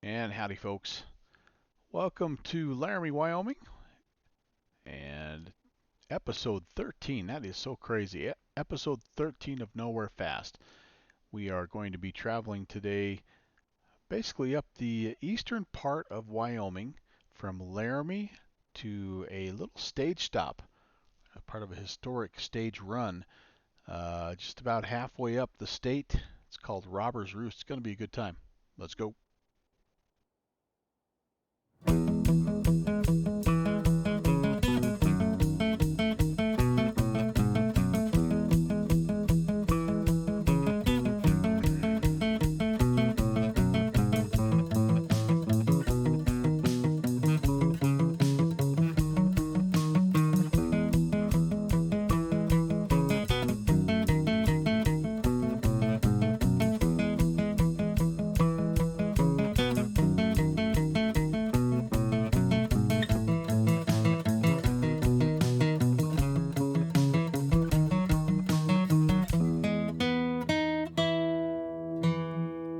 And howdy, folks. Welcome to Laramie, Wyoming, and episode 13. That is so crazy. Episode 13 of Nowhere Fast. We are going to be traveling today basically up the eastern part of Wyoming from Laramie to a little stage stop, a part of a historic stage run, just about halfway up the state. It's called Robber's Roost. It's going to be a good time. Let's go.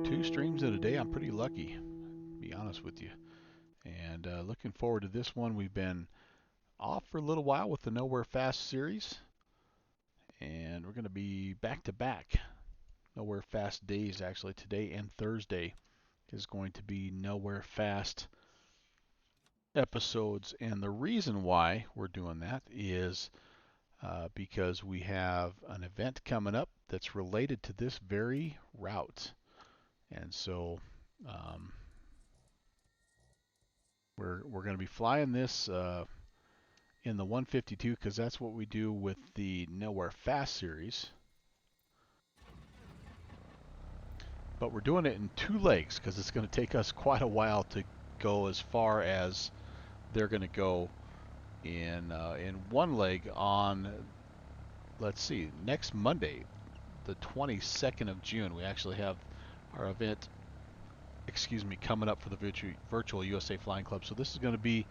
Two streams in a day. I'm pretty lucky, to be honest with you. And looking forward to this one. We've been off for a little while with the Nowhere Fast series, and we're going to be back to back. Nowhere Fast days, actually. Today and Thursday is going to be Nowhere Fast episodes. And the reason why we're doing that is because we have an event coming up that's related to this very route. And so we're going to be flying this in the 152 because that's what we do with the Nowhere Fast series. But we're doing it in two legs because it's going to take us quite a while to go as far as they're going to go in one leg on, let's see, next Monday, the 22nd of June. We actually have our event, coming up for the virtual USA Flying Club. So this is going to be,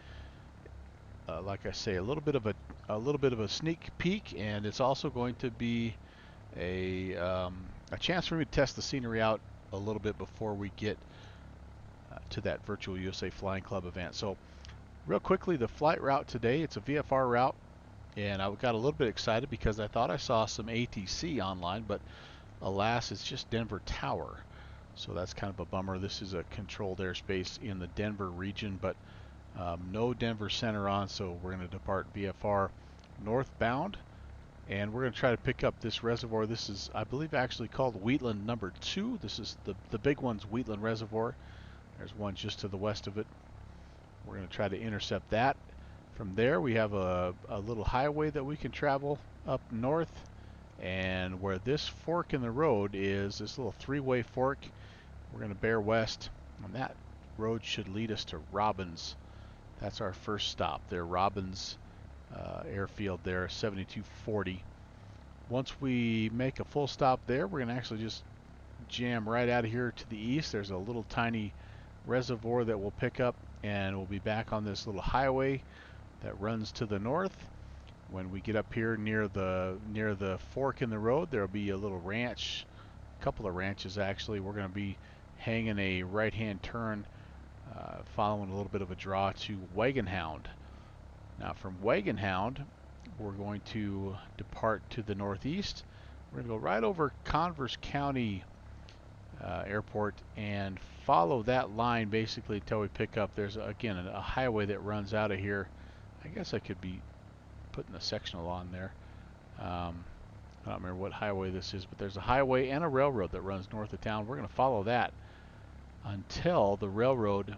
like I say, a little bit of a sneak peek, and it's also going to be a chance for me to test the scenery out a little bit before we get to that virtual USA Flying Club event. So real quickly, the flight route today, it's a VFR route, and I got a little bit excited because I thought I saw some ATC online, but alas, it's just Denver Tower. So that's kind of a bummer. This is a controlled airspace in the Denver region, but no Denver Center on, so we're going to depart VFR northbound, and we're going to try to pick up this reservoir. This is, I believe, actually called Wheatland number 2. This is the big one's Wheatland Reservoir. There's one just to the west of it. We're going to try to intercept that. From there, we have a little highway that we can travel up north, and where this fork in the road is, this little three-way fork, we're going to bear west, and that road should lead us to Robbins. That's our first stop there, Robbins airfield there, 7240. Once we make a full stop there, we're going to actually just jam right out of here to the east. There's a little tiny reservoir that we'll pick up, and we'll be back on this little highway that runs to the north. When we get up here near the fork in the road, there'll be a little ranch, a couple of ranches actually. We're going to be hanging a right-hand turn, following a little bit of a draw to Wagon Hound. Now from Wagon Hound, we're going to depart to the northeast. We're going to go right over Converse County Airport and follow that line basically until we pick up. There's again a highway that runs out of here. I guess I could be putting a sectional on there. I don't remember what highway this is, but there's a highway and a railroad that runs north of town. We're going to follow that until the railroad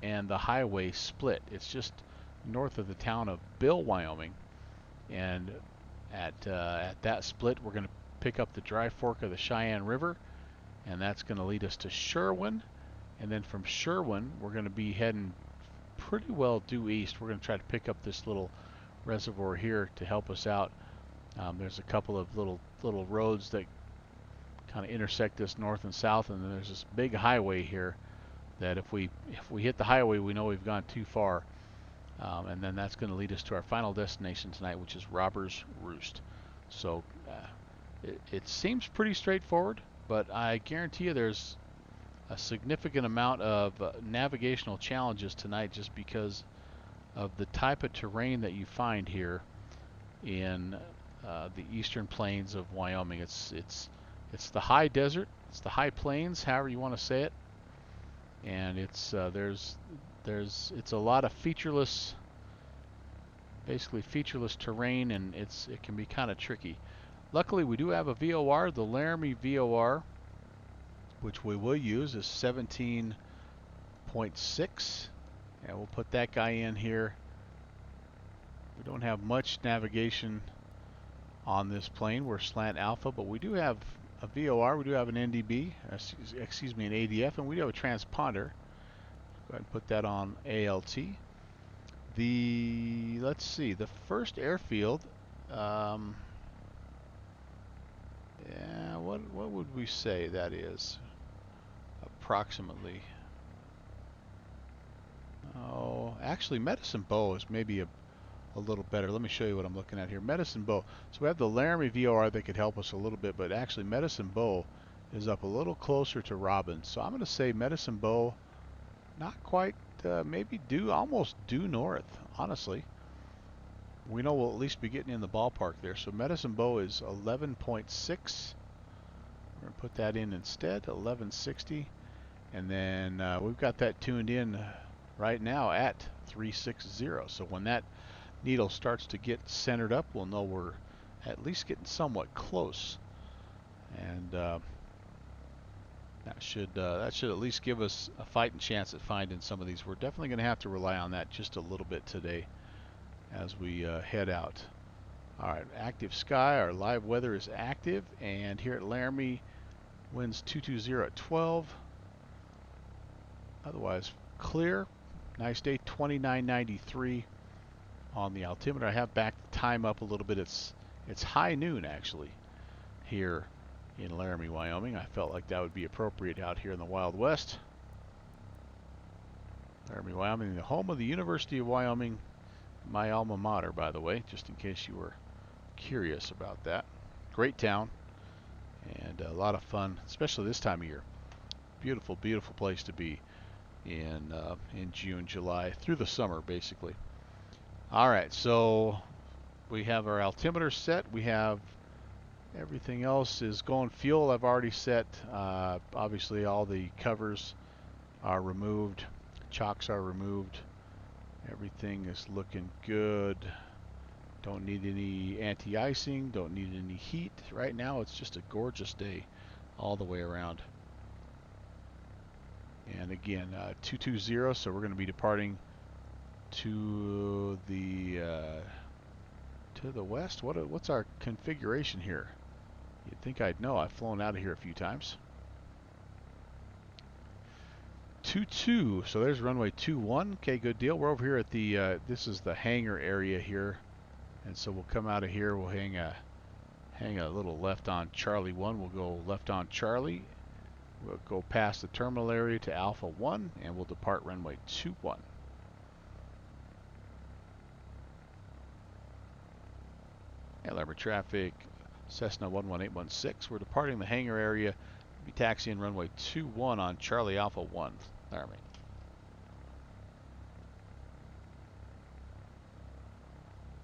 and the highway split. It's just north of the town of Bill, Wyoming, and at that split, we're going to pick up the dry fork of the Cheyenne River, and that's going to lead us to Sherwin, and then from Sherwin, we're going to be heading pretty well due east. We're going to try to pick up this little reservoir here to help us out. There's a couple of little roads that kind of intersect this north and south, and then there's this big highway here that if we hit the highway, we know we've gone too far, and then that's going to lead us to our final destination tonight, which is Robber's Roost. So it seems pretty straightforward, but I guarantee you there's a significant amount of navigational challenges tonight just because of the type of terrain that you find here in the eastern plains of Wyoming. It's the high desert, it's the high plains, however you want to say it, and it's it's a lot of featureless, basically featureless terrain, and it can be kind of tricky. Luckily, we do have a VOR, the Laramie VOR, which we will use, is 17.6, and we'll put that guy in here. We don't have much navigation on this plane. We're slant alpha, but we do have a VOR, we do have an NDB, excuse me, an ADF, and we do have a transponder. Go ahead and put that on ALT. Let's see, the first airfield, yeah, what would we say that is? Approximately. Oh, actually, Medicine Bow is maybe a little better. Let me show you what I'm looking at here. Medicine Bow. So we have the Laramie VOR that could help us a little bit, but actually Medicine Bow is up a little closer to Robbins. So I'm going to say Medicine Bow, not quite, maybe almost due north, honestly. We know we'll at least be getting in the ballpark there. So Medicine Bow is 11.6. We're going to put that in instead, 1160. And then we've got that tuned in right now at 360. So when that needle starts to get centered up, we'll know we're at least getting somewhat close, and that should at least give us a fighting chance at finding some of these. We're definitely going to have to rely on that just a little bit today as we head out. All right, active sky. Our live weather is active, and here at Laramie, winds 220 at 12. Otherwise clear. Nice day, 2993 on the altimeter. I have backed the time up a little bit. It's high noon actually here in Laramie, Wyoming. I felt like that would be appropriate out here in the Wild West. Laramie, Wyoming, the home of the University of Wyoming, my alma mater, by the way, just in case you were curious about that. Great town and a lot of fun, especially this time of year. Beautiful, beautiful place to be in June, July, through the summer, basically. All right, so we have our altimeter set. We have everything else is going. Fuel I've already set. Obviously, all the covers are removed. Chocks are removed. Everything is looking good. Don't need any anti-icing. Don't need any heat. Right now, it's just a gorgeous day all the way around. And again, 220, so we're going to be departing to the west. What's our configuration here? You'd think I'd know. I've flown out of here a few times. 22. So there's runway 21. Okay, good deal. We're over here at the this is the hangar area here, and so we'll come out of here. We'll hang a little left on Charlie 1. We'll go left on Charlie. We'll go past the terminal area to Alpha 1, and we'll depart runway 21. Laramie traffic, Cessna 11816. We're departing the hangar area. We'll be taxiing runway 21 on Charlie Alpha 1, Laramie.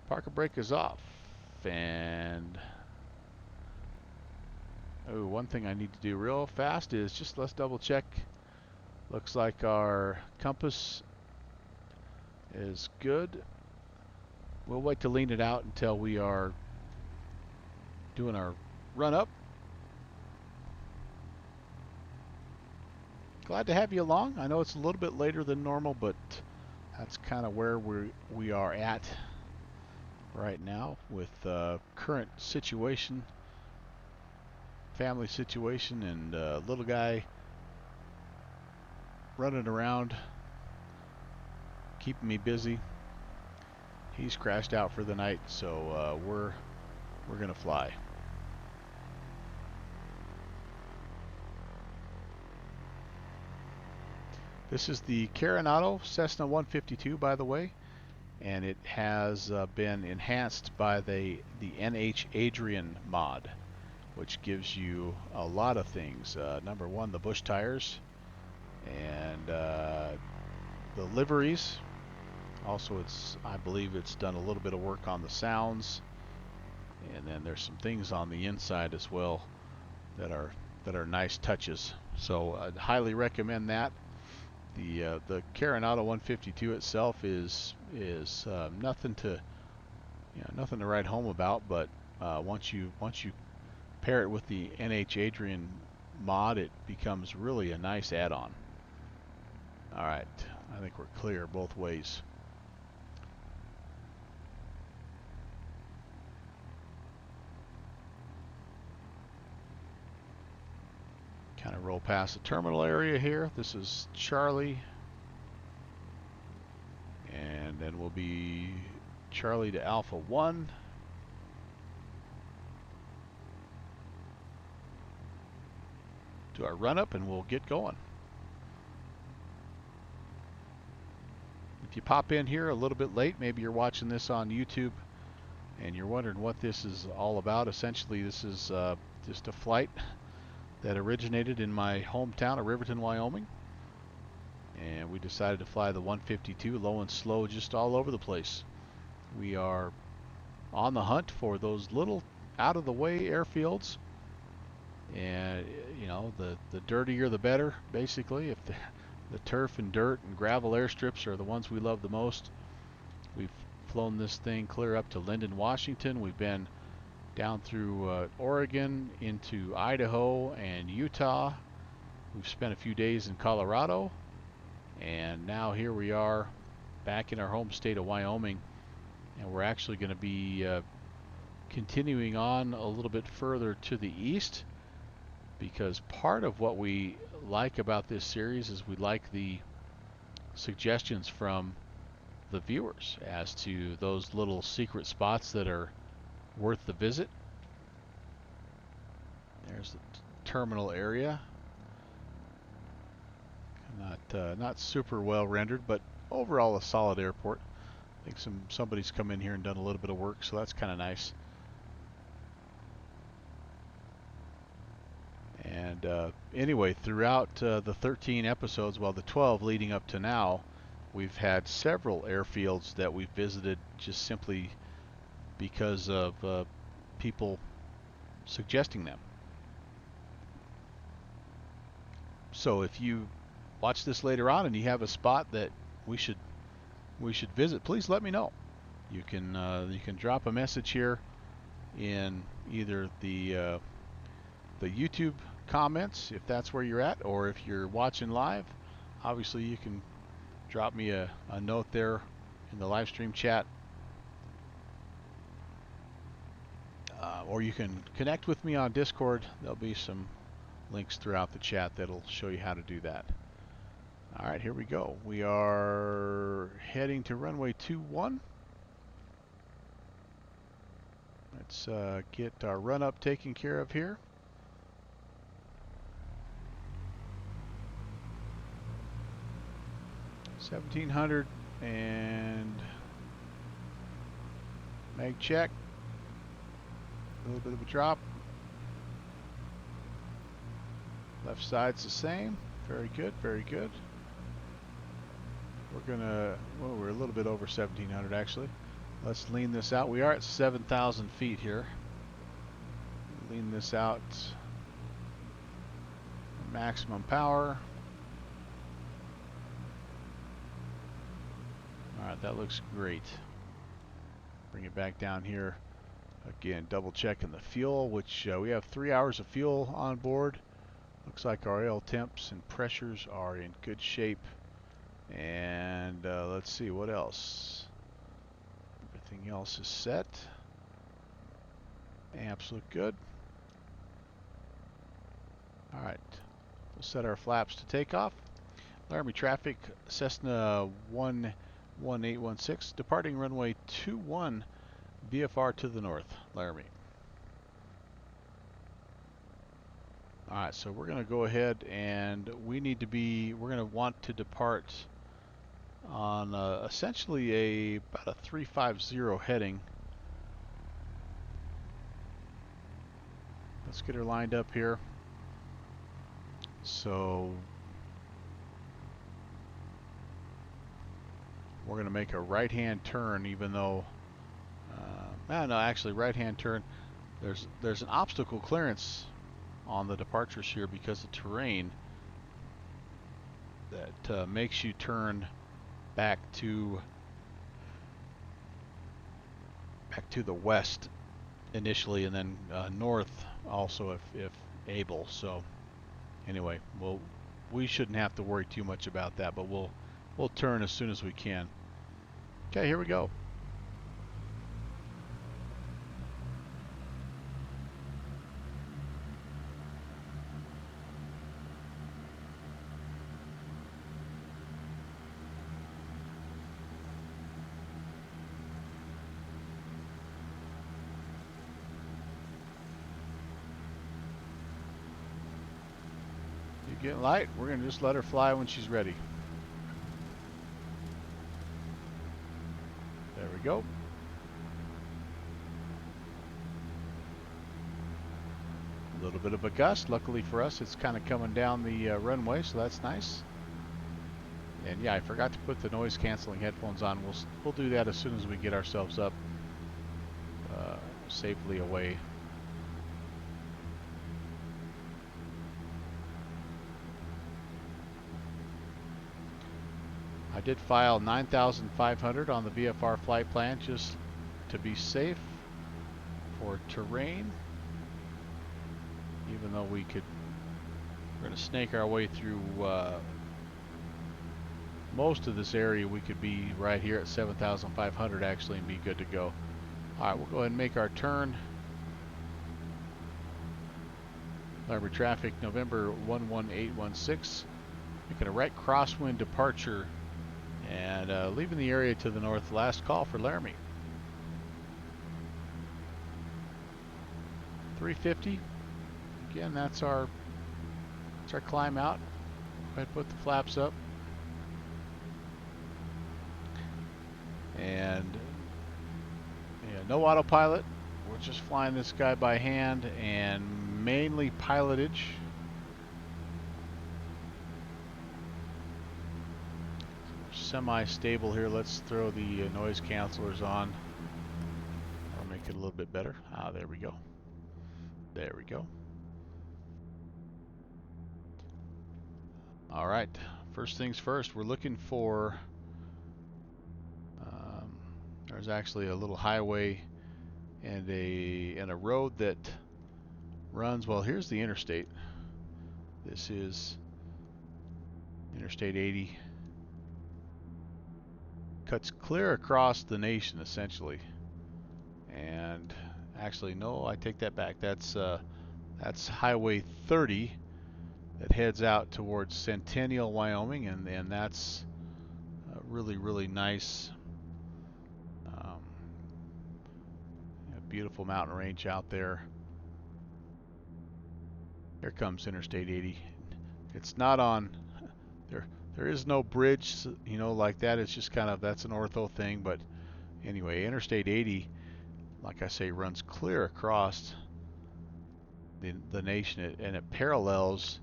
Parker brake is off, and oh, one thing I need to do real fast is just let's double check. Looks like our compass is good. We'll wait to lean it out until we are doing our run up. Glad to have you along. I know it's a little bit later than normal, but that's kind of where we are at right now with current situation, family situation, and little guy running around, keeping me busy. He's crashed out for the night, so we're gonna fly. This is the Coronado Cessna 152, by the way, and it has been enhanced by the NH Adrian mod, which gives you a lot of things. Number one, the bush tires. And the liveries, also I believe it's done a little bit of work on the sounds. And then there's some things on the inside as well that are nice touches. So I'd highly recommend that. The Carenata 152 itself is nothing to nothing to write home about, but once you pair it with the NH Adrian mod, it becomes really a nice add-on. All right, I think we're clear both ways. Kind of roll past the terminal area here. This is Charlie, and then we'll be Charlie to Alpha 1. Do our run up and we'll get going. If you pop in here a little bit late, maybe you're watching this on YouTube and you're wondering what this is all about, essentially this is just a flight that originated in my hometown of Riverton, Wyoming. And we decided to fly the 152 low and slow just all over the place. We are on the hunt for those little out of the way airfields. And you know, the dirtier the better, basically. If the turf and dirt and gravel airstrips are the ones we love the most. We've flown this thing clear up to Linden, Washington. We've been down through Oregon into Idaho and Utah. We've spent a few days in Colorado, and now here we are back in our home state of Wyoming, and we're actually going to be continuing on a little bit further to the east, because part of what we like about this series is we like the suggestions from the viewers as to those little secret spots that are worth the visit. There's the terminal area. Not super well rendered, but overall a solid airport. I think somebody's come in here and done a little bit of work, so that's kind of nice. And anyway, throughout the 13 episodes, well, the 12 leading up to now, we've had several airfields that we've visited just simply because of people suggesting them. So if you watch this later on and you have a spot that we should visit, please let me know. You can drop a message here in either the YouTube comments if that's where you're at, or if you're watching live, obviously you can drop me a note there in the live stream chat, or you can connect with me on Discord. There'll be some links throughout the chat that'll show you how to do that. All right, here we go. We are heading to runway 21. Let's get our run up taken care of here. $1,700 and mag check. A little bit of a drop. Left side's the same. Very good, very good. We're a little bit over 1,700 actually. Let's lean this out. We are at 7,000 feet here. Lean this out. Maximum power. Alright, that looks great. Bring it back down here. Again, double checking the fuel, which we have 3 hours of fuel on board. Looks like our oil temps and pressures are in good shape. And let's see what else. Everything else is set. Amps look good. Alright, we'll set our flaps to takeoff. Laramie traffic, Cessna 11816, departing runway 21, VFR to the north, Laramie. Alright, so we're going to go ahead and we're going to want to depart on essentially about a 350 heading. Let's get her lined up here. So we're going to make a right-hand turn, even though, no, actually right-hand turn. There's an obstacle clearance on the departures here because of terrain that makes you turn back to the west initially, and then north also if able. So anyway, we shouldn't have to worry too much about that, but we'll turn as soon as we can. Okay, here we go. You getting light? We're gonna just let her fly when she's ready. There we go. A little bit of a gust. Luckily for us, it's kind of coming down the runway, so that's nice. And yeah, I forgot to put the noise canceling headphones on. We'll do that as soon as we get ourselves up safely away. I did file 9,500 on the VFR flight plan just to be safe for terrain. Even though we're going to snake our way through most of this area, we could be right here at 7,500 actually and be good to go. All right, we'll go ahead and make our turn. Library traffic, November 11816. Making a right crosswind departure and leaving the area to the north. Last call for Laramie. 350. Again, that's our climb out. Go ahead and put the flaps up. And yeah, no autopilot. We're just flying this guy by hand and mainly pilotage. Semi-stable here. Let's throw the noise cancelers on. That'll make it a little bit better. Ah, there we go. There we go. All right. First things first. We're looking for. There's actually a little highway and a road that runs. Well, here's the interstate. This is Interstate 80. Cuts clear across the nation essentially. And actually, no, I take that back. That's Highway 30 that heads out towards Centennial, Wyoming, and that's a really nice, beautiful mountain range out there. Here comes Interstate 80. It's not on there. There is no bridge, like that. It's just kind of, that's an ortho thing. But anyway, Interstate 80, like I say, runs clear across the nation, and it parallels,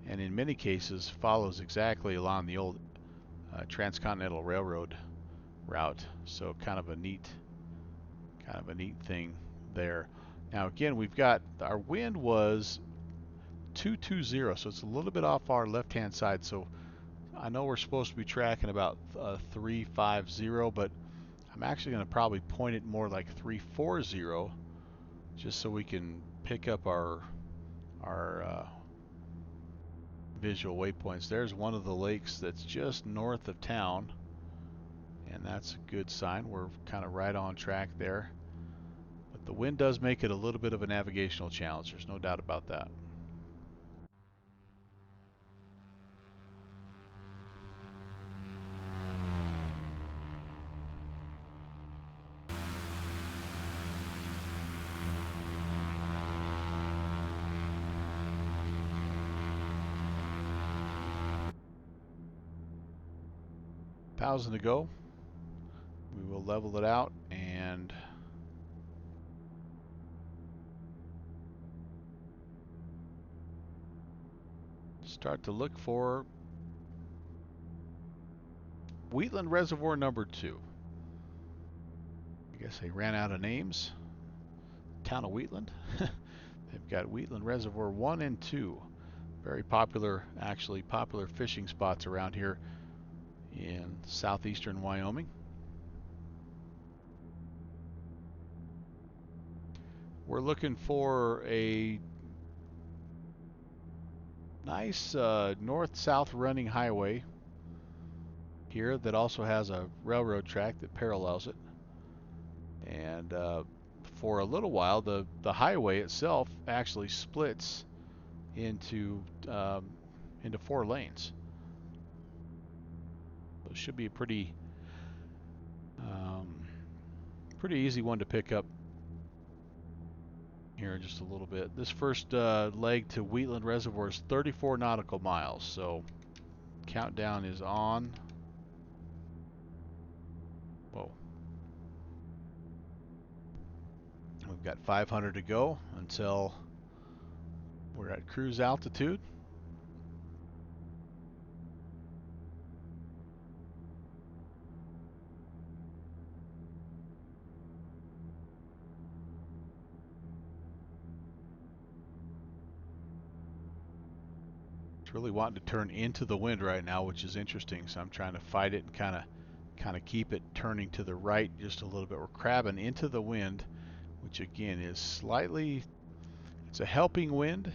and in many cases follows exactly along the old Transcontinental Railroad route. So kind of a neat thing there. Now again, we've got our wind was 220, so it's a little bit off our left-hand side. So I know we're supposed to be tracking about 350, but I'm actually going to probably point it more like 340, just so we can pick up our visual waypoints. There's one of the lakes that's just north of town, and that's a good sign. We're kind of right on track there. But the wind does make it a little bit of a navigational challenge. There's no doubt about that. Thousand to go. We will level it out and start to look for Wheatland Reservoir number 2. I guess they ran out of names. Town of Wheatland. They've got Wheatland Reservoir 1 and 2. Very popular, actually popular fishing spots around here in southeastern Wyoming. We're looking for a nice north-south running highway here that also has a railroad track that parallels it. And for a little while, the highway itself actually splits into 4 lanes. So it should be a pretty easy one to pick up here in just a little bit. This first leg to Wheatland Reservoir is 34 nautical miles, so countdown is on. Whoa. We've got 500 to go until we're at cruise altitude. It's really wanting to turn into the wind right now, which is interesting, so I'm trying to fight it and kind of keep it turning to the right just a little bit. We're crabbing into the wind, which again is slightly, it's a helping wind.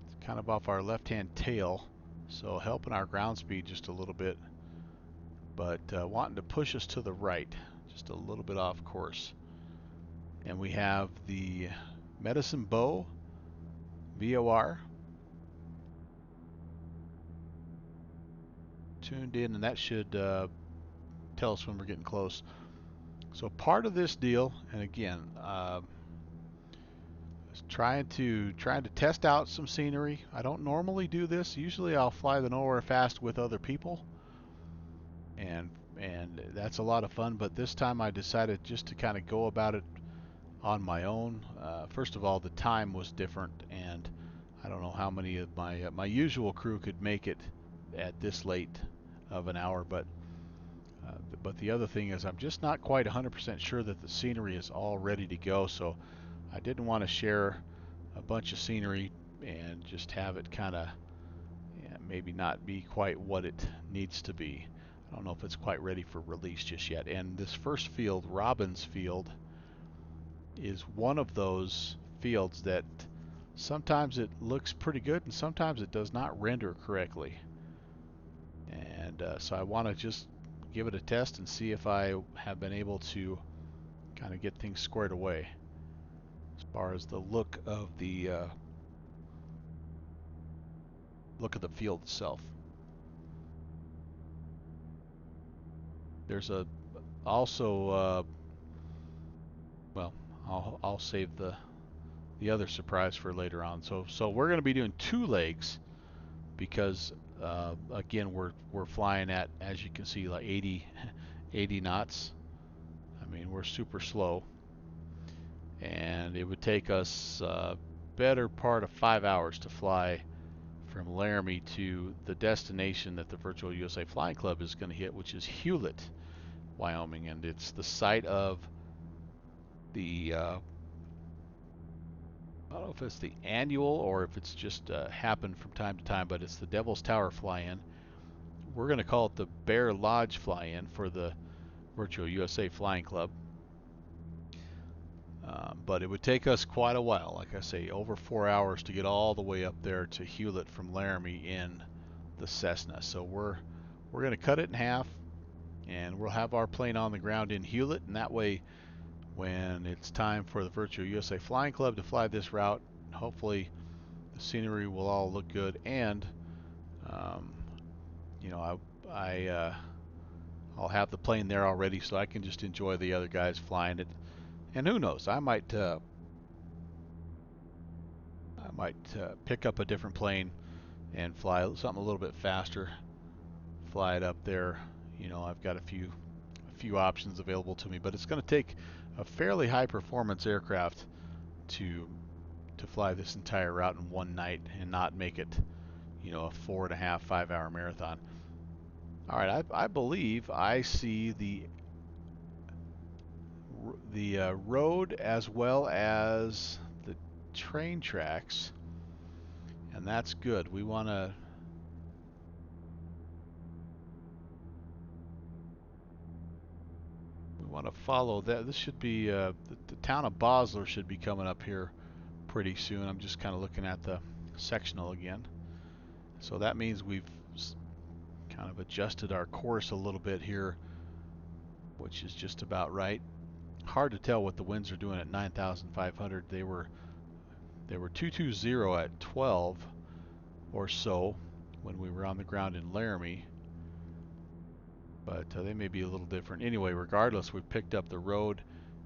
It's kind of off our left-hand tail, so helping our ground speed just a little bit, but wanting to push us to the right, just a little bit off course. And we have the Medicine Bow VOR tuned in, and that should tell us when we're getting close. So part of this deal, and again, trying to test out some scenery. I don't normally do this. Usually I'll fly the Nowhere Fast with other people, and that's a lot of fun. But this time I decided just to kind of go about it on my own. First of all, the time was different, and I don't know how many of my usual crew could make it at this late of an hour, but the other thing is I'm just not quite 100% sure that the scenery is all ready to go, so I didn't want to share a bunch of scenery and just have it kind of maybe not be quite what it needs to be. I don't know if it's quite ready for release just yet. And this first field, Robbins Field, is one of those fields that sometimes it looks pretty good and sometimes it does not render correctly. And so I want to just give it a test and see if I have been able to kind of get things squared away as far as the look of the field itself. There's a also well, I'll save the other surprise for later on. So we're going to be doing 2 legs because again we're flying at, as you can see, like 80 knots. I mean, we're super slow, and it would take us better part of 5 hours to fly from Laramie to the destination that the Virtual USA Flying Club is going to hit, which is Hewlett, Wyoming, and it's the site of the I don't know if it's the annual or if it's just happened from time to time, but it's the Devil's Tower fly-in. We're going to call it the Bear Lodge fly-in for the Virtual USA Flying Club. But it would take us quite a while, like I say, over 4 hours to get all the way up there to Hewlett from Laramie in the Cessna. So we're going to cut it in half, and we'll have our plane on the ground in Hewlett, and that way when it's time for the Virtual USA Flying Club to fly this route, hopefully the scenery will all look good, and you know, I'll have the plane there already, so I can just enjoy the other guys flying it. And who knows, I might pick up a different plane and fly something a little bit faster, fly it up there. You know, I've got a few options available to me, but it's going to take a fairly high performance aircraft to fly this entire route in one night and not make it, you know, a 4.5, 5 hour marathon. All right, I believe I see the road as well as the train tracks, and that's good. We want to follow that. This should be the town of Bosler should be coming up here pretty soon. I'm just kind of looking at the sectional again. So that means we've kind of adjusted our course a little bit here, which is just about right. Hard to tell what the winds are doing at 9,500. They were 220 at 12 or so when we were on the ground in Laramie, but they may be a little different. Anyway, regardless, we've picked up the road,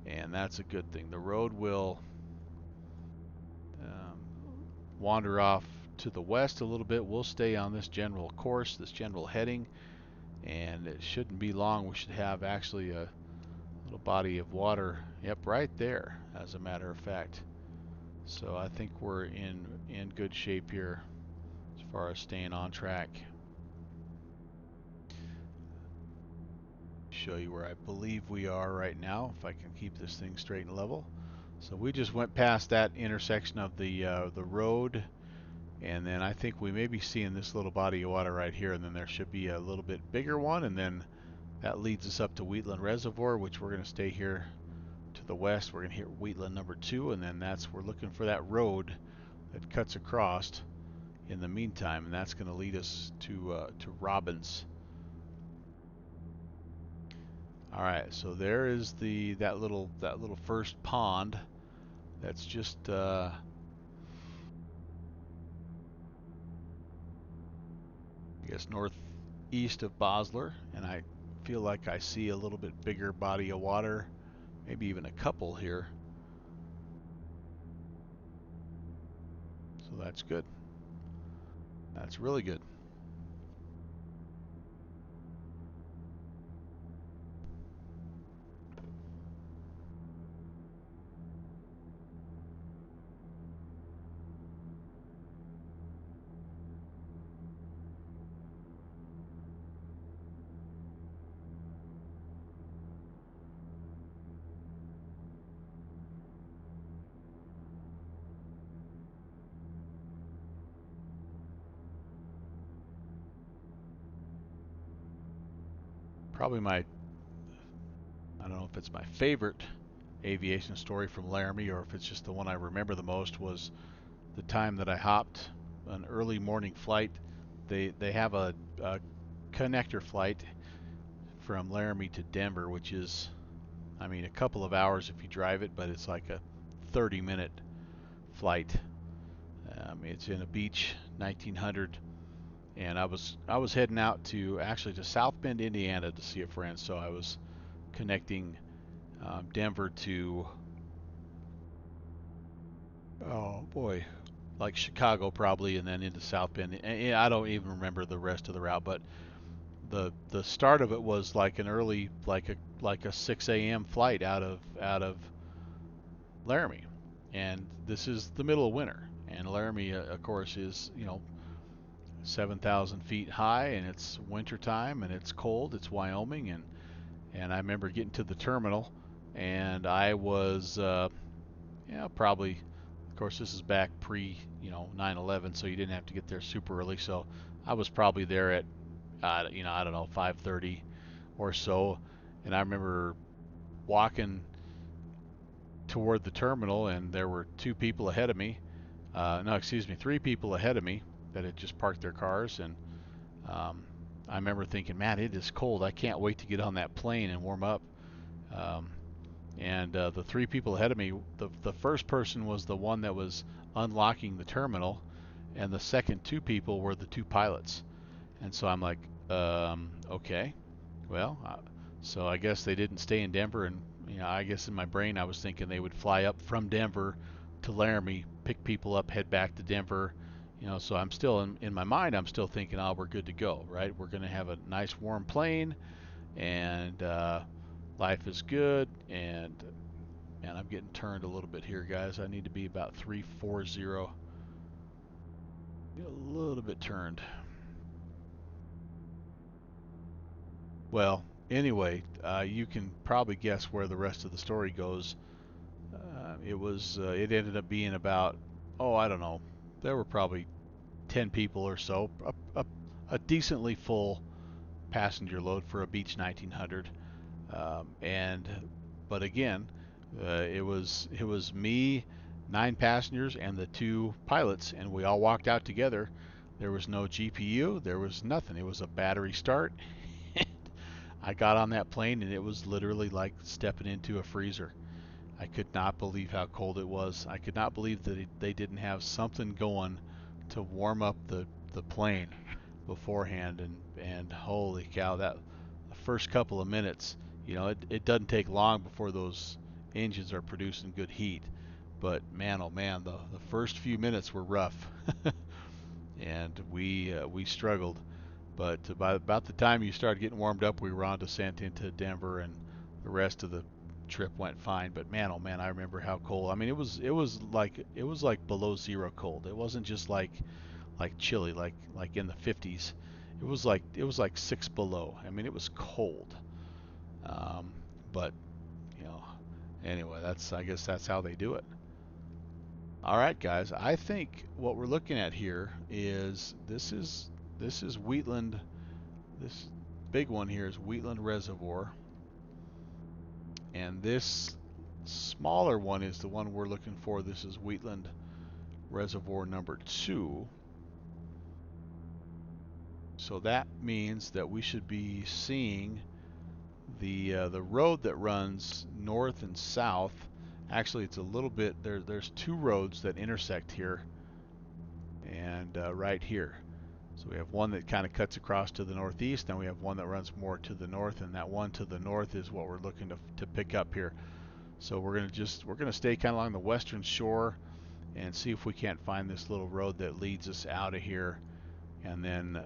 and that's a good thing. The road will um, wander off to the west a little bit. We'll stay on this general course, this general heading, and it shouldn't be long. We should have actually a little body of water, yep, right there, as a matter of fact. So I think we're in good shape here as far as staying on track. Show you where I believe we are right now, if I can keep this thing straight and level. So we just went past that intersection of the road, and then I think we may be seeing this little body of water right here, and then there should be a little bit bigger one, and then that leads us up to Wheatland Reservoir, which we're going to stay here to the west. We're going to hit Wheatland number 2, and then we're looking for that road that cuts across in the meantime, and that's going to lead us to Robbins. All right, so there is that little first pond. That's just I guess northeast of Bosler, and I feel like I see a little bit bigger body of water, maybe even a couple here. So that's good. That's really good. Probably I don't know if it's my favorite aviation story from Laramie or if it's just the one I remember the most, was the time that I hopped an early morning flight. They have a connector flight from Laramie to Denver, which is, I mean, a couple of hours if you drive it, but it's like a 30-minute flight. It's in a beach, 1900, and I was heading out to South Bend, Indiana, to see a friend. So I was connecting Denver to, oh boy, like Chicago probably, and then into South Bend. And I don't even remember the rest of the route, but the start of it was like an early, like a 6 a.m. flight out of Laramie, and this is the middle of winter, and Laramie, of course, is 7,000 feet high, and it's winter time, and it's cold. It's Wyoming, and I remember getting to the terminal, and I was probably, of course, this is back pre 9/11, so you didn't have to get there super early. So I was probably there at I don't know, 5:30 or so, and I remember walking toward the terminal, and there were two people ahead of me. No, excuse me, three people ahead of me that had just parked their cars, and um, I remember thinking, man, it is cold. I can't wait to get on that plane and warm up. Um, and the three people ahead of me, the first person was the one that was unlocking the terminal, and the second two people were the two pilots. And so I'm like, okay, well, so I guess they didn't stay in Denver, and I guess in my brain I was thinking they would fly up from Denver to Laramie, pick people up, head back to Denver. So I'm still in my mind, I'm still thinking, oh, we're good to go, right? We're going to have a nice warm plane, and life is good. And I'm getting turned a little bit here, guys. I need to be about 340. Get a little bit turned. Well, anyway, you can probably guess where the rest of the story goes. It ended up being about, oh, I don't know, there were probably 10 people or so, a decently full passenger load for a Beech 1900. And but again, it was me, 9 passengers, and the 2 pilots, and we all walked out together. There was no GPU, there was nothing. It was a battery start. I got on that plane, and it was literally like stepping into a freezer. I could not believe how cold it was. I could not believe that they didn't have something going to warm up the plane beforehand. And holy cow, that the first couple of minutes, it doesn't take long before those engines are producing good heat. But man, oh man, the first few minutes were rough, and we struggled. But by about the time you started getting warmed up, we were on descent into Denver, and the rest of the trip went fine. But man, oh man, I remember how cold. I mean, it was like below zero cold. It wasn't just like chilly, like in the 50s. It was like 6 below. I mean, it was cold. Um, but you know, anyway, I guess that's how they do it. All right, guys. I think what we're looking at here is this is Wheatland. This big one here is Wheatland Reservoir, and this smaller one is the one we're looking for. This is Wheatland Reservoir number 2. So that means that we should be seeing the road that runs north and south. Actually, it's a little bit there. There's 2 roads that intersect here, and right here. So we have one that kind of cuts across to the northeast, and we have one that runs more to the north, and that one to the north is what we're looking to pick up here. So we're gonna stay kind of along the western shore and see if we can't find this little road that leads us out of here, and then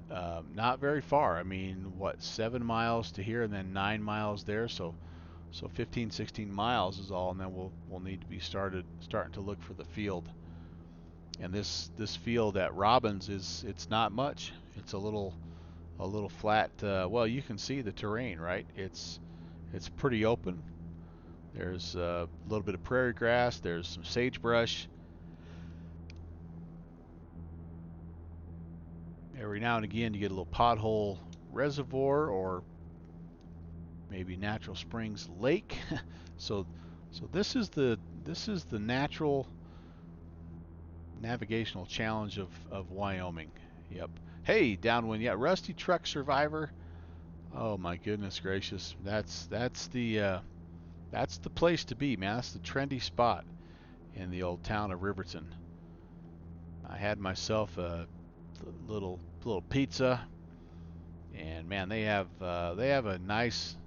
not very far. I mean, what, 7 miles to here, and then 9 miles there. So 15, 16 miles is all, and then we'll need to be starting to look for the field. And this field at Robbins it's not much. It's a little flat. Well, you can see the terrain, right? It's pretty open. There's a little bit of prairie grass. There's some sagebrush. Every now and again, you get a little pothole reservoir or maybe natural springs lake. so so this is the natural navigational challenge of Wyoming. Yep. Hey, downwind. Yeah, Rusty Truck Survivor. Oh my goodness gracious. That's the place to be, man. That's the trendy spot in the old town of Riverton. I had myself a little pizza, and man, they have a nice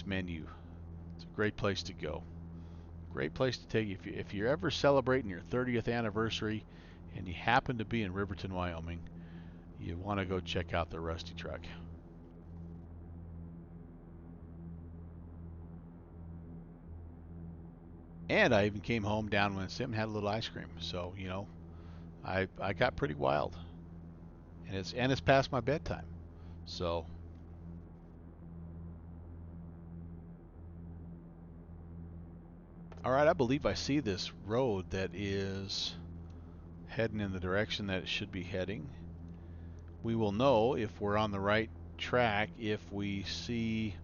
menu. It's a great place to go. Great place to take you if you're ever celebrating your 30th anniversary and you happen to be in Riverton, Wyoming. You want to go check out the Rusty Truck. And I even came home downwind Sim and had a little ice cream. So I got pretty wild, and it's past my bedtime. So all right, I believe I see this road that is heading in the direction that it should be heading. We will know if we're on the right track if we see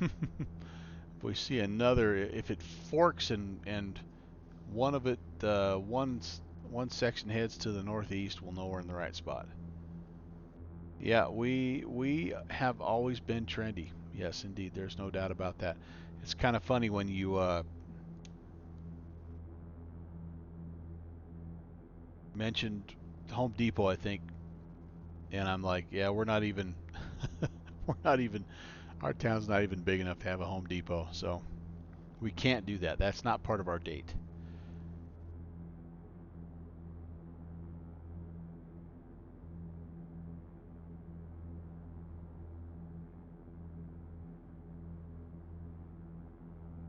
if we see another, if it forks and one of it one section heads to the northeast, we'll know we're in the right spot. Yeah, we have always been trendy. Yes, indeed. There's no doubt about that. It's kind of funny when you mentioned Home Depot, I think, and I'm like, yeah, we're not even we're not even our town's not even big enough to have a Home Depot, so we can't do that. That's not part of our date.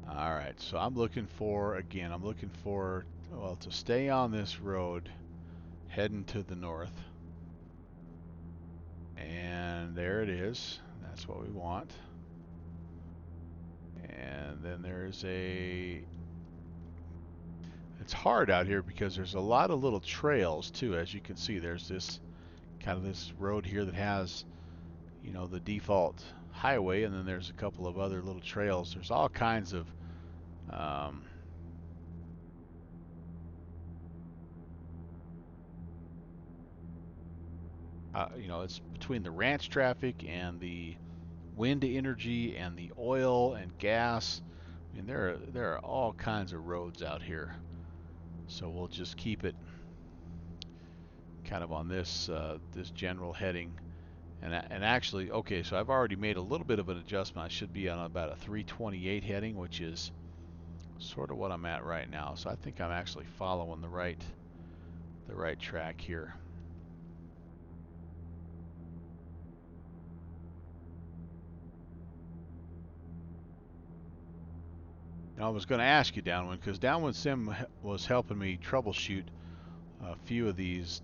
All right, so I'm looking for, well, to stay on this road heading to the north. And there it is. That's what we want. And then there's a... It's hard out here because there's a lot of little trails too. As you can see, there's this kind of this road here that has, you know, the default highway, and then there's a couple of other little trails. There's all kinds of um, you know, it's between the ranch traffic and the wind energy and the oil and gas. I mean, there are all kinds of roads out here. So we'll just keep it kind of on this this general heading. And actually, okay, so I've already made a little bit of an adjustment. I should be on about a 328 heading, which is sort of what I'm at right now. So I think I'm actually following the right track here. And I was going to ask you, Downwind, because Downwind Sim was helping me troubleshoot a few of these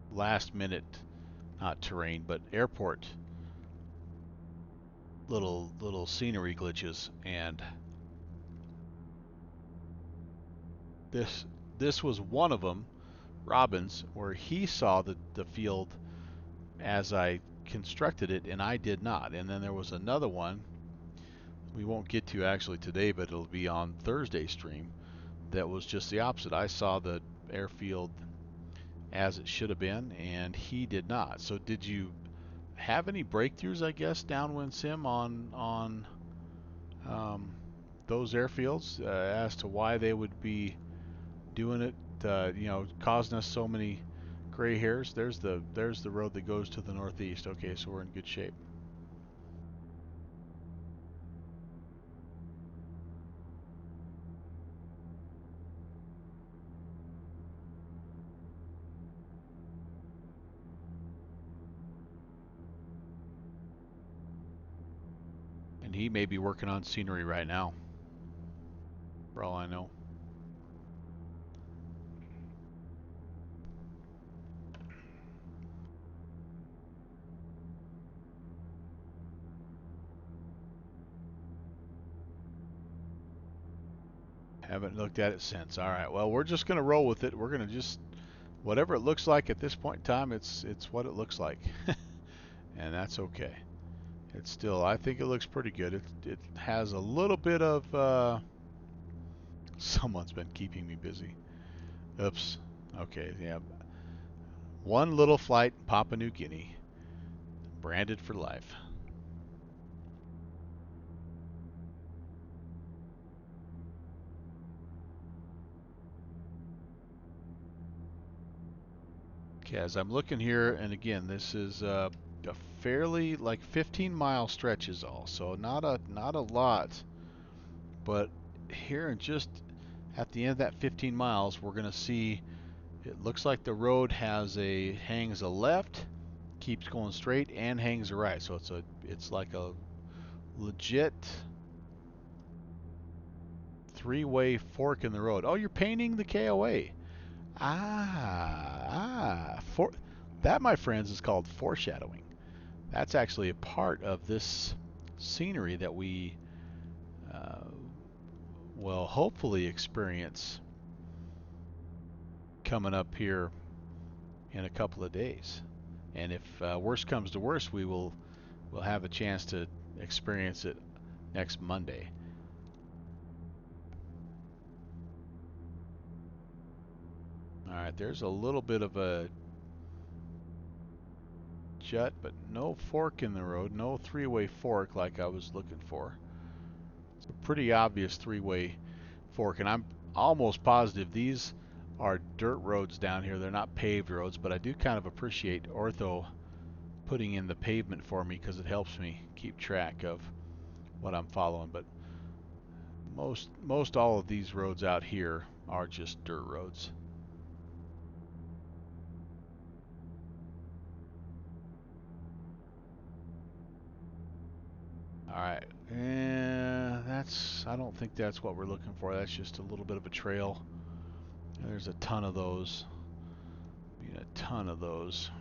last minute, not terrain, but airport little scenery glitches, and this this was one of them, Robbins, where he saw the field as I constructed it, and I did not. And then there was another one we won't get to actually today, but it'll be on Thursday stream. That was just the opposite. I saw the airfield as it should have been, and he did not. So did you have any breakthroughs, I guess, Downwind Sim on um, those airfields as to why they would be doing it? You know, causing us so many gray hairs. There's the road that goes to the northeast. Okay, so we're in good shape. And he may be working on scenery right now, for all I know. Haven't looked at it since. All right. Well, we're just going to roll with it. We're going to just whatever it looks like at this point in time. It's what it looks like, and that's okay. It's still. I think it looks pretty good. It has a little bit of. Someone's been keeping me busy. Oops. Okay. Yeah. One little flight, Papua New Guinea, branded for life. Okay. As I'm looking here, and again, this is a fairly like 15-mile stretch is all, so not a lot. But here in just at the end of that 15 miles, we're going to see it looks like the road hangs a left, keeps going straight, and hangs a right. So it's like a legit three-way fork in the road. Oh, you're painting the KOA. For that, my friends, is called foreshadowing. That's actually a part of this scenery that we uh, will hopefully experience coming up here in a couple of days. And if worst comes to worst, we'll have a chance to experience it next Monday. All right, there's a little bit of a jut, but no fork in the road, no three-way fork like I was looking for. It's a pretty obvious three-way fork, and I'm almost positive these are dirt roads down here. They're not paved roads, but I do kind of appreciate Ortho putting in the pavement for me because it helps me keep track of what I'm following. But most all of these roads out here are just dirt roads. All right, and I don't think that's what we're looking for. That's just a little bit of a trail. And there's a ton of those. A ton of those.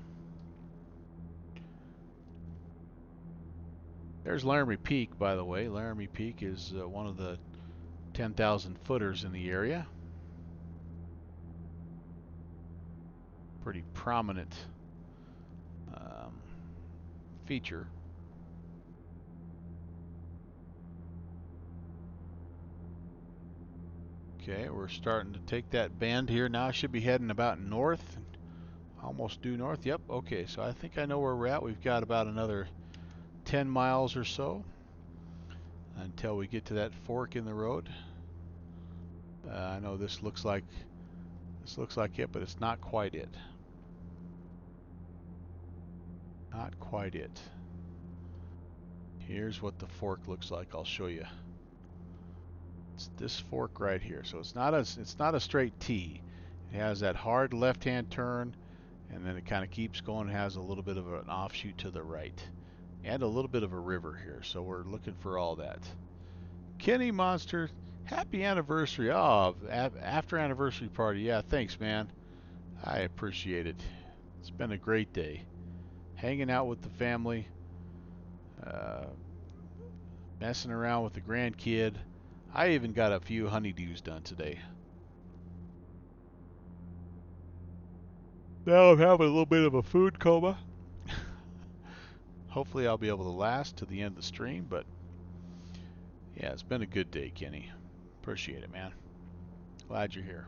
There's Laramie Peak, by the way. Laramie Peak is one of the 10,000 footers in the area. Pretty prominent um, feature. Okay, we're starting to take that bend here now. Should be heading about north, almost due north. Yep, okay, so I think I know where we're at. We've got about another 10 miles or so until we get to that fork in the road. I know this looks like it, but it's not quite it. Not quite it. Here's what the fork looks like. I'll show you. It's this fork right here. So it's not a straight T. It has that hard left-hand turn, and then it kind of keeps going. It has a little bit of an offshoot to the right, and a little bit of a river here. So we're looking for all that. Kenny Monster, happy anniversary! Oh, after anniversary party. Yeah, thanks, man. I appreciate it. It's been a great day, hanging out with the family, uh, messing around with the grandkid. I even got a few honeydews done today. Now I'm having a little bit of a food coma. Hopefully I'll be able to last to the end of the stream, but yeah, it's been a good day, Kenny. Appreciate it, man. Glad you're here.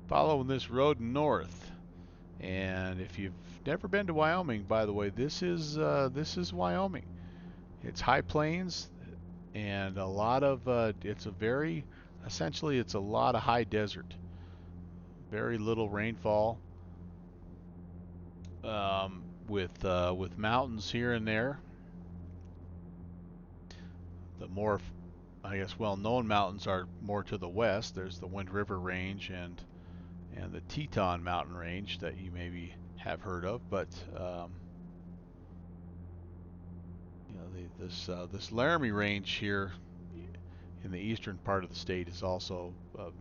Following this road north, and if you've never been to Wyoming, by the way, this is Wyoming. It's high plains and a lot of essentially it's a lot of high desert. Very little rainfall, with mountains here and there. The more, I guess, well-known mountains are more to the west. There's the Wind River Range and the Teton Mountain Range that you maybe have heard of, but you know, this Laramie Range here in the eastern part of the state is also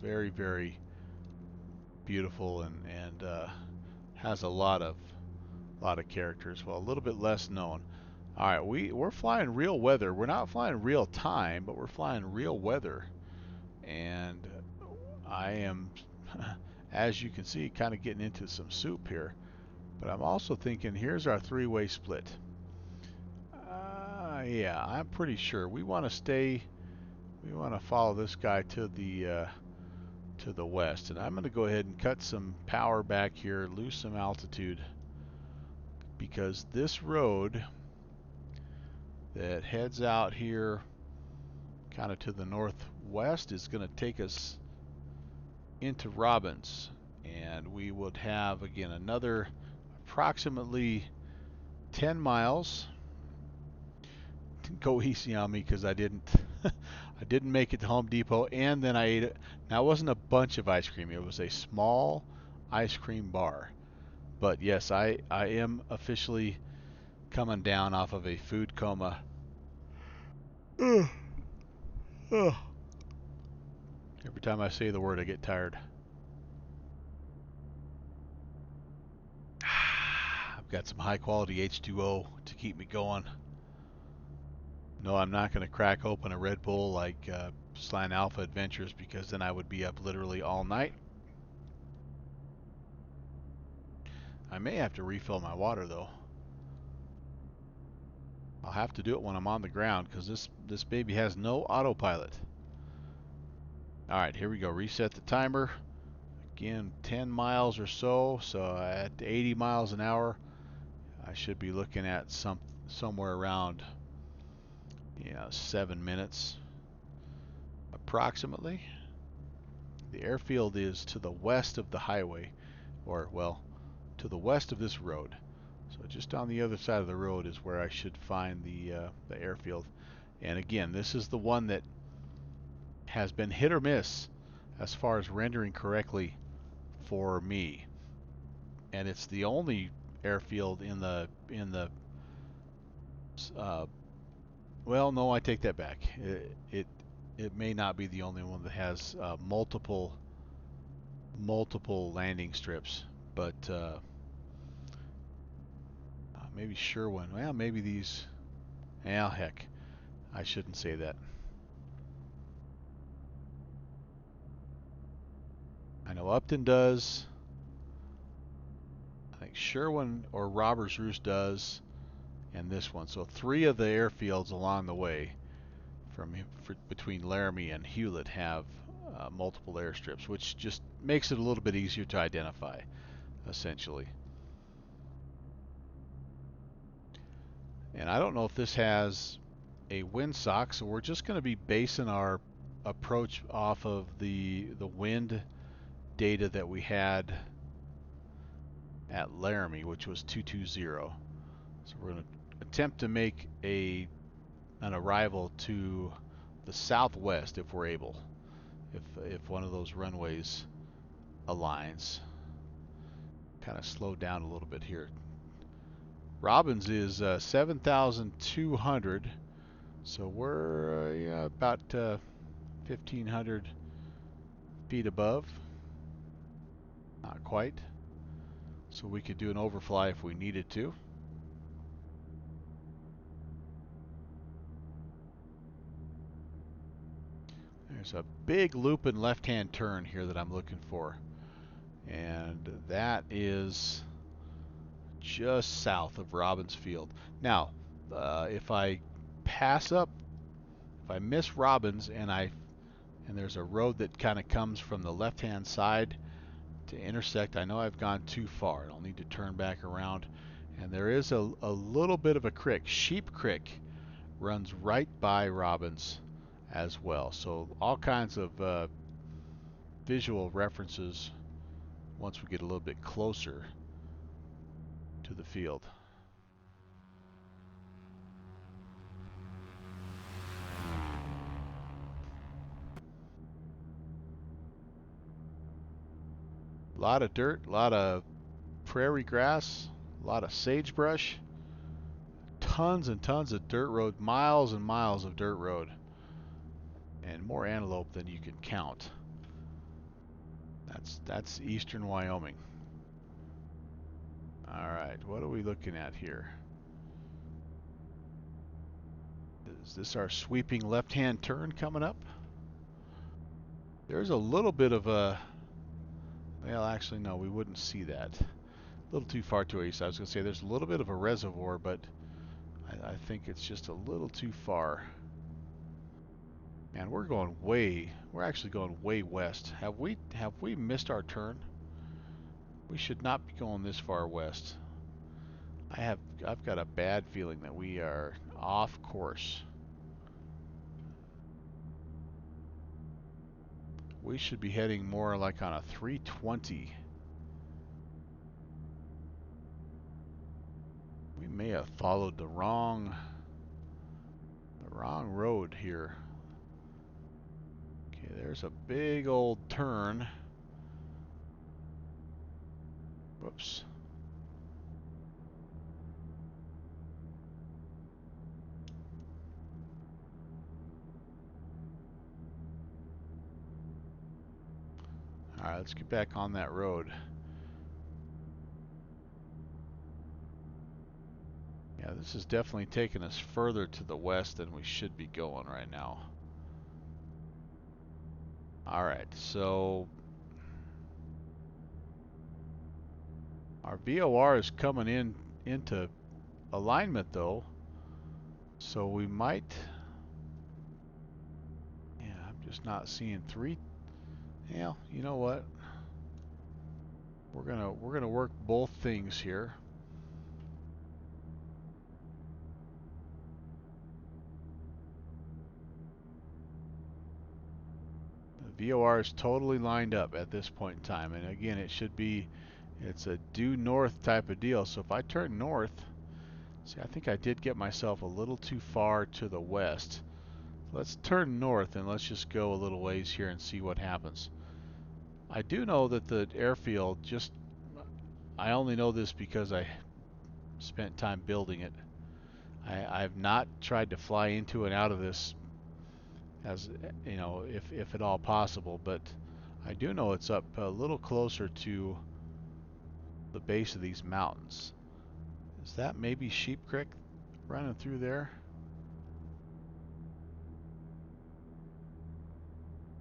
very, very beautiful and has a lot of characters. Well, a little bit less known. All right, we're flying real weather. We're not flying real time, but we're flying real weather, and I am, as you can see, kind of getting into some soup here. But I'm also thinking, here's our three-way split. Yeah, I'm pretty sure we want to stay. We want to follow this guy to the west, and I'm going to go ahead and cut some power back here, lose some altitude, because this road that heads out here kind of to the northwest is going to take us into Robbins, and we would have again another approximately 10 miles. Go easy on me because I didn't I didn't make it to Home Depot, and then I ate it. Now it wasn't a bunch of ice cream, it was a small ice cream bar. But yes, I am officially coming down off of a food coma. Ugh. Ugh. Every time I say the word, I get tired. I've got some high quality H2O to keep me going. No, I'm not going to crack open a Red Bull like Slan Alpha Adventures, because then I would be up literally all night. I may have to refill my water though. I'll have to do it when I'm on the ground because this baby has no autopilot. All right, here we go. Reset the timer. Again, 10 miles or so. So at 80 miles an hour, I should be looking at somewhere around 7 minutes approximately. The airfield is to the west of the highway, or well, to the west of this road. So just on the other side of the road is where I should find the airfield. And again, this is the one that has been hit or miss as far as rendering correctly for me. And it's the only airfield uh, well, no, I take that back. It may not be the only one that has multiple landing strips, but maybe Sherwin. Well, maybe these. Well, heck, I shouldn't say that. I know Upton does. I think Sherwin or Robbers Roost does, and this one. So 3 of the airfields along the way between Laramie and Hewlett have multiple airstrips, which just makes it a little bit easier to identify, essentially. And I don't know if this has a windsock, so we're just going to be basing our approach off of the wind data that we had at Laramie, which was 220. So we're going to attempt to make an arrival to the southwest if we're able, if one of those runways aligns. Kind of slow down a little bit here. Robbins is 7,200, so we're yeah, about 1,500 feet above. Not quite. So we could do an overfly if we needed to. There's a big loop and left-hand turn here that I'm looking for. And that is just south of Robbins Field. Now, if I pass up, if I miss Robbins and there's a road that kind of comes from the left-hand side to intersect, I know I've gone too far. I'll need to turn back around. And there is a little bit of a creek. Sheep Creek runs right by Robbins as well. So all kinds of visual references once we get a little bit closer to the field. A lot of dirt, a lot of prairie grass, a lot of sagebrush, tons and tons of dirt road, miles and miles of dirt road, and more antelope than you can count. That's eastern Wyoming. All right, what are we looking at here? Is this our sweeping left-hand turn coming up? There's a little bit of a, well, actually, no, we wouldn't see that. A little too far to our east. I was going to say there's a little bit of a reservoir, but I think it's just a little too far. Man, we're actually going way west. Have we missed our turn? We should not be going this far west. I've got a bad feeling that we are off course. We should be heading more like on a 320. We may have followed the wrong road here. Okay, there's a big old turn. Whoops. All right, let's get back on that road. Yeah, this is definitely taking us further to the west than we should be going right now. All right, so our VOR is coming into alignment though, so we might. Yeah, I'm just not seeing 3. Yeah, you know what? We're gonna work both things here. The VOR is totally lined up at this point in time, and again, it's a due north type of deal. So if I turn north, see, I think I did get myself a little too far to the west. Let's turn north and let's just go a little ways here and see what happens. I do know that the airfield, I only know this because I spent time building it. I've not tried to fly into and out of this as, you know, if at all possible, but I do know it's up a little closer to the base of these mountains. Is that maybe Sheep Creek running through there?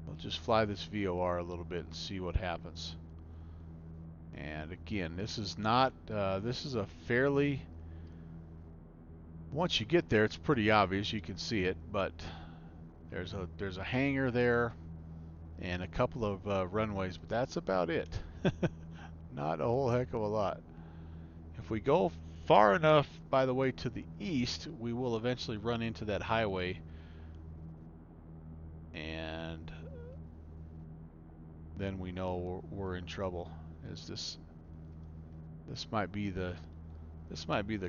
We'll just fly this VOR a little bit and see what happens. And again, this is not, this is a fairly, once you get there, it's pretty obvious, you can see it, but there's a hangar there and a couple of runways, but that's about it. Not a whole heck of a lot. If we go far enough, by the way, to the east, we will eventually run into that highway, and then we know we're in trouble. Is this might be the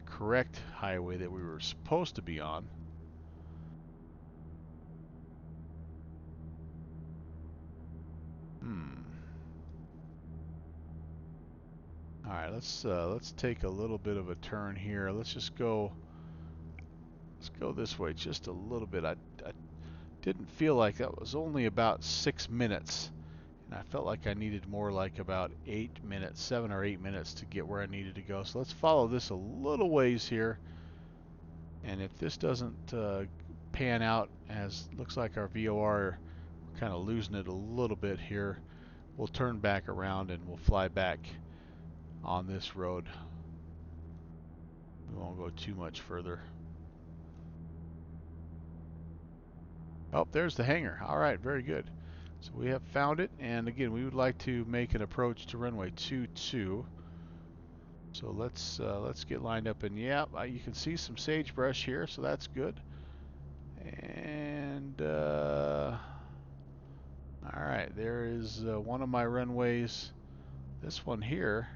correct highway that we were supposed to be on. All right, let's take a little bit of a turn here. Let's go this way just a little bit. I didn't feel like that was only about 6 minutes, and I felt like I needed more, like about 8 minutes, 7 or 8 minutes to get where I needed to go. So let's follow this a little ways here, and if this doesn't pan out, as looks like our VOR, we're kind of losing it a little bit here, we'll turn back around and we'll fly back on this road. We won't go too much further. Oh, there's the hangar. All right, very good. So we have found it, and again, we would like to make an approach to runway 22. So let's get lined up, and yeah, you can see some sagebrush here, so that's good. And all right, there is one of my runways. This one here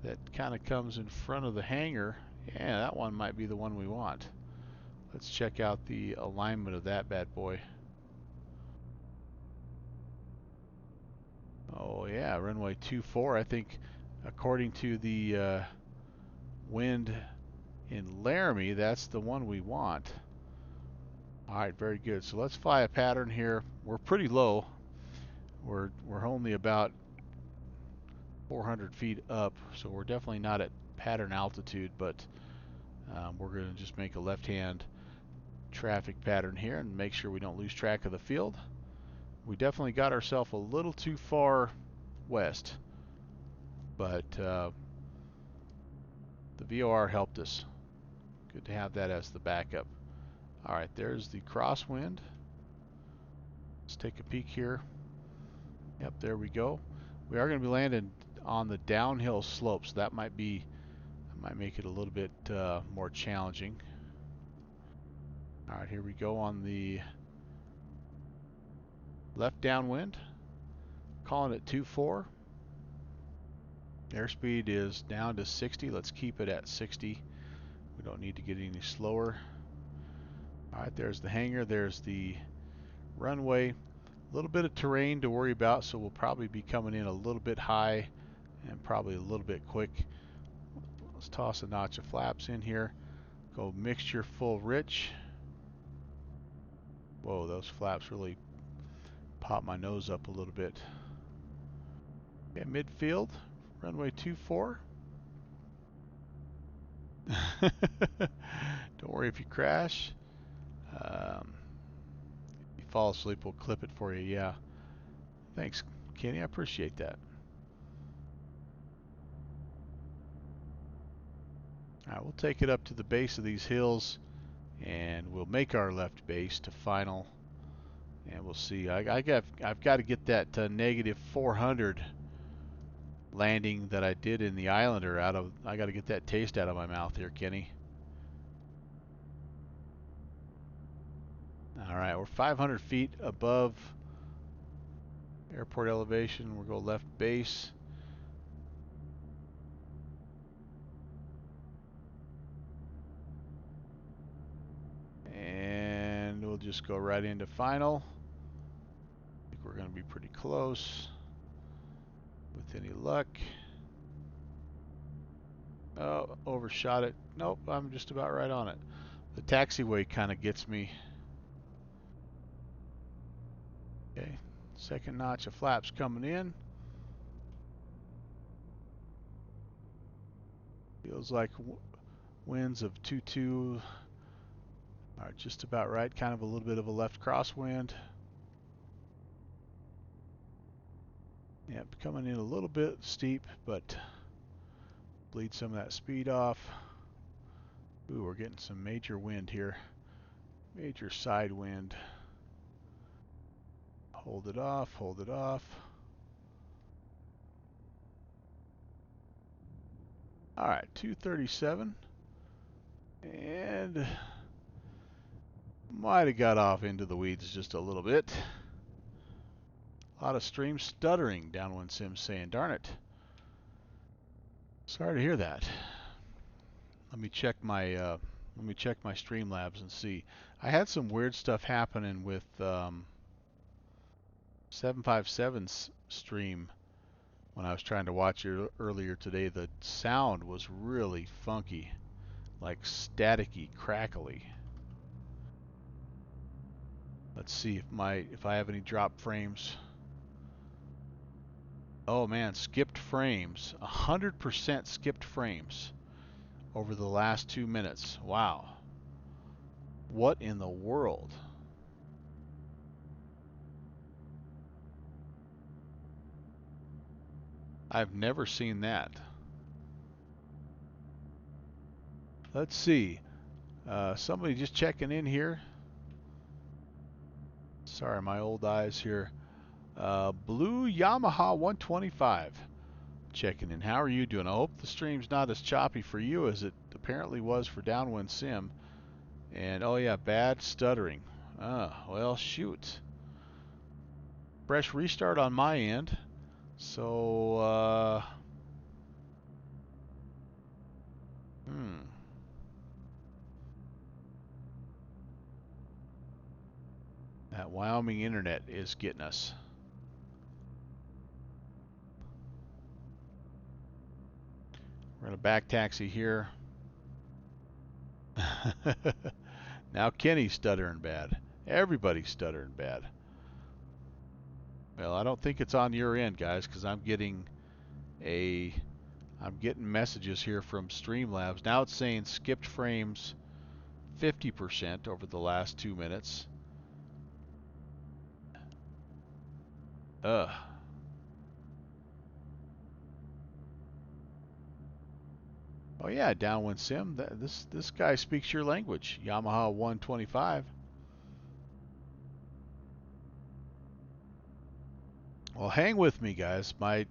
that kind of comes in front of the hangar. Yeah, that one might be the one we want. Let's check out the alignment of that bad boy. Oh yeah, runway 24. I think according to the wind in Laramie, that's the one we want. All right, very good. So let's fly a pattern here. We're pretty low. We're only about 400 feet up, so we're definitely not at pattern altitude, but we're going to just make a left-hand traffic pattern here and make sure we don't lose track of the field. We definitely got ourselves a little too far west, but the VOR helped us. Good to have that as the backup. All right, there's the crosswind. Let's take a peek here. Yep, there we go. We are going to be landing on the downhill slopes. So that might make it a little bit more challenging. All right, here we go on the left downwind. Calling it 2-4. Airspeed is down to 60. Let's keep it at 60. We don't need to get any slower. All right, there's the hangar. There's the runway. A little bit of terrain to worry about, so we'll probably be coming in a little bit high and probably a little bit quick. Let's toss a notch of flaps in here. Go mixture full rich. Whoa, those flaps really pop my nose up a little bit. Okay, midfield, runway 24. Don't worry if you crash. If you fall asleep, we'll clip it for you. Yeah. Thanks, Kenny. I appreciate that. All right, we'll take it up to the base of these hills, and we'll make our left base to final. And we'll see. I've got to get that negative 400 landing that I did in the Islander out of. I got to get that taste out of my mouth here, Kenny. All right, we're 500 feet above airport elevation. We'll go left base. And we'll just go right into final. I think we're going to be pretty close with any luck. Oh, overshot it. Nope, I'm just about right on it. The taxiway kind of gets me. Okay, second notch of flaps coming in. Feels like winds of 2-2 are just about right. Kind of a little bit of a left crosswind. Yep, coming in a little bit steep, but bleed some of that speed off. Ooh, we're getting some major wind here. Major side wind. Hold it off, hold it off. All right, 237. And might have got off into the weeds just a little bit. A lot of stream stuttering, Downwind Sim saying, darn it. Sorry to hear that. Let me check my Streamlabs and see. I had some weird stuff happening with 757's stream when I was trying to watch it earlier today. The sound was really funky, like staticky, crackly. Let's see if I have any drop frames. Oh man, skipped frames. 100% skipped frames over the last 2 minutes. Wow. What in the world? I've never seen that. Let's see. Somebody just checking in here. Sorry, my old eyes here. Blue Yamaha 125 checking in. How are you doing? I hope the stream's not as choppy for you as it apparently was for Downwind Sim. And oh yeah, bad stuttering. Well, shoot. Fresh restart on my end. So, that Wyoming internet is getting us. We're going to back taxi here. Now Kenny's stuttering bad. Everybody's stuttering bad. Well, I don't think it's on your end, guys, because I'm getting messages here from Streamlabs. Now it's saying skipped frames 50% over the last 2 minutes. Ugh. Oh yeah, Downwind Sim. This guy speaks your language. Yamaha 125. Well, hang with me, guys. My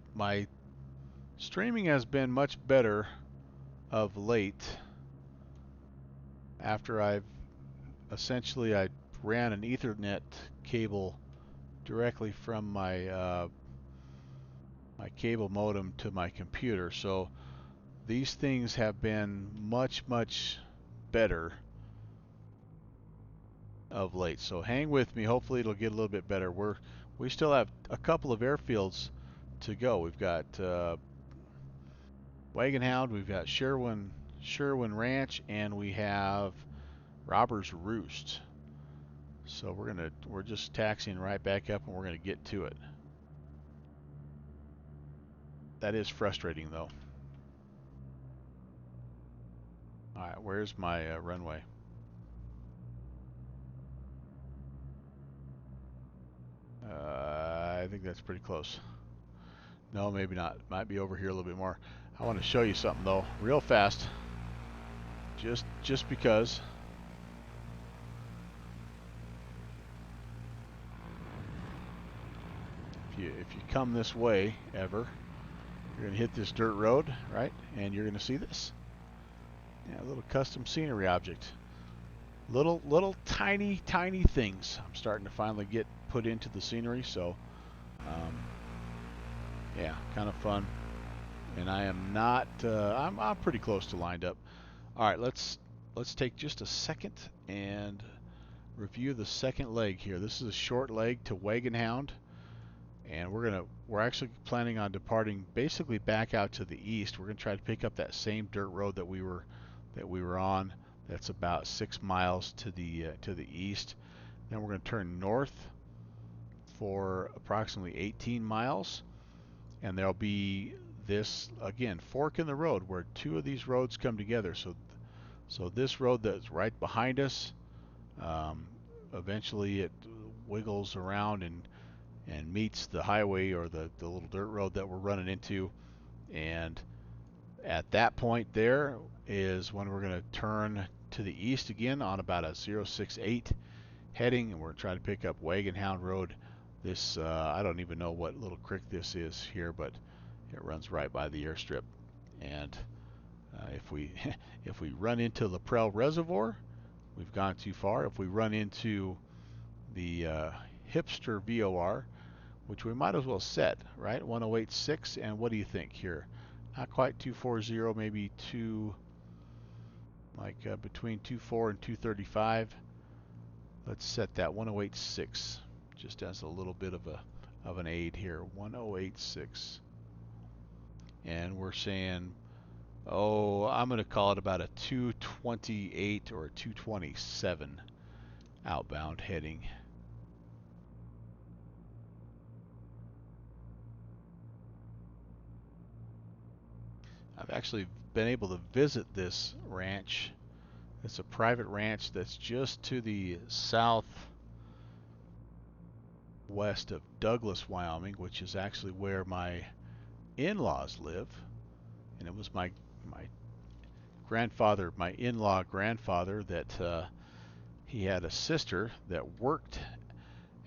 streaming has been much better of late. After I ran an Ethernet cable directly from my my cable modem to my computer. So these things have been much better of late. So hang with me. Hopefully it'll get a little bit better. We still have a couple of airfields to go. We've got Wagon Hound, we've got Sherwin Ranch, and we have Robber's Roost. So we're just taxiing right back up, and we're gonna get to it. That is frustrating though. All right, where's my runway? I think that's pretty close. No, maybe not. Might be over here a little bit more. I want to show you something though, real fast. Just because. If you come this way ever, you're gonna hit this dirt road, right? And you're gonna see this. Yeah, a little custom scenery object. Little tiny things. I'm starting to finally get put into the scenery, so yeah, kind of fun. And I am not. I'm pretty close to lined up. All right, let's take just a second and review the second leg here. This is a short leg to Wagon Hound, and we're actually planning on departing basically back out to the east. We're gonna try to pick up that same dirt road that we were on. That's about 6 miles to the east. Then we're gonna turn north for approximately 18 miles. and there'll be this again fork in the road where two of these roads come together. So this road that's right behind us, um, eventually it wiggles around and meets the highway or the little dirt road that we're running into, and at that point there is when we're going to turn to the east again on about a 068 heading, and we're trying to pick up Wagon Hound Road. This I don't even know what little creek this is here, but it runs right by the airstrip. And if we if we run into Laprelle Reservoir, we've gone too far. If we run into the Hipster VOR, which we might as well set, right? 1086, and what do you think here? Not quite 240, maybe between 24 and 235. Let's set that 1086 just as a little bit of an aid here. 1086, and we're saying, oh, I'm going to call it about a 228 or a 227 outbound heading. I've actually been able to visit this ranch. It's a private ranch that's just to the southwest of Douglas, Wyoming, which is actually where my in-laws live. And it was my grandfather, my in-law grandfather, that he had a sister that worked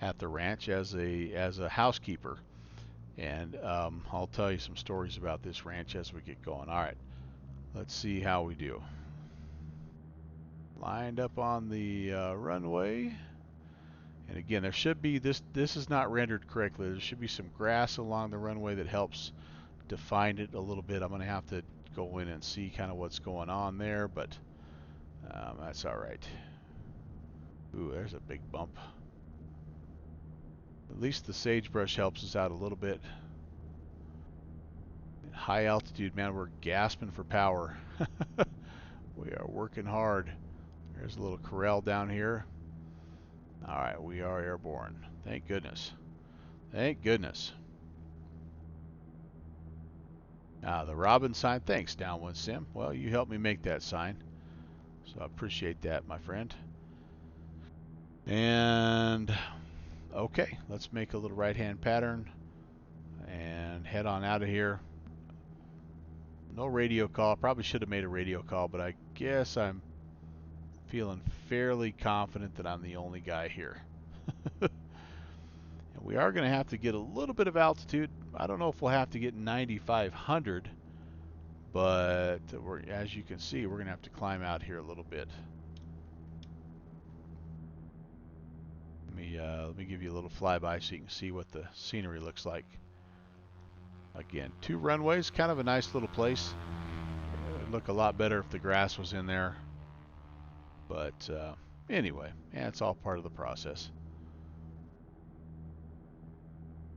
at the ranch as a housekeeper. And I'll tell you some stories about this ranch as we get going. All right, let's see how we do. Lined up on the runway, and again, there should be this is not rendered correctly. There should be some grass along the runway that helps define it a little bit. I'm going to have to go in and see kind of what's going on there, but that's all right. Ooh, there's a big bump. At least the sagebrush helps us out a little bit. High altitude, man, we're gasping for power. We are working hard. There's a little corral down here. All right, we are airborne. Thank goodness. Thank goodness. The Robin sign. Thanks, Downwind Sim. Well, you helped me make that sign, so I appreciate that, my friend. And okay, let's make a little right-hand pattern and head on out of here. No radio call. Probably should have made a radio call, but I guess I'm feeling fairly confident that I'm the only guy here. And we are going to have to get a little bit of altitude. I don't know if we'll have to get 9,500, but as you can see, we're going to have to climb out here a little bit. Let me give you a little flyby so you can see what the scenery looks like. Again, two runways, kind of a nice little place. It would look a lot better if the grass was in there. But anyway, yeah, it's all part of the process.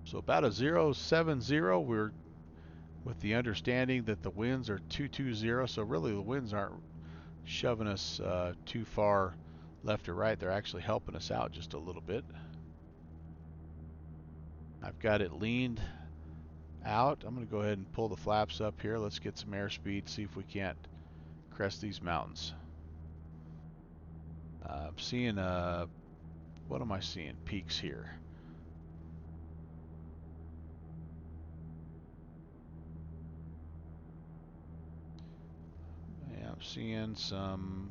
So about a 070, we're with the understanding that the winds are 220, so really the winds aren't shoving us too far left or right. They're actually helping us out just a little bit. I've got it leaned out. I'm going to go ahead and pull the flaps up here. Let's get some airspeed, see if we can't crest these mountains. I'm seeing, what am I seeing? Peaks here. Yeah, I'm seeing some,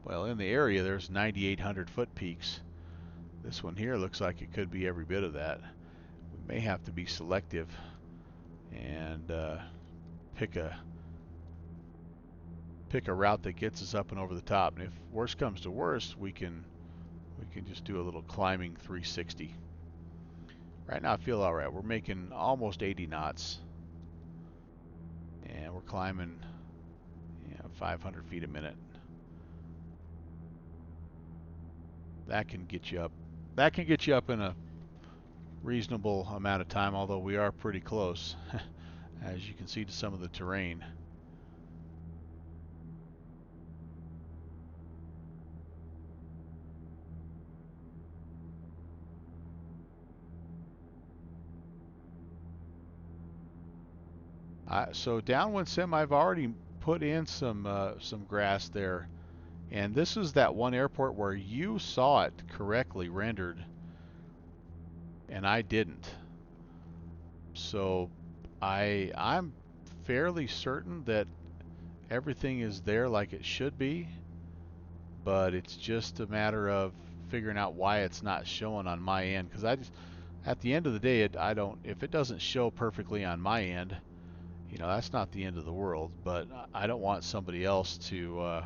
well, in the area there's 9,800 foot peaks. This one here looks like it could be every bit of that. We may have to be selective and pick a route that gets us up and over the top. And if worst comes to worst, we can just do a little climbing 360. Right now I feel all right. We're making almost 80 knots, and we're climbing 500 feet a minute. That can get you up. That can get you up in a reasonable amount of time, although we are pretty close, as you can see, to some of the terrain. So downwind sim, I've already put in some grass there, and this is that one airport where you saw it correctly rendered, and I didn't. So I'm fairly certain that everything is there like it should be, but it's just a matter of figuring out why it's not showing on my end. Because I just, at the end of the day, I don't, if it doesn't show perfectly on my end, that's not the end of the world. But I don't want somebody else to,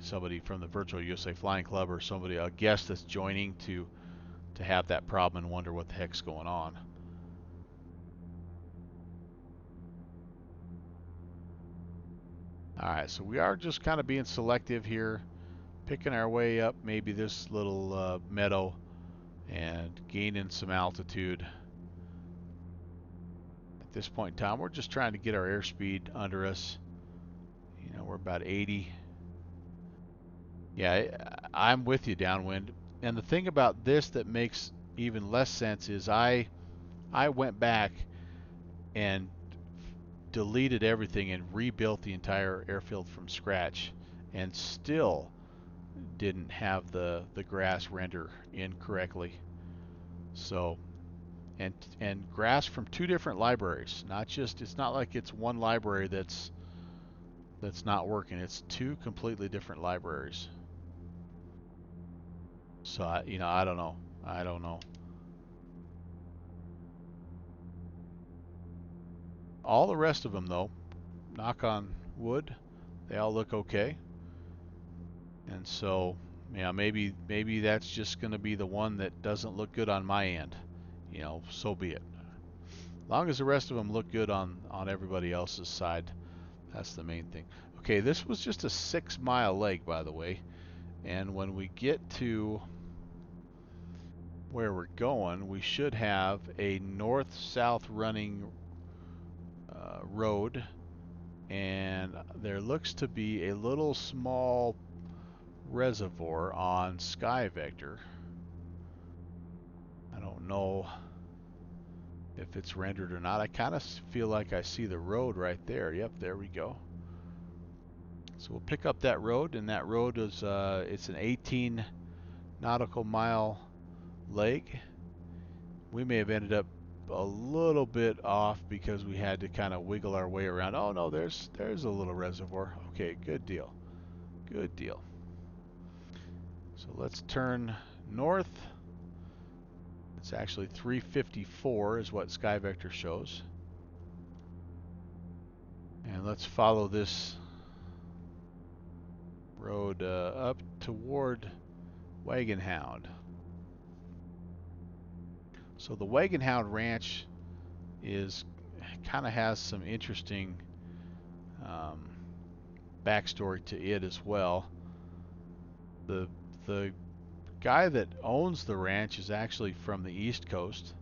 somebody from the Virtual USA Flying Club or somebody, a guest that's joining, to have that problem and wonder what the heck's going on. All right, so we are just kind of being selective here, picking our way up maybe this little meadow and gaining some altitude. At this point in time, we're just trying to get our airspeed under us. We're about 80. Yeah, I'm with you, downwind. And the thing about this that makes even less sense is I went back and deleted everything and rebuilt the entire airfield from scratch, and still didn't have the grass render incorrectly. So, and grass from two different libraries, not just, it's not like it's one library that's not working. It's two completely different libraries. So I don't know. I don't know. All the rest of them, though, knock on wood, they all look okay. And so, yeah, maybe that's just going to be the one that doesn't look good on my end. So be it. As long as the rest of them look good on everybody else's side, that's the main thing. Okay, this was just a 6-mile leg, by the way. And when we get to where we're going, we should have a north-south running road, and there looks to be a little small reservoir on Sky Vector. I don't know if it's rendered or not. I kind of feel like I see the road right there. Yep, there we go. So we'll pick up that road, and that road is it's an 18 nautical mile leg. We may have ended up a little bit off because we had to kind of wiggle our way around. Oh no, there's a little reservoir. Okay, good deal. Good deal. So let's turn north. It's actually 354 is what Sky Vector shows. And let's follow this road up toward Wagon Hound. So the Wagon Hound Ranch is kind of has some interesting um, backstory to it as well. The guy that owns the ranch is actually from the East Coast,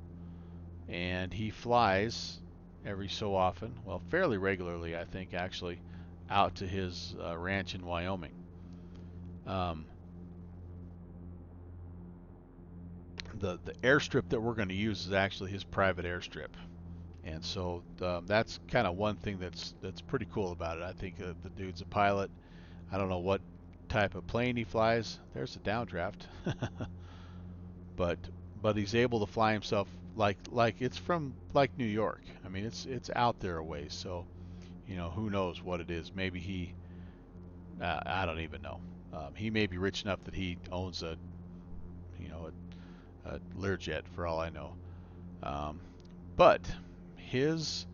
and he flies every so often, well, fairly regularly, I think, actually, out to his ranch in Wyoming. Um, the airstrip that we're going to use is actually his private airstrip, and so that's kind of one thing that's pretty cool about it. I think the dude's a pilot. I don't know what type of plane he flies. There's a downdraft. but but he's able to fly himself like it's from like New York. I mean, it's out there a ways. So who knows what it is. Maybe he I don't even know. He may be rich enough that he owns a Learjet for all I know. Um, but his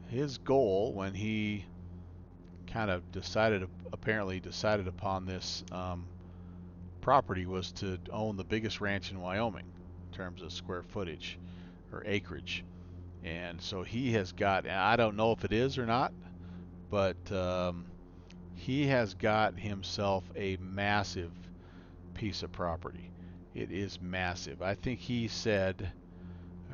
his goal when he kind of apparently decided upon this property was to own the biggest ranch in Wyoming in terms of square footage or acreage. And so he has got, and I don't know if it is or not, but he has got himself a massive piece of property. It is massive. I think he said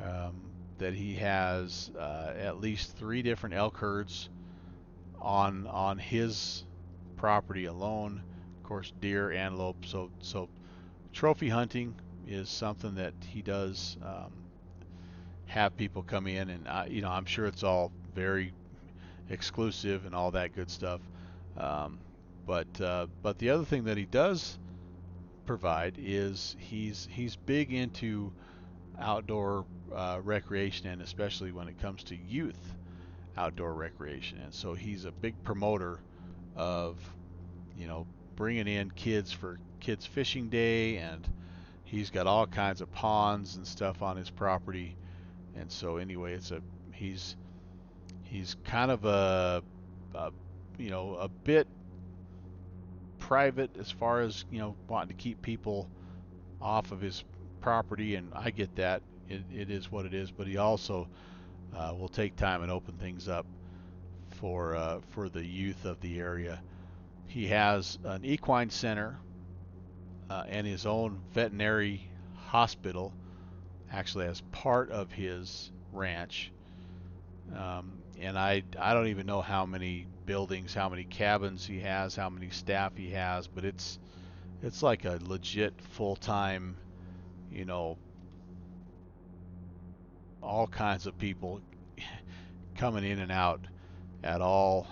um, that he has at least 3 different elk herds on his property alone. Of course, deer, antelope. So trophy hunting is something that he does have people come in, and you know, I'm sure it's all very exclusive and all that good stuff. Um, but the other thing that he does provide is he's big into outdoor recreation, and especially when it comes to youth outdoor recreation. And so he's a big promoter of, you know, bringing in kids for kids fishing day, and he's got all kinds of ponds and stuff on his property. And so anyway, he's he's kind of a you know, a bit private as far as, you know, wanting to keep people off of his property, and I get that. It is what it is, but he also will take time and open things up for the youth of the area. He has an equine center and his own veterinary hospital, actually as part of his ranch. And I don't even know how many buildings, how many cabins he has, how many staff he has, but it's like a legit full-time, you know, all kinds of people coming in and out at all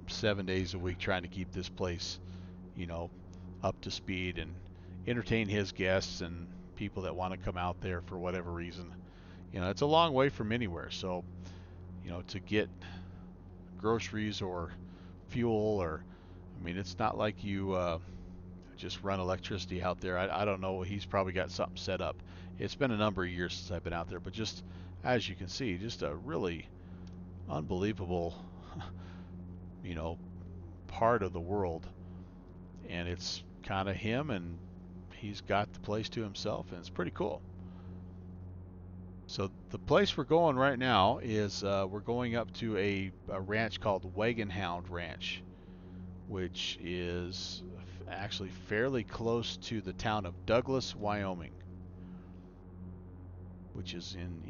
7 days a week, trying to keep this place, you know, up to speed and entertain his guests and people that want to come out there for whatever reason. You know, it's a long way from anywhere, so you know, to get groceries or fuel, or I mean, it's not like you just run electricity out there. I don't know. He's probably got something set up. It's been a number of years since I've been out there, but just as you can see, just a really unbelievable, you know, part of the world. And it's kind of him, and he's got the place to himself, and it's pretty cool. So the place we're going right now is we're going up to a ranch called Wagon Hound Ranch, which is actually fairly close to the town of Douglas, Wyoming, which is in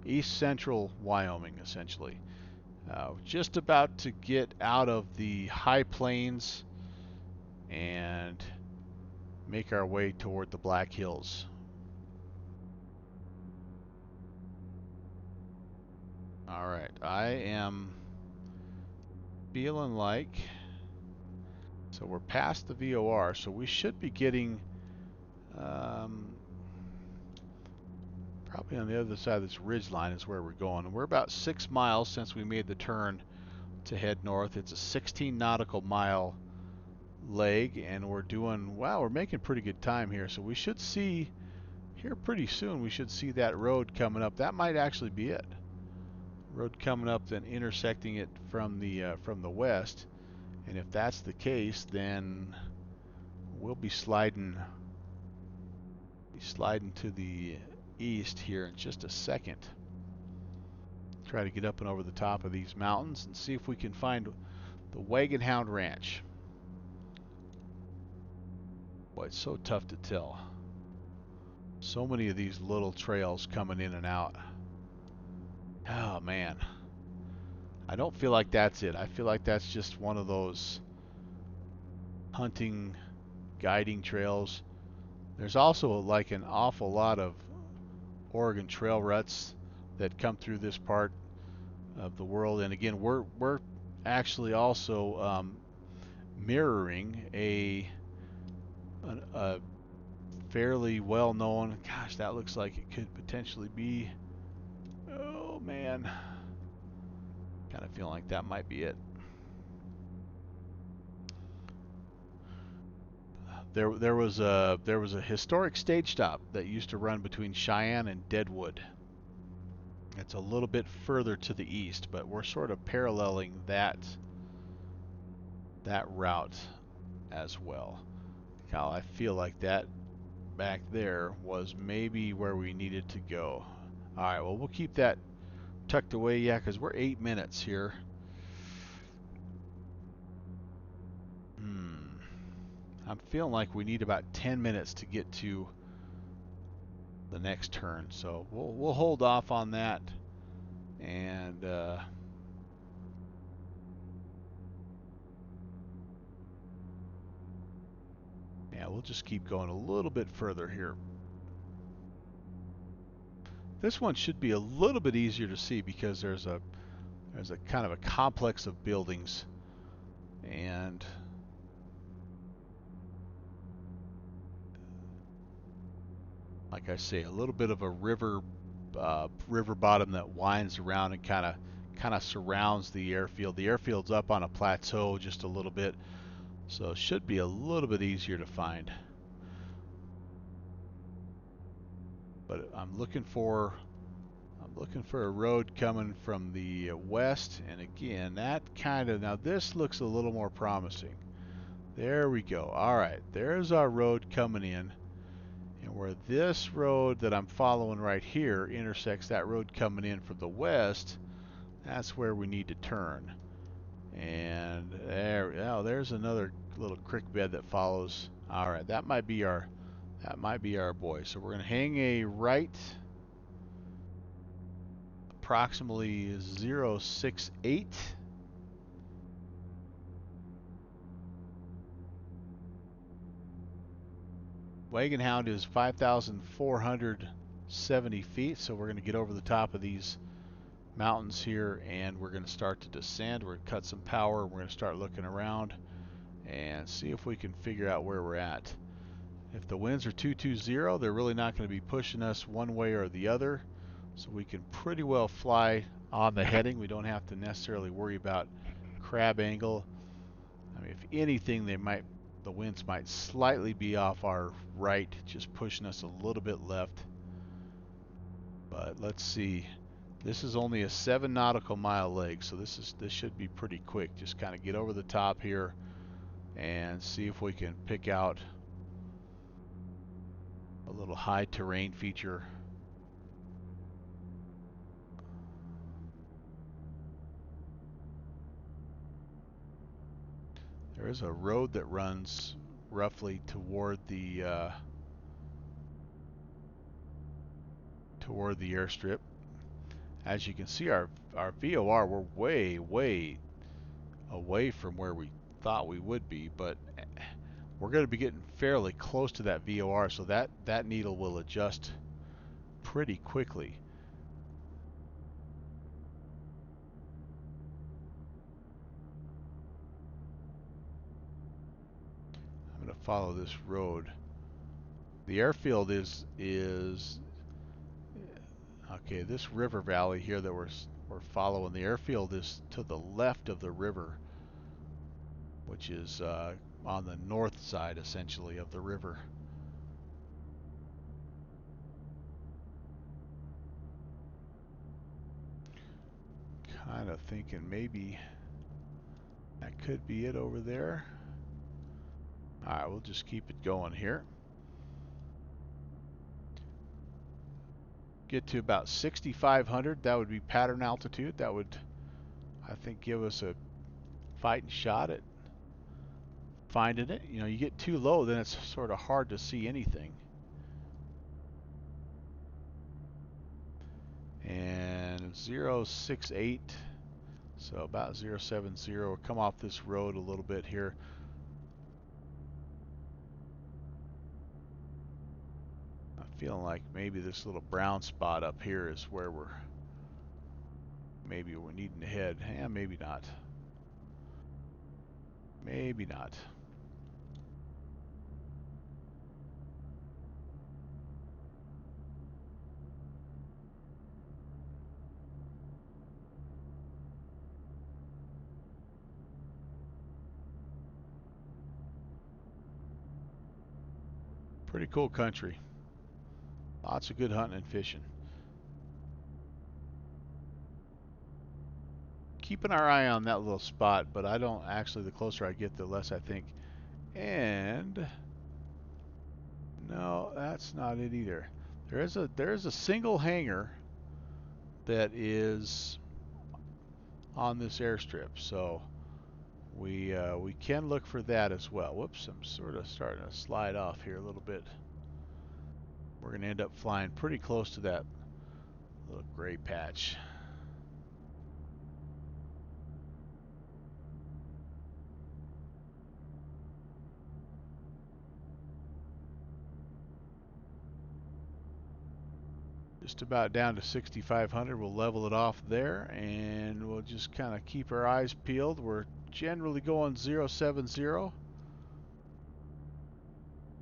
east central Wyoming, essentially. Just about to get out of the high plains and make our way toward the Black Hills. All right, I am feeling like, so we're past the VOR, so we should be getting um, probably on the other side of this ridge line is where we're going. And we're about 6 miles since we made the turn to head north. It's a 16 nautical mile leg, and we're doing, wow, we're making pretty good time here. So we should see here pretty soon, we should see that road coming up. That might actually be it. Road coming up, then intersecting it from the west. And if that's the case, then we'll be sliding to the east here in just a second. Try to get up and over the top of these mountains and see if we can find the Wagon Hound Ranch. Boy, it's so tough to tell. So many of these little trails coming in and out. Oh man. I don't feel like that's it. I feel like that's just one of those hunting guiding trails. There's also like an awful lot of Oregon trail ruts that come through this part of the world. And again, we're actually also mirroring a fairly well known, gosh, that looks like it could potentially be, oh man, kind of feeling like that might be it. There was a historic stage stop that used to run between Cheyenne and Deadwood. It's a little bit further to the east, but we're sort of paralleling that route as well. Cal, I feel like that back there was maybe where we needed to go. All right, well, we'll keep that tucked away, yeah, because we're 8 minutes here. I'm feeling like we need about 10 minutes to get to the next turn, so we'll hold off on that, and yeah, we'll just keep going a little bit further here. This one should be a little bit easier to see because there's a kind of a complex of buildings, and like I say, a little bit of a river bottom that winds around and kind of surrounds the airfield. The airfield's up on a plateau just a little bit, so it should be a little bit easier to find. But I'm looking for a road coming from the west, and again, that now this looks a little more promising. There we go. All right, there's our road coming in. And where this road that I'm following right here intersects that road coming in from the west, that's where we need to turn. And there's another little creek bed that follows. All right, that might be our boy. So we're going to hang a right approximately 068. Wagon Hound is 5,470 feet, so we're going to get over the top of these mountains here, and we're going to start to descend. We're going to cut some power. We're going to start looking around and see if we can figure out where we're at. If the winds are 220, they're really not going to be pushing us one way or the other, so we can pretty well fly on the heading. We don't have to necessarily worry about crab angle. I mean, if anything, the winds might slightly be off our right, just pushing us a little bit left. But let's see. This is only a 7 nautical mile leg, so this should be pretty quick. Just kind of get over the top here and see if we can pick out a little high terrain feature. There is a road that runs roughly toward the airstrip. As you can see, our VOR, we're way away from where we thought we would be, but we're going to be getting fairly close to that VOR, so that needle will adjust pretty quickly. I'm going to follow this road. The airfield is okay. This river valley here that we're following, the airfield is to the left of the river, which is on the north side essentially of the river. Kind of thinking maybe that could be it over there. All right, we'll just keep it going here. Get to about 6,500. That would be pattern altitude. That would, I think, give us a fighting shot at finding it. You know, you get too low, then it's sort of hard to see anything. And 068, so about 070. We'll come off this road a little bit here. I'm feeling like maybe this little brown spot up here is where we're needing to head. Yeah, maybe not. Maybe not. Pretty cool country. Lots of good hunting and fishing. Keeping our eye on that little spot, but I don't actually, the closer I get, the less I think. And no, that's not it either. There is a single hangar that is on this airstrip, so we can look for that as well. Whoops, I'm sort of starting to slide off here a little bit. We're going to end up flying pretty close to that little gray patch. Just about down to 6,500. We'll level it off there, and we'll just kind of keep our eyes peeled. We're generally going 070,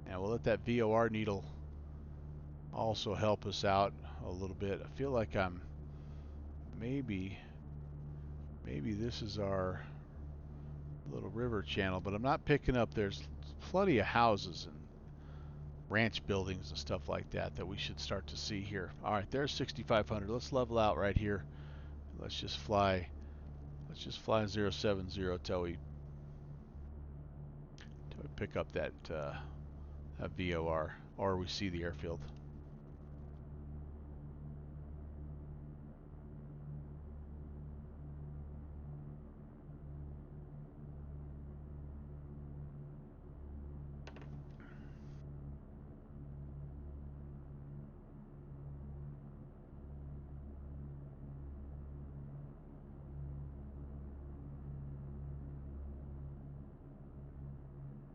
and we'll let that VOR needle also help us out a little bit. I feel like I'm maybe this is our little river channel, but I'm not picking up. There's plenty of houses and ranch buildings and stuff like that that we should start to see here. All right, there's 6,500. Let's level out right here. Let's just fly. Let's just fly 070 till we pick up that VOR or we see the airfield.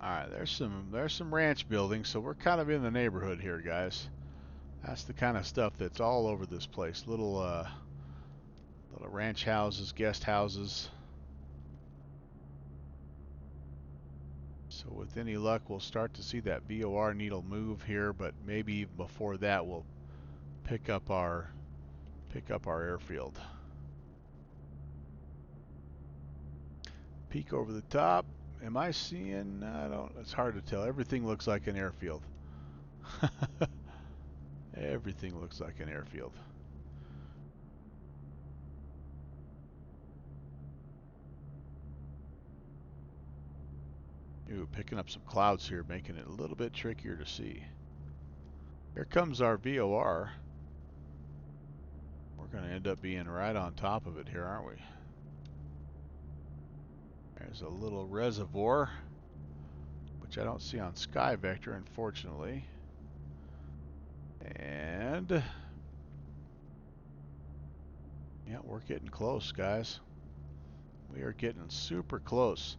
All right, there's some ranch buildings, so we're kind of in the neighborhood here, guys. That's the kind of stuff that's all over this place. Little ranch houses, guest houses. So with any luck, we'll start to see that VOR needle move here, but maybe even before that, we'll pick up our airfield. Peek over the top. Am I seeing? I don't. It's hard to tell. Everything looks like an airfield. Everything looks like an airfield. Ooh, picking up some clouds here, making it a little bit trickier to see. Here comes our VOR. We're going to end up being right on top of it here, aren't we? There's a little reservoir, which I don't see on Sky Vector, unfortunately. And yeah, we're getting close, guys. We are getting super close.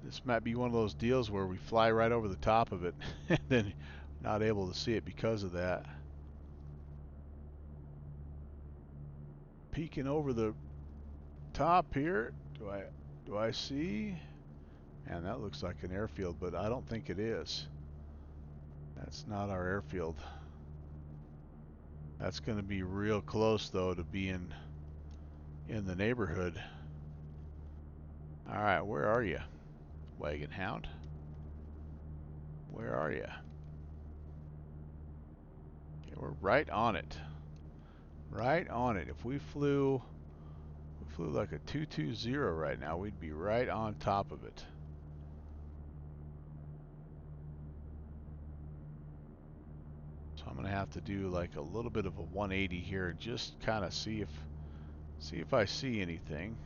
This might be one of those deals where we fly right over the top of it and then not able to see it because of that. Peeking over the top here. Do I see? Man, that looks like an airfield, but I don't think it is. That's not our airfield. That's going to be real close, though, to being in the neighborhood. All right, where are you, Wagon Hound? Where are you? Okay, we're right on it. Right on it. If we flew like a 220 right now, we'd be right on top of it. So I'm gonna have to do like a little bit of a 180 here and just kind of see if I see anything.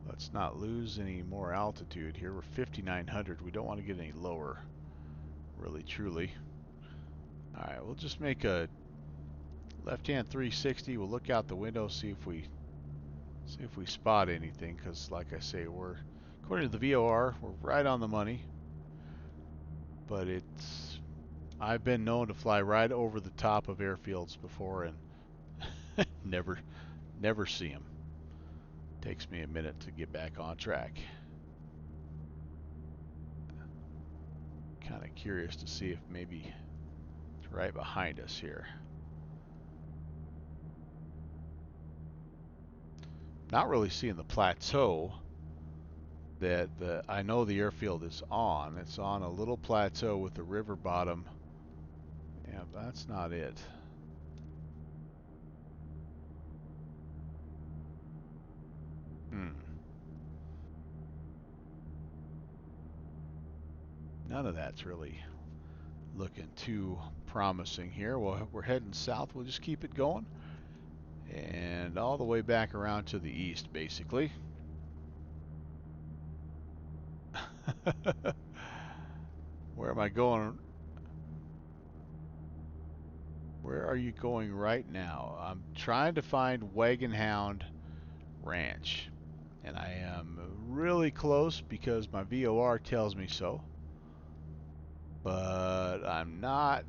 Let's not lose any more altitude here. We're 5,900. We don't want to get any lower, really, truly. All right, we'll just make a left-hand 360. We'll look out the window, see if we spot anything. Because, like I say, we're according to the VOR, we're right on the money. But I've been known to fly right over the top of airfields before and never see them. Takes me a minute to get back on track. Kind of curious to see if maybe it's right behind us here. Not really seeing the plateau that I know the airfield is on. It's on a little plateau with the river bottom. Yeah, that's not it. None of that's really looking too promising here. Well, we're heading south. We'll just keep it going. And all the way back around to the east, basically. Where am I going? Where are you going right now? I'm trying to find Wagon Hound Ranch. And I am really close because my VOR tells me so. But I'm not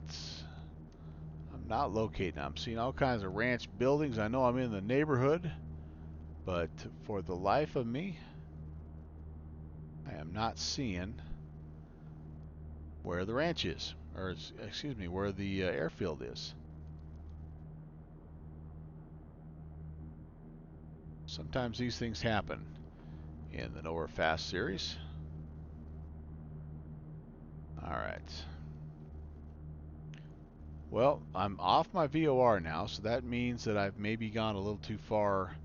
locating. I'm seeing all kinds of ranch buildings. I know I'm in the neighborhood, but for the life of me, I am not seeing where the ranch is, or excuse me, where the airfield is. Sometimes these things happen in the Nowhere Fast series. All right. Well, I'm off my VOR now, so that means that I've maybe gone a little too far.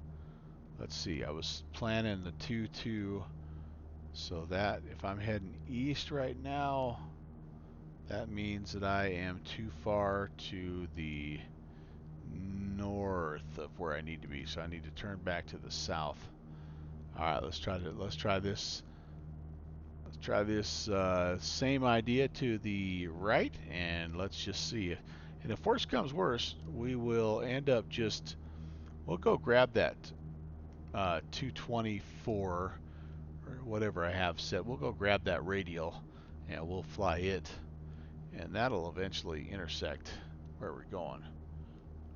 Let's see, I was planning the 2-2, so that if I'm heading east right now, that means that I am too far to the north of where I need to be, so I need to turn back to the south. All right, let's try this. Let's try this same idea to the right, and let's just see. And if worse comes worse, we will end up we'll go grab that 224 or whatever I have set. We'll go grab that radial, and we'll fly it, and that'll eventually intersect where we're going.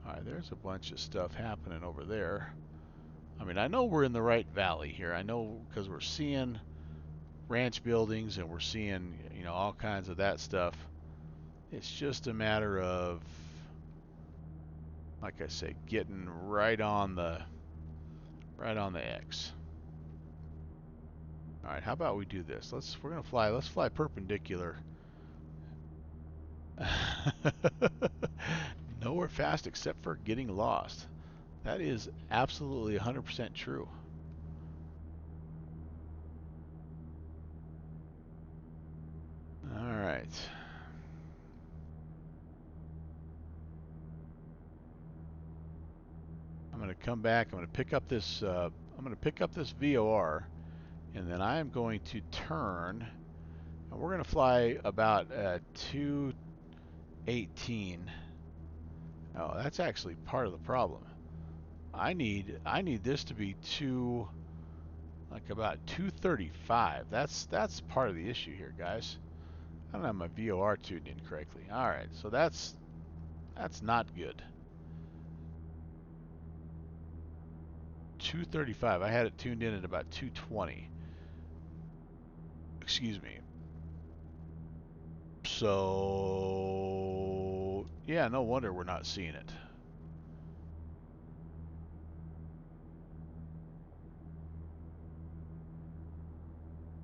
All right, there's a bunch of stuff happening over there. I mean, I know we're in the right valley here. I know because we're seeing ranch buildings and we're seeing, all kinds of that stuff. It's just a matter of, like I say, getting right on the X. All right, how about we do this? Let's fly perpendicular. Nowhere fast except for getting lost. That is absolutely 100% true. All right. I'm going to come back. I'm going to pick up this. I'm going to pick up this VOR, and then I am going to turn, and we're going to fly about 218. Oh, that's actually part of the problem. I need this to be like about 235. That's part of the issue here, guys. I don't have my VOR tuned in correctly. All right, so that's not good. 235. I had it tuned in at about 220. Excuse me. So yeah, no wonder we're not seeing it.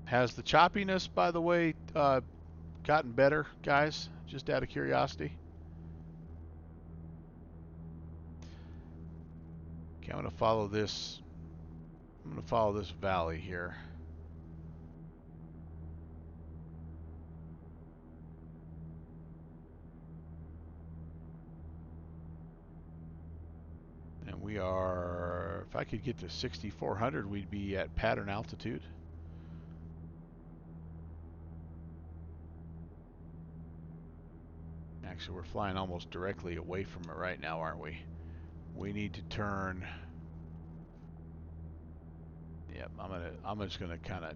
Has the choppiness, by the way, gotten better, guys? Just out of curiosity. Okay, I'm gonna follow this. I'm gonna follow this valley here. And we are, if I could get to 6,400, we'd be at pattern altitude. Actually, we're flying almost directly away from it right now, aren't we? We need to turn. Yep, I'm just gonna kind of.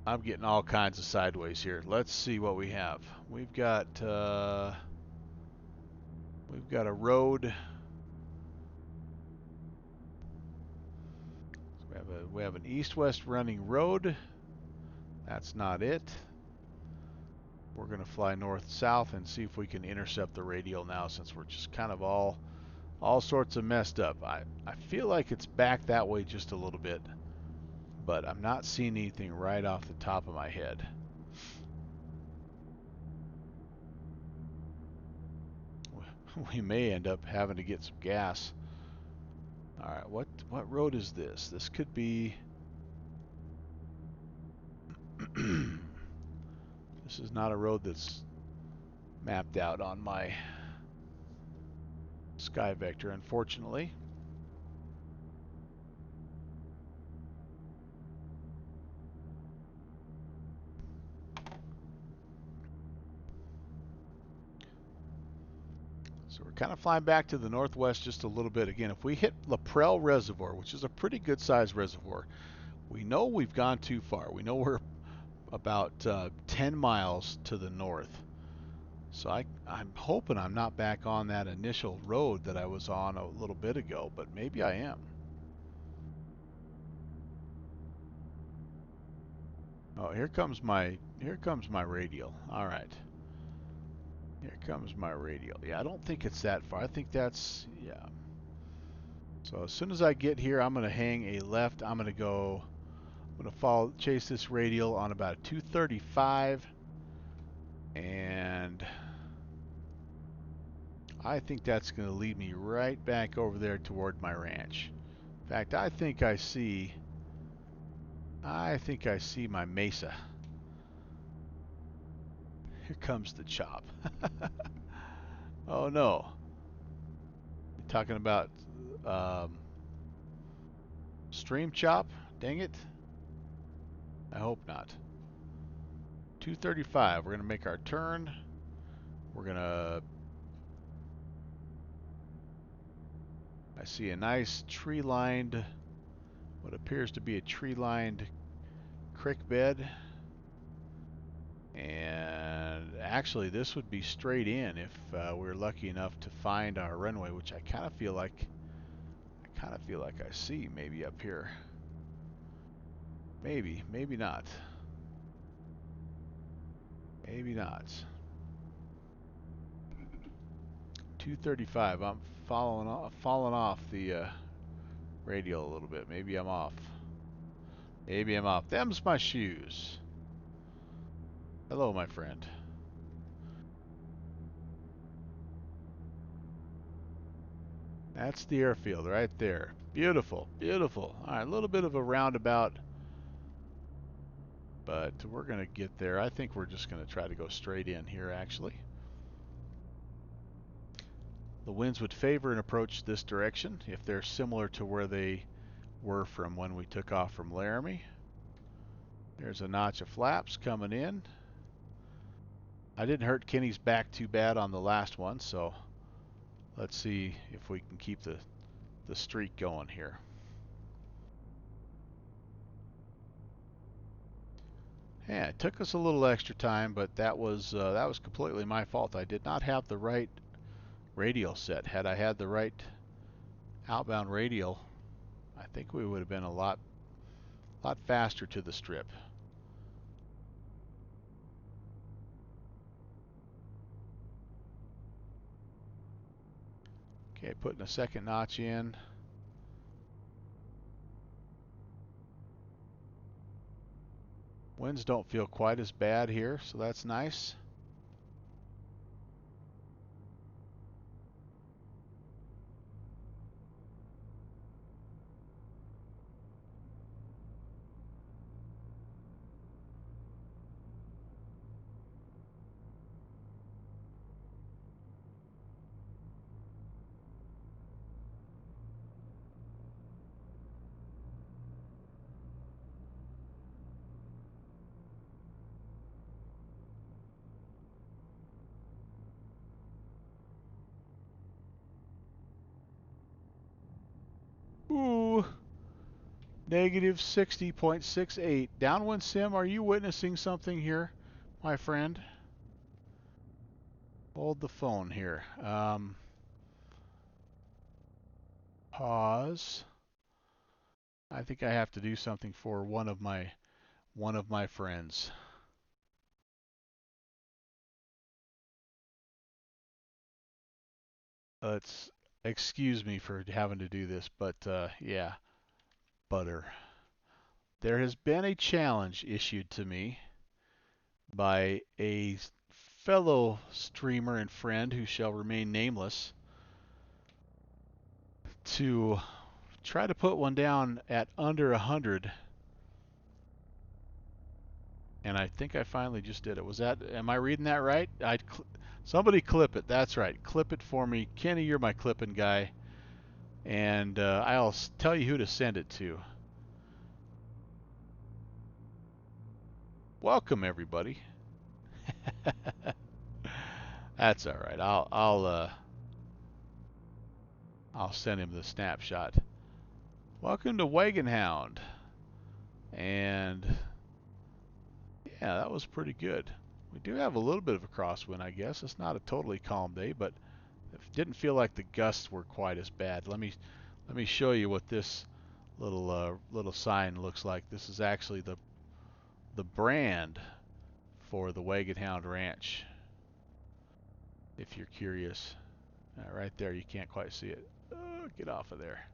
I'm getting all kinds of sideways here. Let's see what we have. We've got a road. So we have an east-west running road. That's not it. We're going to fly north-south and see if we can intercept the radial now, since we're just kind of all sorts of messed up. I feel like it's back that way just a little bit, but I'm not seeing anything right off the top of my head. We may end up having to get some gas. All right, what road is this? This could be. This is not a road that's mapped out on my sky vector, unfortunately. So we're kind of flying back to the northwest just a little bit. Again, if we hit Laprelle Reservoir, which is a pretty good sized reservoir, we know we've gone too far. We know we're about 10 miles to the north. So I'm hoping I'm not back on that initial road that I was on a little bit ago, but maybe I am. Oh, here comes my radial. All right. Here comes my radial. Yeah, I don't think it's that far. I think that's, yeah. So as soon as I get here, I'm going to hang a left. I'm going to chase this radial on about 235, and I think that's going to lead me right back over there toward my ranch. In fact, I think I see my mesa. Here comes the chop. Oh no. You're talking about um, stream chop? Dang it. I hope not. 235. We're going to make our turn. We're going to... I see a nice tree-lined, what appears to be a tree-lined creek bed. And actually, this would be straight in if we're lucky enough to find our runway, which I kind of feel like I see maybe up here. Maybe, maybe not. Maybe not. 235. I'm falling off the radial a little bit. Maybe I'm off. Maybe I'm off. Them's my shoes. Hello, my friend. That's the airfield right there. Beautiful, beautiful. All right, a little bit of a roundabout, but we're going to get there. I think we're just going to try to go straight in here, actually. The winds would favor an approach this direction if they're similar to where they were from when we took off from Laramie. There's a notch of flaps coming in. I didn't hurt Kenny's back too bad on the last one, so let's see if we can keep the streak going here. Yeah, it took us a little extra time, but that was completely my fault. I did not have the right radial set. Had I had the right outbound radial, I think we would have been a lot faster to the strip. Okay, putting a second notch in. Winds don't feel quite as bad here, so that's nice. Ooh, negative 60.68. Downwind sim, are you witnessing something here, my friend? Hold the phone here. Pause. I think I have to do something for one of my friends. Let's excuse me for having to do this, but yeah, butter. There has been a challenge issued to me by a fellow streamer and friend who shall remain nameless to try to put one down at under 100, and I think I finally just did it. Am I reading that right? Somebody clip it. That's right. Clip it for me. Kenny, you're my clipping guy, and I'll tell you who to send it to. Welcome, everybody. That's all right. I'll send him the snapshot. Welcome to Wagon Hound. And yeah, that was pretty good. We do have a little bit of a crosswind, I guess. It's not a totally calm day, but it didn't feel like the gusts were quite as bad. Let me show you what this little sign looks like. This is actually the brand for the Wagon Hound Ranch, if you're curious. Right there, you can't quite see it. Oh, get off of there.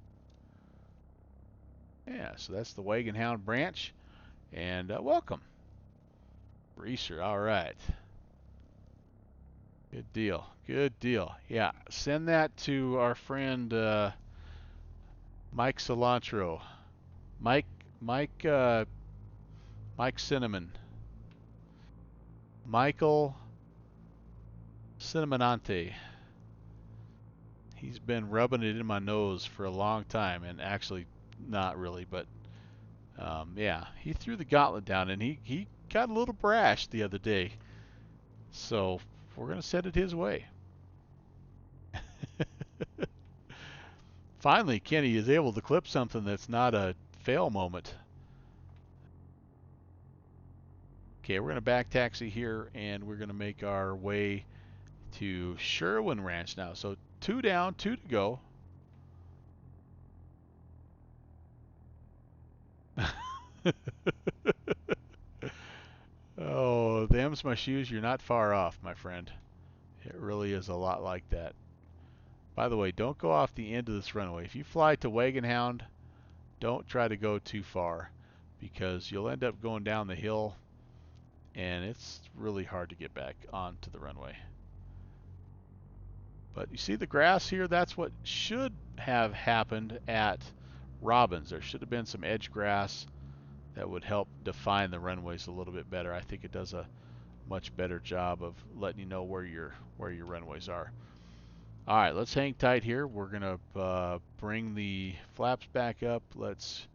Yeah, so that's the Wagon Hound branch, and welcome, Reeser. All right, good deal, good deal. Yeah, send that to our friend Mike Cilantro, Mike, Mike, Mike Cinnamon, Michael Cinnamonante. He's been rubbing it in my nose for a long time, and actually, not really, but yeah, he threw the gauntlet down, and he got a little brash the other day. So we're gonna send it his way. Finally, Kenny is able to clip something that's not a fail moment. Okay, we're gonna back taxi here, and we're gonna make our way to Sherwin Ranch now. So 2 down, 2 to go. Oh, them's my shoes. You're not far off, my friend. It really is a lot like that. By the way, don't go off the end of this runway. If you fly to Wagon Hound, don't try to go too far, because you'll end up going down the hill, and it's really hard to get back onto the runway. But you see the grass here? That's what should have happened at Robbins. There should have been some edge grass that would help define the runways a little bit better. I think it does a much better job of letting you know where your runways are. All right, let's hang tight here. We're gonna bring the flaps back up. Let's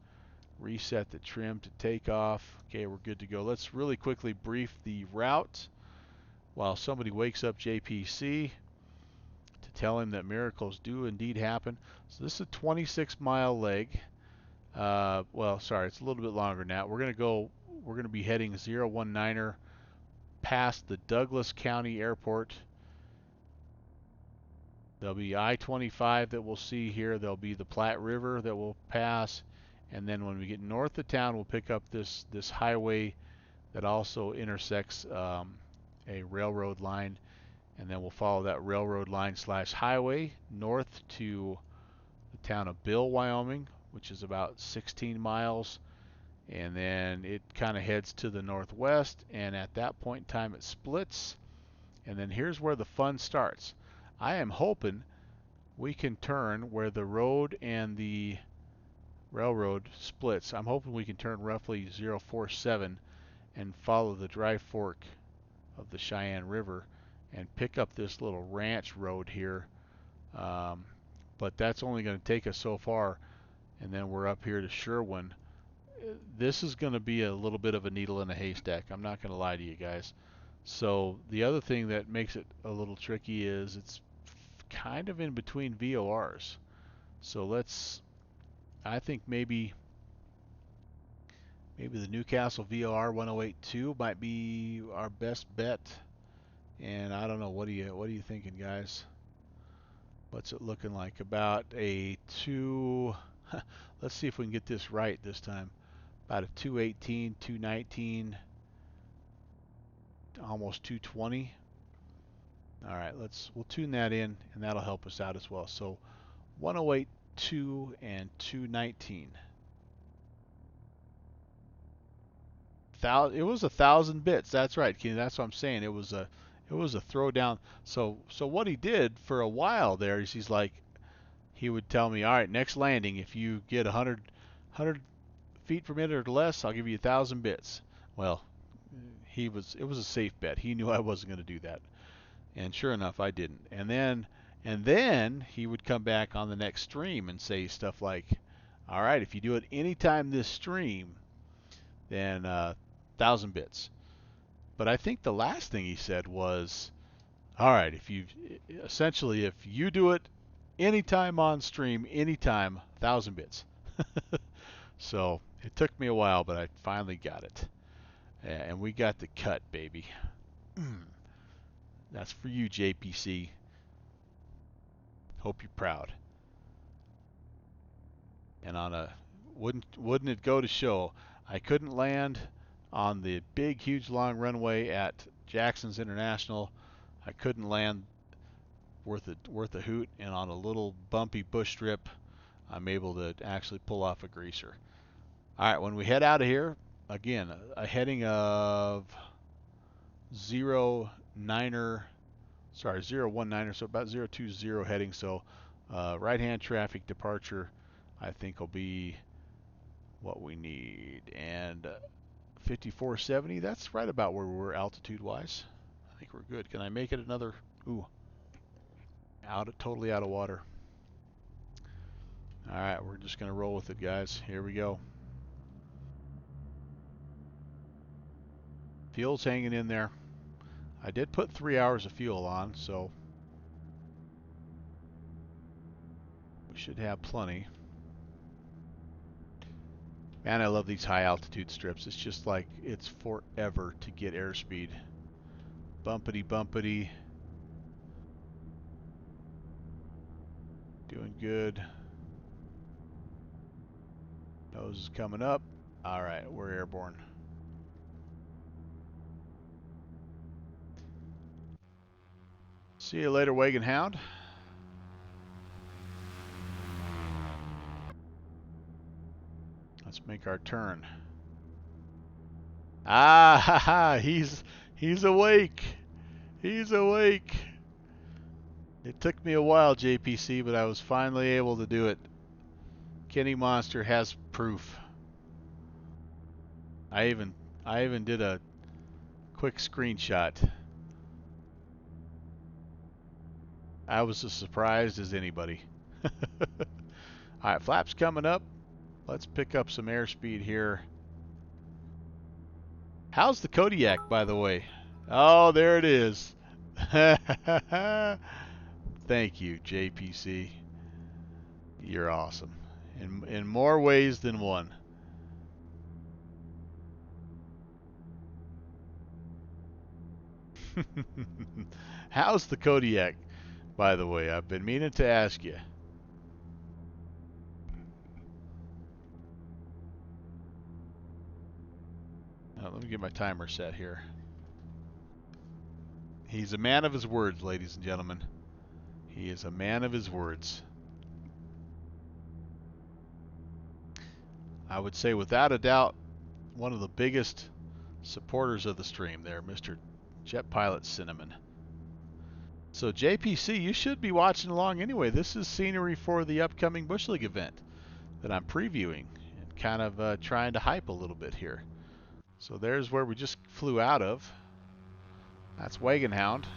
reset the trim to take off. Okay, we're good to go. Let's really quickly brief the route while somebody wakes up JPC to tell him that miracles do indeed happen. So this is a 26-mile leg. Well, sorry, it's a little bit longer now. We're gonna be heading 019er past the Douglas County Airport. There'll be I-25 that we'll see here. There'll be the Platte River that we'll pass, and then when we get north of town, we'll pick up this highway that also intersects a railroad line, and then we'll follow that railroad line slash highway north to the town of Bill, Wyoming, which is about 16 miles, and then it kind of heads to the northwest, and at that point in time it splits, and then here's where the fun starts. I am hoping we can turn where the road and the railroad splits. I'm hoping we can turn roughly 047 and follow the dry fork of the Cheyenne River and pick up this little ranch road here. But that's only going to take us so far, and then we're up here to Sherwin. This is going to be a little bit of a needle in a haystack. I'm not going to lie to you guys. So the other thing that makes it a little tricky is it's kind of in between VORs. So I think maybe the Newcastle VOR 1082 might be our best bet. And I don't know, what are you thinking, guys? What's it looking like? About a 2 let's see if we can get this right this time. About a 218, 219, almost 220. All right, we'll tune that in, and that'll help us out as well. So 108.2 and 219. It was 1,000 bits. That's right, Kenny. That's what I'm saying. It was a throwdown. So what he did for a while there is he would tell me, all right, next landing, if you get 100 feet per minute or less, I'll give you 1,000 bits. Well, it was a safe bet. He knew I wasn't going to do that, and sure enough, I didn't. And then he would come back on the next stream and say stuff like, all right, if you do it anytime this stream, then 1,000 bits. But I think the last thing he said was, all right, if you do it anytime on stream, anytime, 1,000 bits. So it took me a while, but I finally got it. And we got the cut, baby. That's for you, JPC. Hope you're proud. And on a wouldn't it go to show, I couldn't land on the big, huge, long runway at Jackson's International. I couldn't land worth a hoot, and on a little bumpy bush strip, I'm able to actually pull off a greaser. All right, when we head out of here, again, a heading of 09er, sorry, 019er, so about 020 heading. So right-hand traffic departure, I think will be what we need. And 5470, that's right about where we were altitude-wise. I think we're good. Can I make it another? Ooh, totally out of water. All right, we're just going to roll with it, guys. Here we go. Fuel's hanging in there. I did put 3 hours of fuel on, so we should have plenty. Man, I love these high altitude strips. It's just like it's forever to get airspeed. Bumpity bumpity. Doing good. Nose is coming up. All right, we're airborne. See you later, Wagon Hound. Let's make our turn. Ah, ha, ha, he's awake. He's awake. It took me a while, JPC, but I was finally able to do it. Kenny Monster has proof. I even did a quick screenshot. I was as surprised as anybody. All right, flaps coming up. Let's pick up some airspeed here. How's the Kodiak, by the way? Oh, there it is. Thank you, JPC. You're awesome. In more ways than one. How's the Kodiak, by the way? I've been meaning to ask you. Let me get my timer set here. He's a man of his words, ladies and gentlemen. He is a man of his words. I would say without a doubt, one of the biggest supporters of the stream there, Mr. Jet Pilot Cinnamon. So JPC, you should be watching along anyway. This is scenery for the upcoming Bush League event that I'm previewing and kind of trying to hype a little bit here. So there's where we just flew out of. That's Wagon Hound.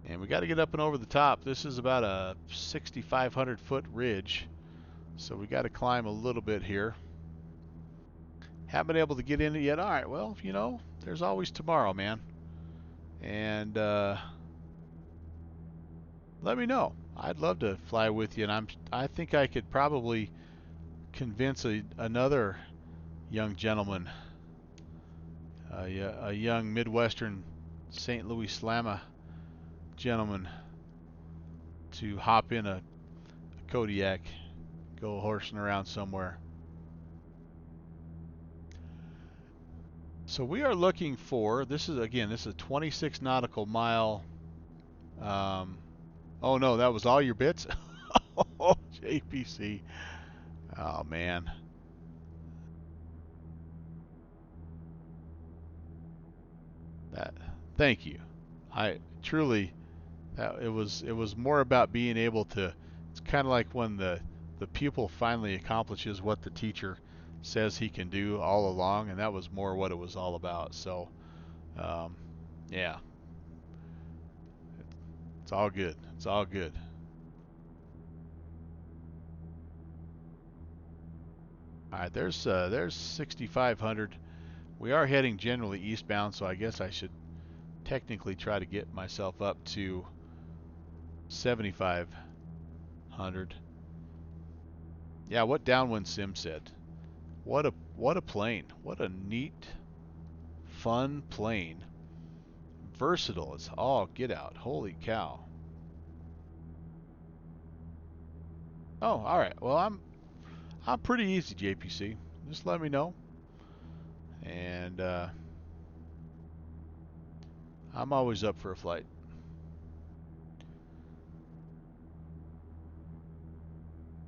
And we got to get up and over the top. This is about a 6,500 foot ridge. So we got to climb a little bit here. Haven't been able to get in it yet. All right, well, you know, there's always tomorrow, man. And let me know. I'd love to fly with you, and I think I could probably convince another young gentleman, a young Midwestern St. Louis Slamma gentleman, to hop in a Kodiak, go horsing around somewhere. So we are looking for, this is a 26 nautical mile. Oh no, that was all your bits? Oh, JPC. Oh man. Thank you. I truly, it was more about being able to, it's kind of like when the pupil finally accomplishes what the teacher says he can do all along, and that was more what it was all about. So yeah, it's all good. It's all good. All right, there's 6,500 We are heading generally eastbound, so I guess I should technically try to get myself up to 7,500. Yeah, what downwind sim said. What a plane. What a neat, fun plane. Versatile. It's all get out. Holy cow. Oh, all right. Well, I'm pretty easy, JPC. Just let me know, and I'm always up for a flight.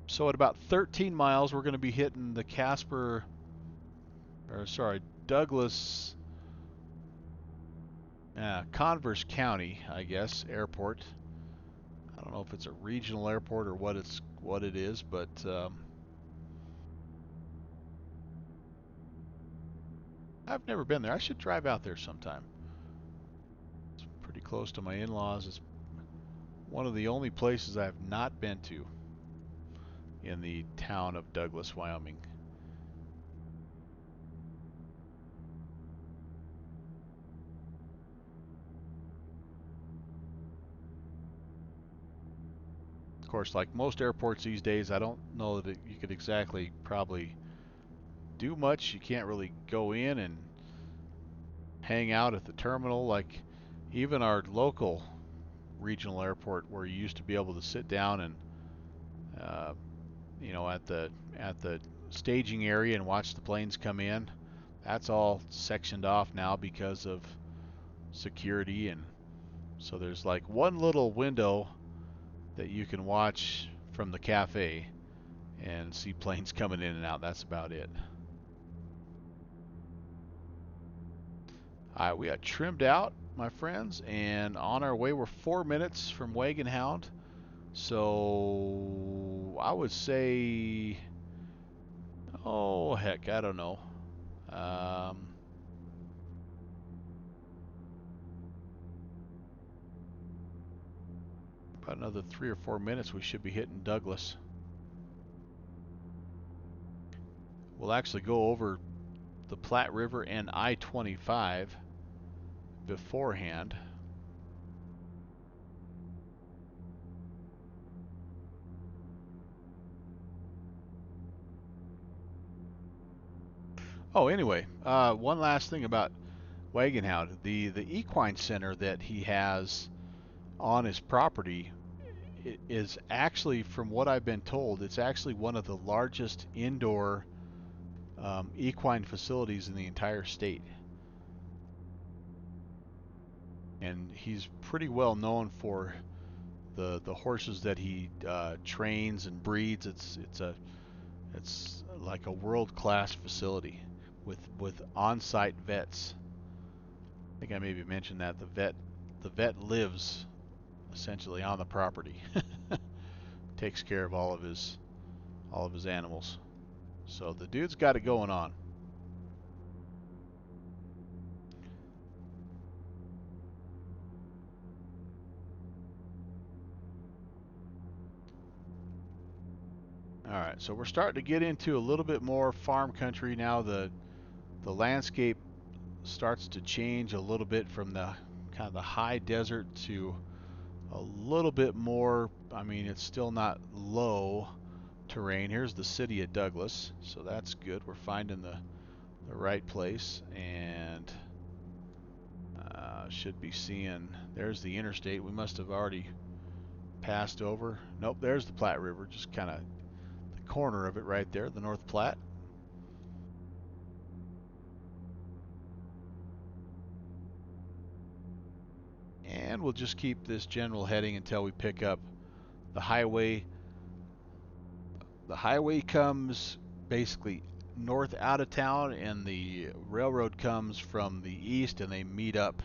So at about 13 miles, we're going to be hitting the Douglas, Converse County, I guess, airport. I don't know if it's a regional airport or what it is, but I've never been there. I should drive out there sometime. It's pretty close to my in-laws. It's one of the only places I've not been to in the town of Douglas, Wyoming. Of course, like most airports these days, I don't know that you could exactly probably do much. You can't really go in and hang out at the terminal. Like even our local regional airport, where you used to be able to sit down and uh, at the staging area and watch the planes come in, that's all sectioned off now because of security. And so there's like one little window that you can watch from the cafe and see planes coming in and out. That's about it. All right, we got trimmed out, my friends, and on our way. We're 4 minutes from Wagon Hound. So I would say, oh heck, I don't know. Um, about another 3 or 4 minutes, we should be hitting Douglas. We'll actually go over the Platte River and I-25 beforehand. Oh, anyway, one last thing about Wagon Hound. The equine center that he has on his property is actually, from what I've been told, it's actually one of the largest indoor equine facilities in the entire state. And he's pretty well known for the horses that he trains and breeds. It's like a world-class facility with on-site vets. I think I maybe mentioned that the vet lives essentially on the property. Takes care of all of his animals. So the dude's got it going on. All right, so we're starting to get into a little bit more farm country now. The landscape starts to change a little bit from the kind of the high desert to a little bit more. I mean, it's still not low terrain. Here's the city at Douglas, so that's good. We're finding the right place, and should be seeing. There's the interstate. We must have already passed over. Nope, there's the Platte River, just kind of the corner of it right there, the North Platte. And we'll just keep this general heading until we pick up the highway. The highway comes basically north out of town, and the railroad comes from the east, and they meet up.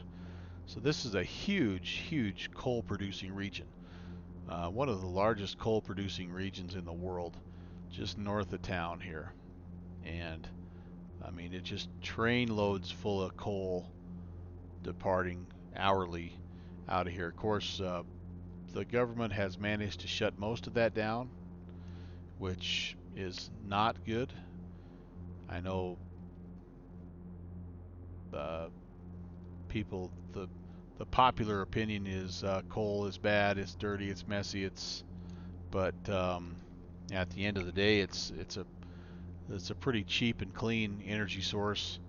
So this is a huge, huge coal producing region. One of the largest coal producing regions in the world, just north of town here. And I mean, it just train loads full of coal departing hourly out of here. Of course, the government has managed to shut most of that down, which is not good. I know uh, people, the popular opinion is coal is bad, it's dirty, it's messy, but at the end of the day, it's a pretty cheap and clean energy source,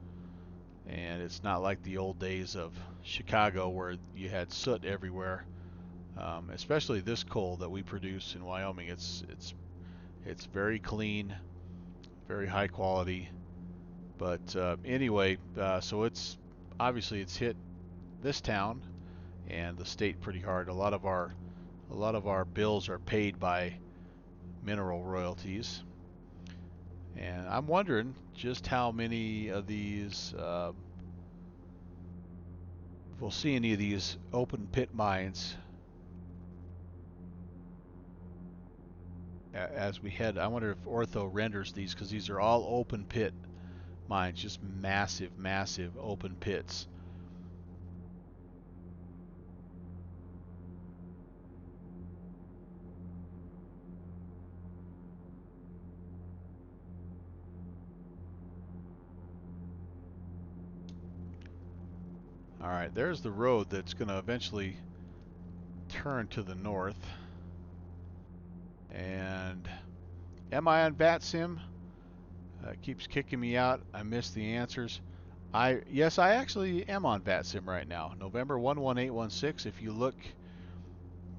and it's not like the old days of Chicago where you had soot everywhere. Especially this coal that we produce in Wyoming, it's very clean, very high quality. But anyway, so it's obviously it's hit this town and the state pretty hard. A lot of our bills are paid by mineral royalties, and I'm wondering just how many of these if we'll see any of these open pit mines as we head. I wonder if Ortho renders these because these are all open pit mines, just massive, massive open pits. All right, there's the road that's going to eventually turn to the north. And am I on VATSIM? Keeps kicking me out. I missed the answers. Yes, I actually am on VATSIM right now. November 11816. If you look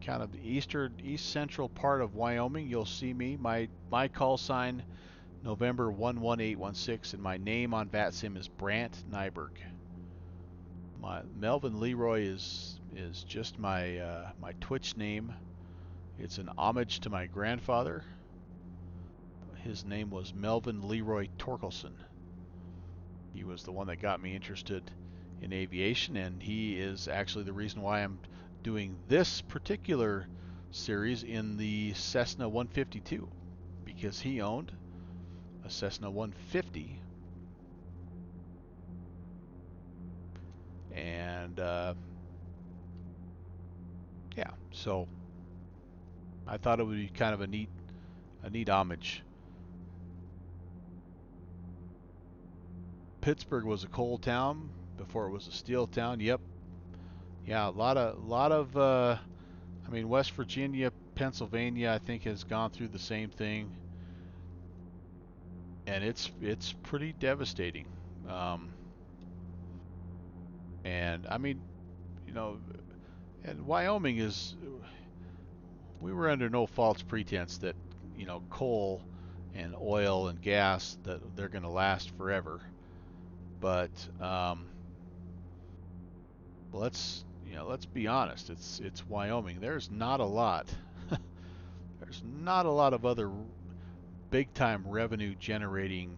kind of the east central part of Wyoming, you'll see me. My call sign November 11816, and my name on VATSIM is Brant Nyberg. My Melvin Leroy is just my Twitch name. It's an homage to my grandfather. His name was Melvin Leroy Torkelson. He was the one that got me interested in aviation, and he is actually the reason why I'm doing this particular series in the Cessna 152, because he owned a Cessna 150, and yeah, so I thought it would be kind of a neat homage. Pittsburgh was a coal town before it was a steel town. Yep. Yeah, a lot of I mean, West Virginia, Pennsylvania, I think has gone through the same thing, and it's pretty devastating. Um, and I mean, you know, and Wyoming is, we were under no false pretense that, coal and oil and gas that they're going to last forever. But let's be honest. It's Wyoming. There's not a lot of other big time revenue generating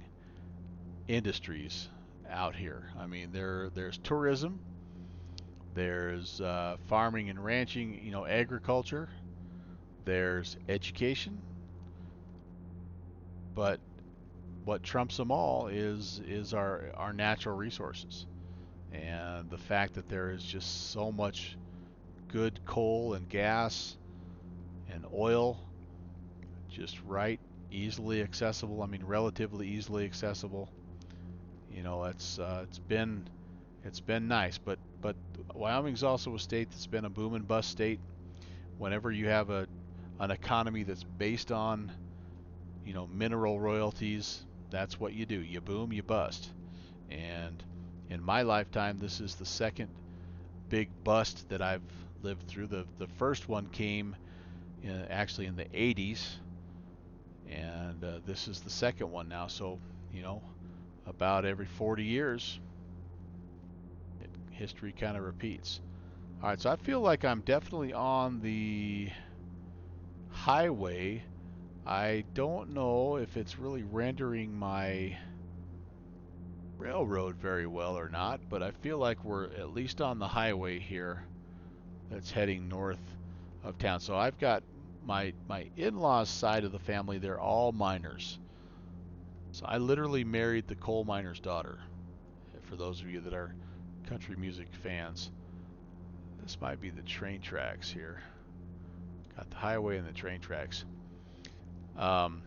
industries out here. I mean, there's tourism, there's farming and ranching, agriculture, there's education, but what trumps them all is our natural resources, and the fact that there is just so much good coal and gas and oil just right, easily accessible. I mean, relatively easily accessible. It's been nice, but Wyoming's also a state that's been a boom and bust state. Whenever you have an economy that's based on mineral royalties, that's what you do. You boom, you bust. And in my lifetime, this is the second big bust that I've lived through. The first one came actually in the 80s, and this is the second one now. So about every 40 years, history kind of repeats. All right, so I feel like I'm definitely on the highway. I don't know if it's really rendering my railroad very well or not, but I feel like we're at least on the highway here that's heading north of town. So I've got my in-laws side of the family, they're all miners. So I literally married the coal miner's daughter. For those of you that are country music fans, this might be the train tracks here. Got the highway and the train tracks. Um,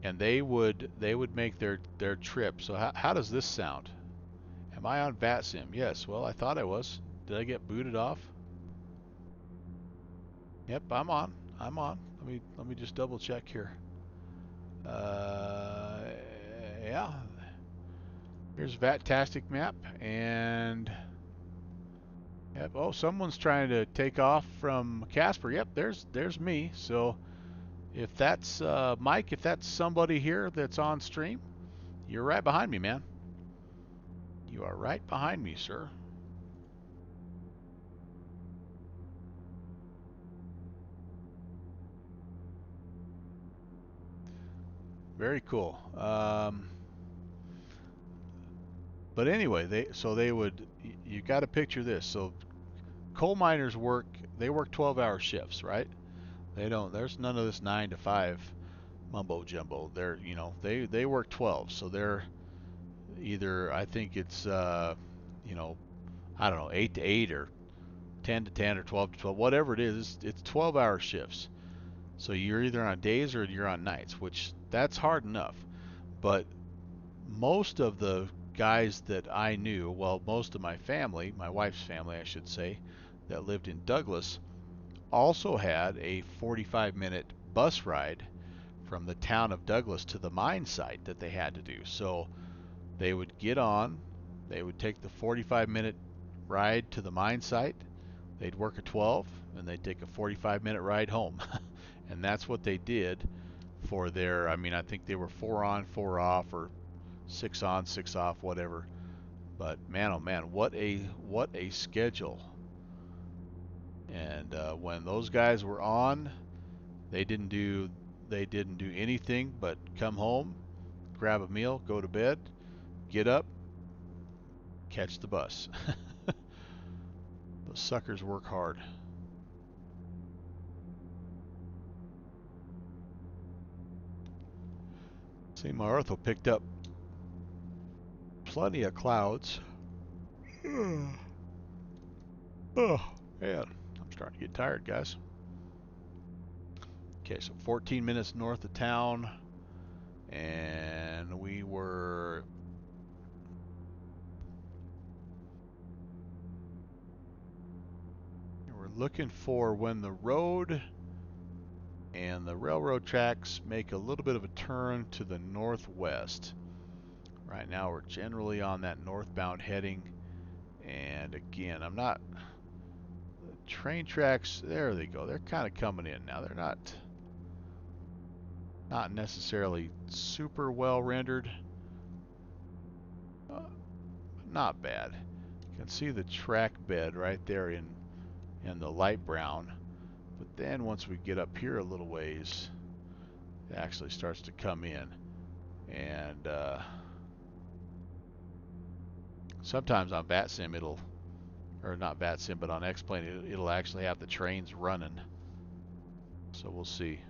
and they would make their trip. So how does this sound? Am I on VATSIM? Yes. Well, I thought I was. Did I get booted off? Yep, I'm on. I'm on. Let me just double check here. Uh, yeah. Here's VATtastic map, and yep. Oh, someone's trying to take off from Casper. Yep, there's me. So if that's Mike, if that's somebody here that's on stream, you're right behind me, man. You are right behind me, sir. Very cool. But anyway, they would. You got to picture this. So coal miners work. They work 12-hour shifts, right? They don't. There's none of this 9 to 5 mumbo jumbo. They work 12. So they're either, I think it's you know I don't know, 8 to 8 or 10 to 10 or 12 to 12, whatever it is. It's 12-hour shifts. So you're either on days or you're on nights, which that's hard enough. But most of the guys that I knew, well, most of my family, my wife's family, I should say, that lived in Douglas, also had a 45-minute bus ride from the town of Douglas to the mine site that they had to do. So they would get on, they would take the 45-minute ride to the mine site, they'd work a 12, and they'd take a 45-minute ride home. And that's what they did for their, I think they were 4 on, 4 off, or 6 on, 6 off, whatever. But man, oh man, what a schedule! And when those guys were on, they didn't do they didn't do anything but come home, grab a meal, go to bed, get up, catch the bus. Those suckers work hard. See, my ortho picked up plenty of clouds. Oh, man, I'm starting to get tired, guys. Okay, so 14 minutes north of town, and we're looking for when the road and the railroad tracks make a little bit of a turn to the northwest. Right now we're generally on that northbound heading, and again, I'm not, the train tracks, there they go, they're kind of coming in now. They're not necessarily super well rendered, not bad. You can see the track bed right there in the light brown, but then once we get up here a little ways, it actually starts to come in. And sometimes on VATSIM or not VATSIM, but on X-Plane it'll actually have the trains running. So we'll see.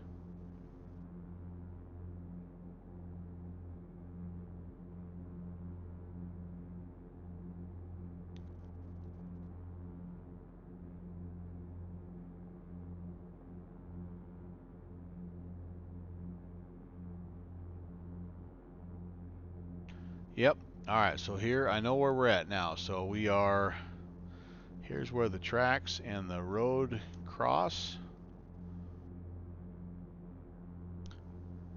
Yep. All right, so here I know where we're at now. So here's where the tracks and the road cross.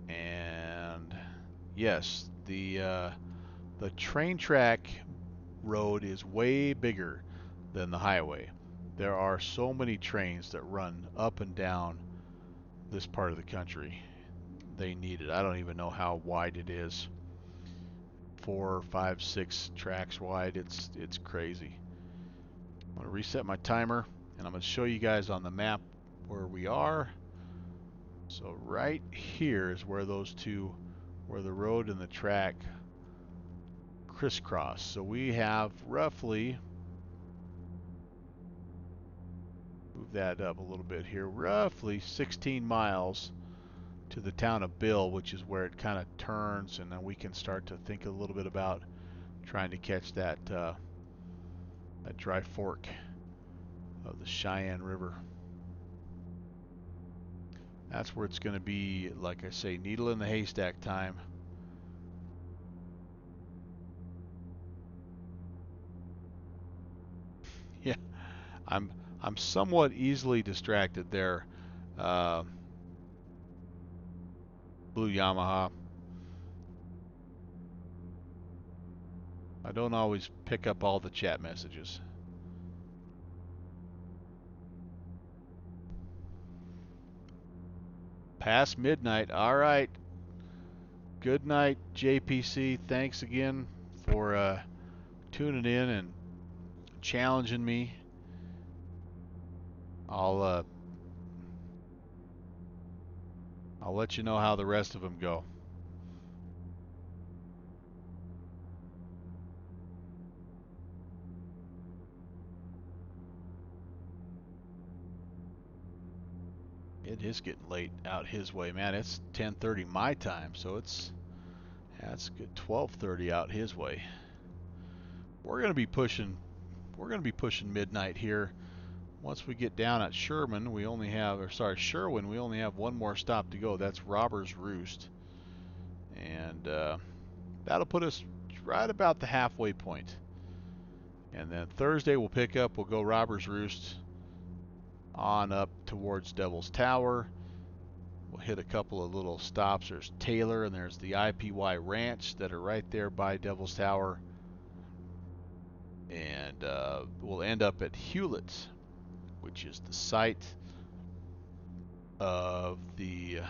And yes, the train track road is way bigger than the highway. There are so many trains that run up and down this part of the country. They need it. I don't even know how wide it is. 4, 5, 6 tracks wide. It's crazy. I'm going to reset my timer, and I'm going to show you guys on the map where we are. So right here is where where the road and the track crisscross. So we have roughly, move that up a little bit here, roughly 16 miles to the town of Bill, which is where it kind of turns, and then we can start to think a little bit about trying to catch that dry fork of the Cheyenne River. That's where it's going to be, like I say, needle in the haystack time. I'm I'm somewhat easily distracted there. Uh, Blue Yamaha. I don't always pick up all the chat messages. Past midnight. All right. Good night, JPC. Thanks again for tuning in and challenging me. I'll let you know how the rest of them go. It is getting late out his way, man. It's 10:30 my time, so that's good 12:30 out his way. We're gonna be pushing midnight here. Once we get down at Sherwin, we only have one more stop to go. That's Robber's Roost, and that'll put us right about the halfway point. And then Thursday we'll pick up. We'll go Robber's Roost on up towards Devil's Tower. We'll hit a couple of little stops. There's Taylor and there's the IPY Ranch that are right there by Devil's Tower. And we'll end up at Hewlett's, which is the site of the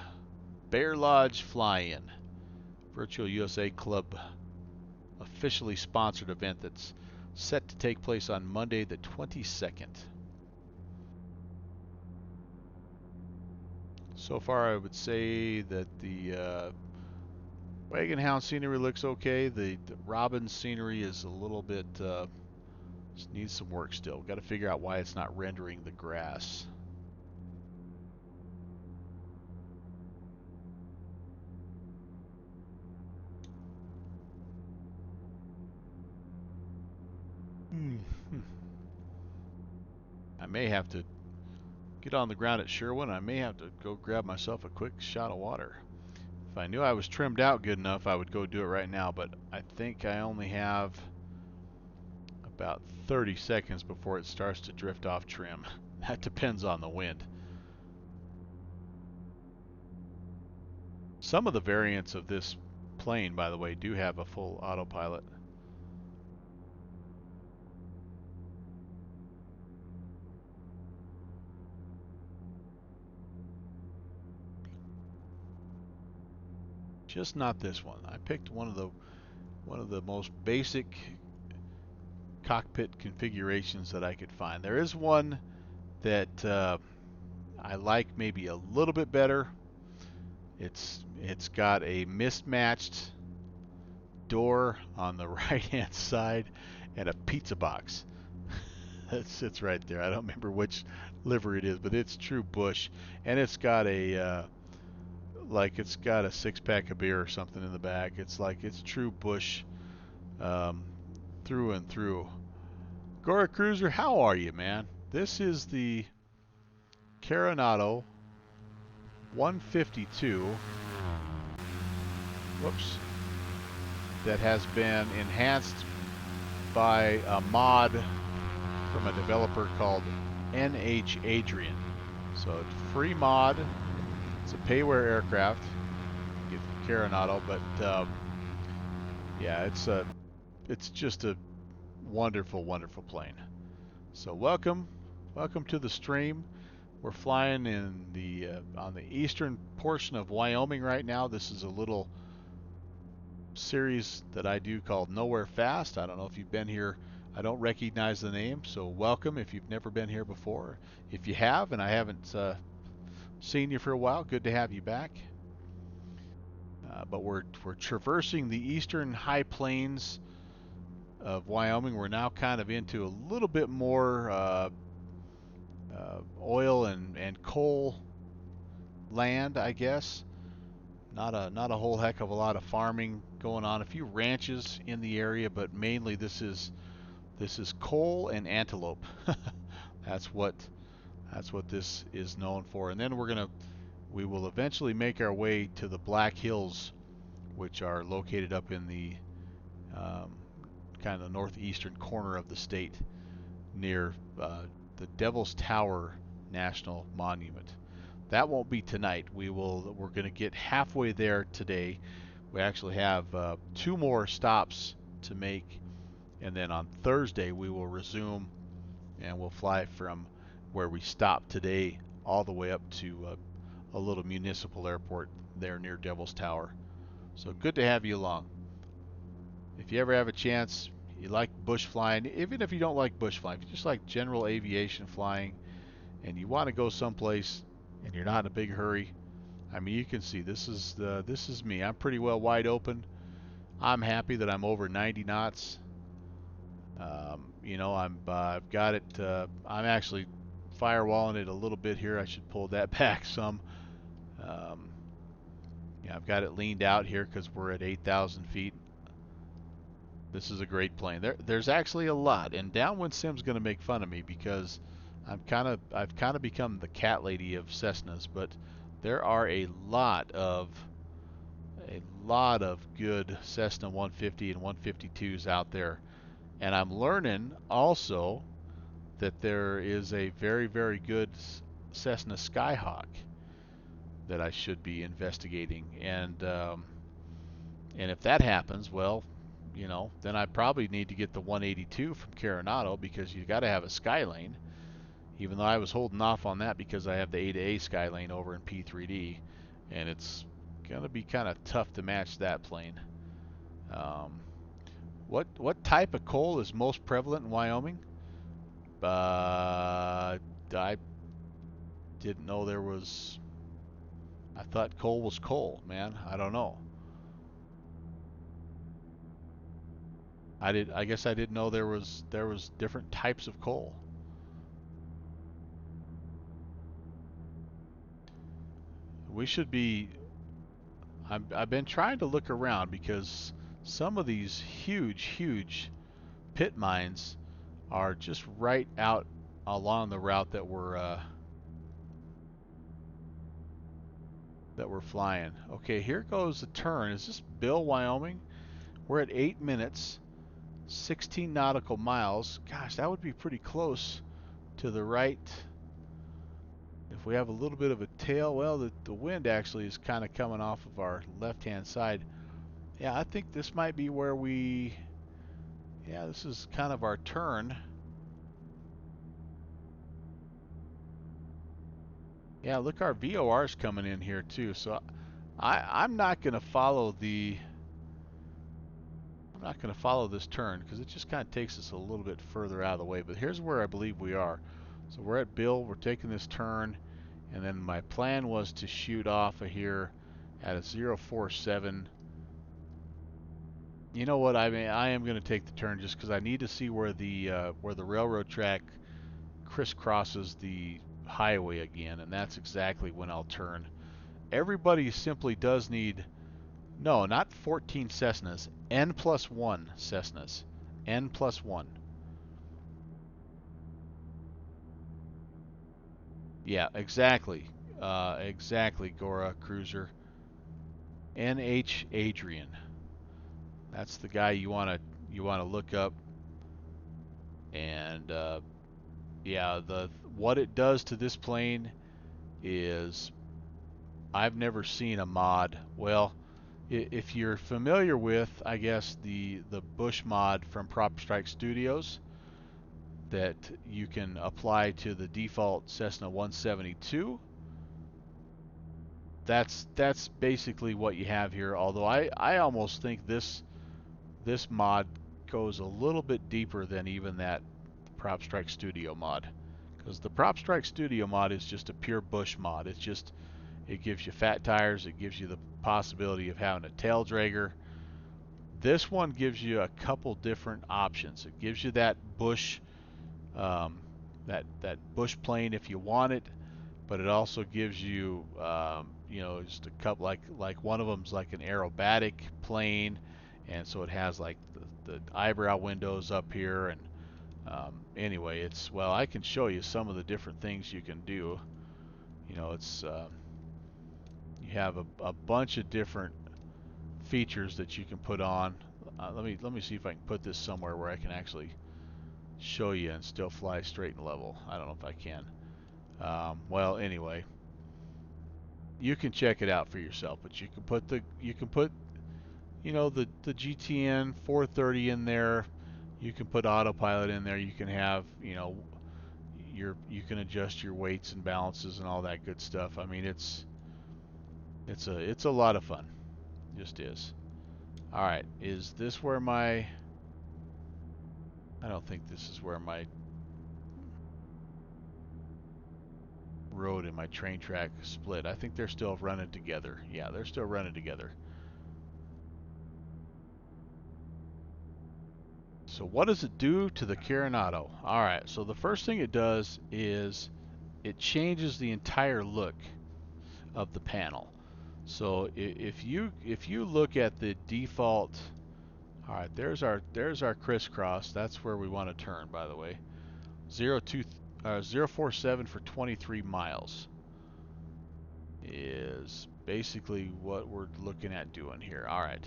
Bear Lodge Fly-In, Virtual USA Club officially sponsored event that's set to take place on Monday the 22nd. So far, I would say that the Wagon Hound scenery looks okay. The Robin scenery is a little bit needs some work still. Got to figure out why it's not rendering the grass. I may have to get on the ground at Sherwin. I may have to go grab myself a quick shot of water. If I knew I was trimmed out good enough, I would go do it right now, but I think I only have about 30 seconds before it starts to drift off trim. That depends on the wind. Some of the variants of this plane, by the way, do have a full autopilot. Just not this one. I picked one of the most basic cockpit configurations that I could find. There is one that I like maybe a little bit better. It's got a mismatched door on the right hand side and a pizza box that sits right there. I don't remember which livery it is, but it's true Bush, and it's got a it's got a 6-pack of beer or something in the back. It's true Bush through and through. Gora Cruiser, how are you, man? This is the Coronado 152. Whoops. That has been enhanced by a mod from a developer called NH Adrian. So it's free mod. It's a payware aircraft. Get from Coronado, but yeah, it's just a wonderful, wonderful plane. So welcome to the stream. We're flying in the on the eastern portion of Wyoming right now. This is a little series that I do called Nowhere Fast. I don't know if you've been here. I don't recognize the name, so welcome if you've never been here before. If you have and I haven't seen you for a while, good to have you back. But we're traversing the eastern high plains of Wyoming. We're now kind of into a little bit more oil and coal land, I guess. Not a whole heck of a lot of farming going on. A few ranches in the area, but mainly this is coal and antelope. that's what this is known for. And then we will eventually make our way to the Black Hills, which are located up in the kind of the northeastern corner of the state, near the Devil's Tower National Monument. That won't be tonight. We're going to get halfway there today. We actually have 2 more stops to make, and then on Thursday we will resume and we'll fly from where we stopped today all the way up to a little municipal airport there near Devil's Tower. So good to have you along. If you ever have a chance, you like bush flying, even if you don't like bush flying, if you just like general aviation flying and you want to go someplace and you're not in a big hurry, I mean, you can see this is me. I'm pretty well wide open. I'm happy that I'm over 90 knots. You know, I've got it. I'm actually firewalling it a little bit here. I should pull that back some. Um, yeah, I've got it leaned out here because we're at 8,000 feet. This is a great plane. There's actually a lot, and Downwind Sim's going to make fun of me because I've kind of become the cat lady of Cessnas, but there are a lot of good Cessna 150 and 152s out there, and I'm learning also that there is a very, very good Cessna Skyhawk that I should be investigating, and if that happens, well, you know, then I probably need to get the 182 from Coronado because you got to have a Skylane. Even though I was holding off on that because I have the A-to-A Skylane over in P3D, and it's gonna be kind of tough to match that plane. Um, what type of coal is most prevalent in Wyoming? I didn't know there was. I thought coal was coal, man. I don't know. I guess I didn't know there was different types of coal. We should be. I've been trying to look around because some of these huge pit mines are just right out along the route that we're flying. Okay, here goes the turn. Is this Bill, Wyoming? We're at 8 minutes, 16 nautical miles. Gosh, that would be pretty close to the right. If we have a little bit of a tail, well, the wind actually is kind of coming off of our left-hand side. Yeah, I think this might be where yeah, this is kind of our turn. Yeah, look, our VOR's coming in here too. So I'm not going to follow this turn because it just kind of takes us a little bit further out of the way. But here's where I believe we are. So we're at Bill. We're taking this turn, and then my plan was to shoot off of here at a 047. You know what? I mean, I am going to take the turn just because I need to see where the railroad track crisscrosses the highway again, and that's exactly when I'll turn. Everybody simply does need, no, not 14 Cessnas, N plus 1 Cessnas. N plus 1. Yeah, exactly. Exactly, Gora Cruiser. NH Adrian. That's the guy you want to look up. And yeah, the what it does to this plane is I've never seen a mod. Well, if you're familiar with, I guess, the Bush mod from Prop Strike Studios that you can apply to the default Cessna 172, that's basically what you have here. Although I almost think this mod goes a little bit deeper than even that Prop Strike Studio mod, because the Prop Strike Studio mod is just a pure Bush mod. It gives you fat tires. It gives you the possibility of having a tail dragger. This one gives you a couple different options. It gives you that bush, um, that bush plane if you want it, but it also gives you, you know, just a couple, like one of them's like an aerobatic plane, and so it has like the eyebrow windows up here, and anyway, it's, well, I can show you some of the different things you can do. You know, it's you have a bunch of different features that you can put on. Let me see if I can put this somewhere where I can actually show you and still fly straight and level. I don't know if I can. Well, anyway, you can check it out for yourself. But you can put the GTN 430 in there. You can put autopilot in there. You can have you can adjust your weights and balances and all that good stuff. I mean, it's a lot of fun. It just is. All right, is this where my? I don't think this is where my road and my train track split. I think they're still running together. Yeah, they're still running together. So what does it do to the Carenado? All right, so the first thing it does is it changes the entire look of the panel. So if you look at the default, all right, there's our crisscross. That's where we want to turn, by the way. 047 for 23 miles is basically what we're looking at doing here. All right.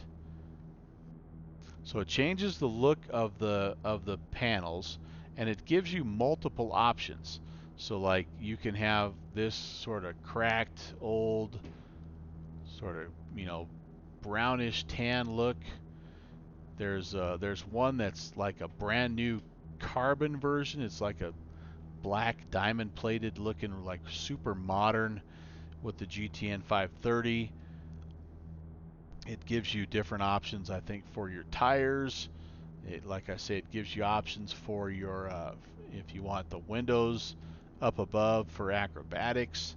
So it changes the look of the panels, and it gives you multiple options. So like you can have this sort of cracked, old, sort of brownish tan look. There's one that's like a brand new carbon version. It's like a black diamond plated looking, like super modern with the GTN 530. It gives you different options, I think, for your tires. Like I say, it gives you options for your if you want the windows up above for acrobatics.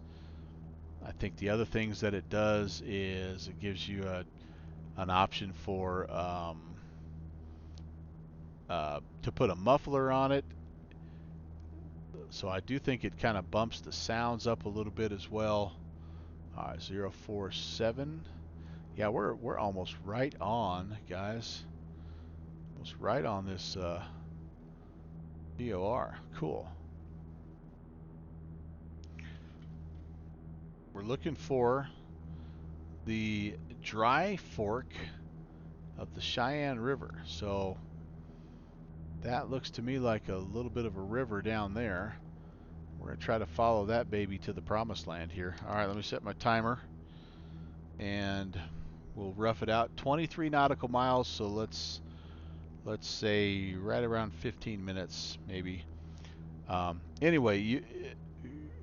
I think the other things that it does is it gives you an option for to put a muffler on it. So I do think it kind of bumps the sounds up a little bit as well. All right, 047. Yeah, we're almost right on, guys. Almost right on this BOR. Cool. We're looking for the dry fork of the Cheyenne River. So that looks to me like a little bit of a river down there. We're going to try to follow that baby to the promised land here. All right, let me set my timer and we'll rough it out. 23 nautical miles, so let's say right around 15 minutes maybe. Anyway,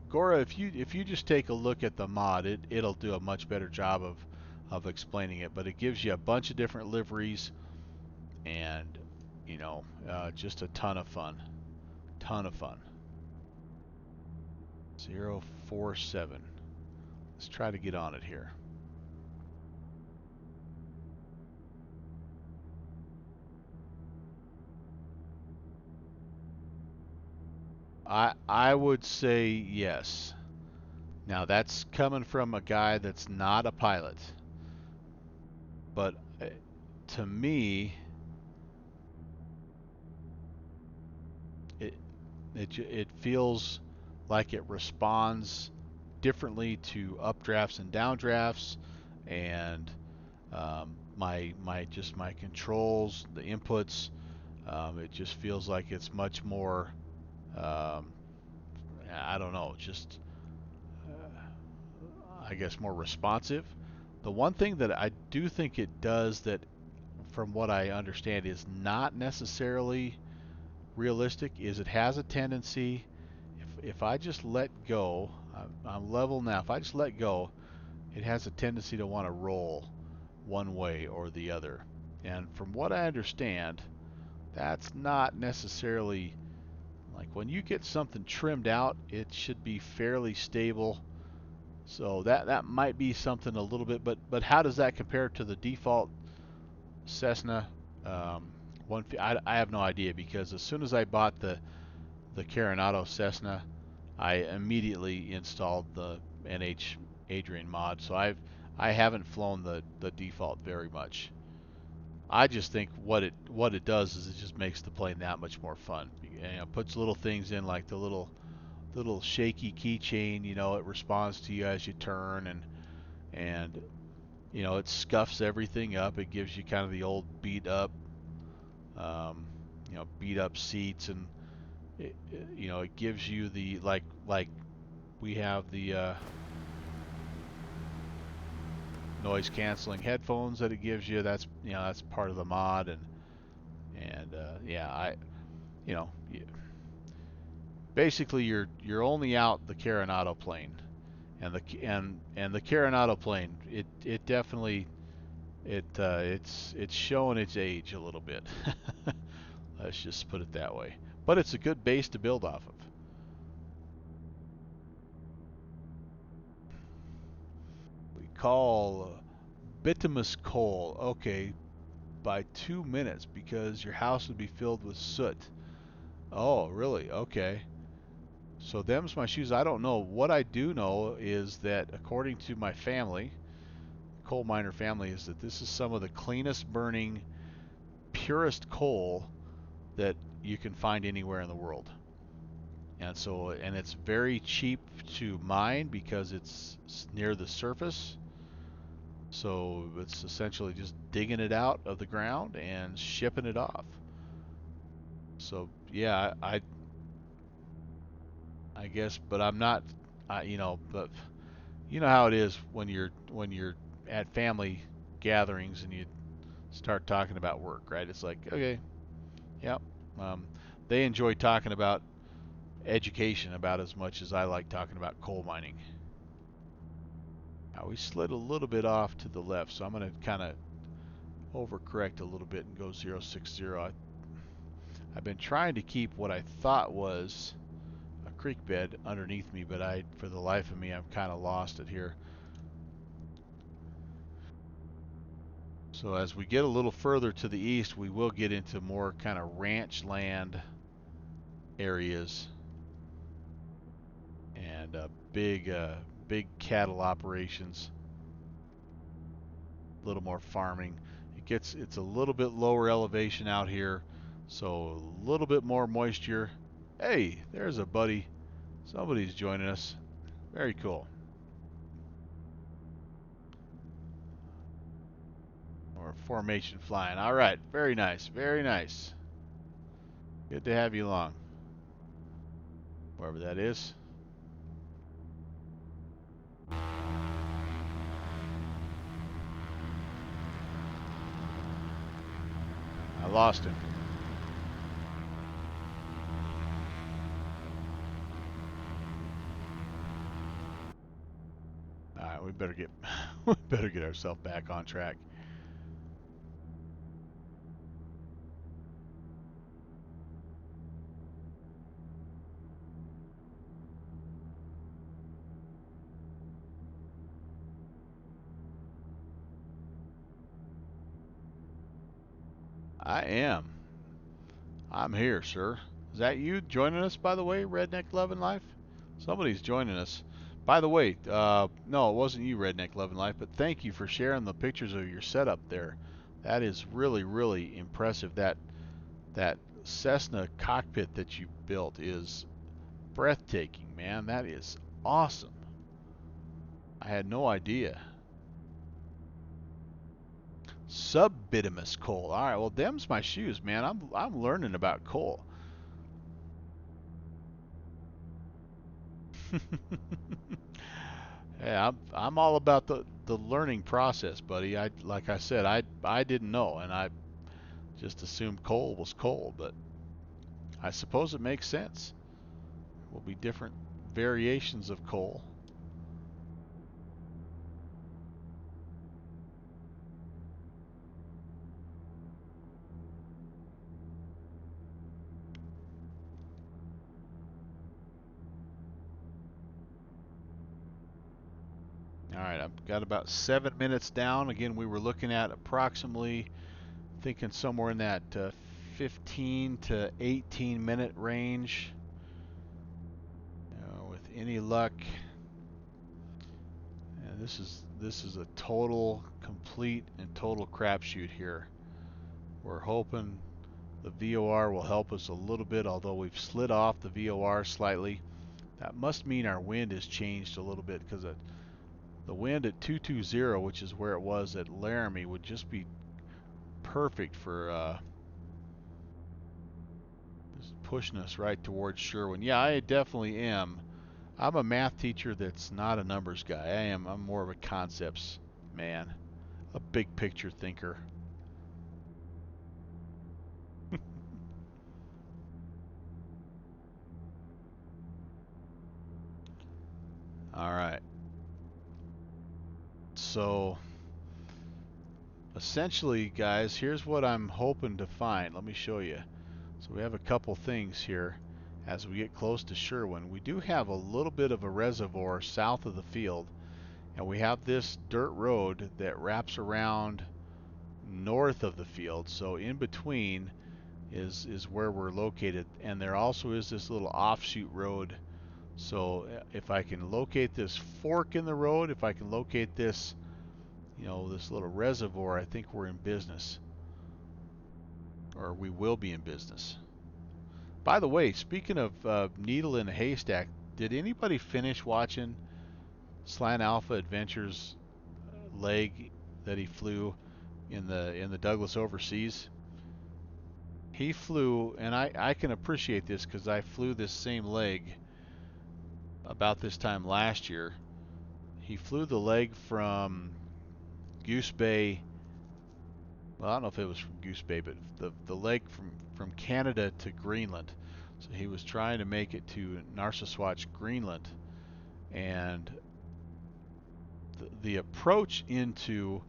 Gora, if you just take a look at the mod, it'll do a much better job of explaining it. But it gives you a bunch of different liveries, and just a ton of fun. Ton of fun. 047. Let's try to get on it here. I would say yes. Now that's coming from a guy that's not a pilot, but to me, it it feels like it responds differently to updrafts and downdrafts, and my controls, the inputs. It just feels like it's much more. Um, I don't know, just I guess more responsive. The one thing that I do think it does that, from what I understand, is not necessarily realistic is it has a tendency, if I just let go, I'm level now, if I just let go, it has a tendency to want to roll one way or the other. And from what I understand, that's not necessarily, like when you get something trimmed out, it should be fairly stable. So that might be something a little bit, but how does that compare to the default Cessna? I have no idea, because as soon as I bought the Carenado Cessna, I immediately installed the NH Adrian mod. So I haven't flown the default very much. I just think what it does is it just makes the plane that much more fun. It puts little things in, like the little shaky keychain. It responds to you as you turn, and it scuffs everything up. It gives you kind of the old beat up seats, and it gives you the like we have the noise canceling headphones that it gives you. That's part of the mod, and yeah, you know basically you're only out the Carenado plane, and the Carenado plane, it definitely it's showing its age a little bit. Let's just put it that way. But it's a good base to build off of. We call bituminous coal. Okay, by 2 minutes because your house would be filled with soot. Oh, really? Okay. So them's my shoes. I don't know. What I do know is that according to my family, coal miner family, is that this is some of the cleanest burning, purest coal that you can find anywhere in the world. And it's very cheap to mine because it's near the surface. So it's essentially just digging it out of the ground and shipping it off. So yeah, I guess, but I'm not, but you know how it is when you're at family gatherings and you start talking about work, right? It's like, okay, yep. Um, they enjoy talking about education about as much as I like talking about coal mining. Now we slid a little bit off to the left, so I'm going to kind of overcorrect a little bit and go 060. I've been trying to keep what I thought was a creek bed underneath me, but for the life of me, I've kind of lost it here. So as we get a little further to the east, we will get into more kind of ranch land areas and big cattle operations, a little more farming. It's a little bit lower elevation out here, so a little bit more moisture. Hey, there's a buddy. Somebody's joining us. Very cool. Or formation flying. All right, very nice, very nice. Good to have you along, wherever that is. I lost him. All right, we better get we better get ourselves back on track. I am. I'm here, sir. Is that you joining us, by the way, Redneck Loving Life? Somebody's joining us. By the way, no, it wasn't you, Redneck Loving Life, but thank you for sharing the pictures of your setup there. That is really, really impressive. That Cessna cockpit that you built is breathtaking, man. That is awesome. I had no idea. Subbituminous coal. All right, well, them's my shoes, man. I'm learning about coal. Yeah, I'm all about the learning process, buddy. Like I said, I didn't know, and I just assumed coal was coal, but I suppose it makes sense. Will be different variations of coal. All right, I've got about 7 minutes down. Again, we were looking at approximately, thinking somewhere in that 15 to 18 minute range. With any luck, and this is a total, complete, and total crapshoot here. We're hoping the VOR will help us a little bit, although we've slid off the VOR slightly. That must mean our wind has changed a little bit, because the wind at 220, which is where it was at Laramie, would just be perfect for pushing us right towards Sherwin. Yeah, I definitely am. I'm a math teacher that's not a numbers guy. I'm more of a concepts man, a big picture thinker. All right. So essentially, guys, here's what I'm hoping to find. Let me show you. So we have a couple things here as we get close to Sherwin. We do have a little bit of a reservoir south of the field, and we have this dirt road that wraps around north of the field. So in between is where we're located, and there also is this little offshoot road. So if I can locate this fork in the road, if I can locate this, this little reservoir, I think we're in business, or we will be in business. By the way, speaking of needle in a haystack, did anybody finish watching Slant Alpha Adventures leg that he flew in the Douglas Overseas? He flew, and I can appreciate this because I flew this same leg about this time last year. He flew the leg from Goose Bay. Well, I don't know if it was from Goose Bay, but the leg from Canada to Greenland. So he was trying to make it to Narsarsuaq, Greenland, and the approach into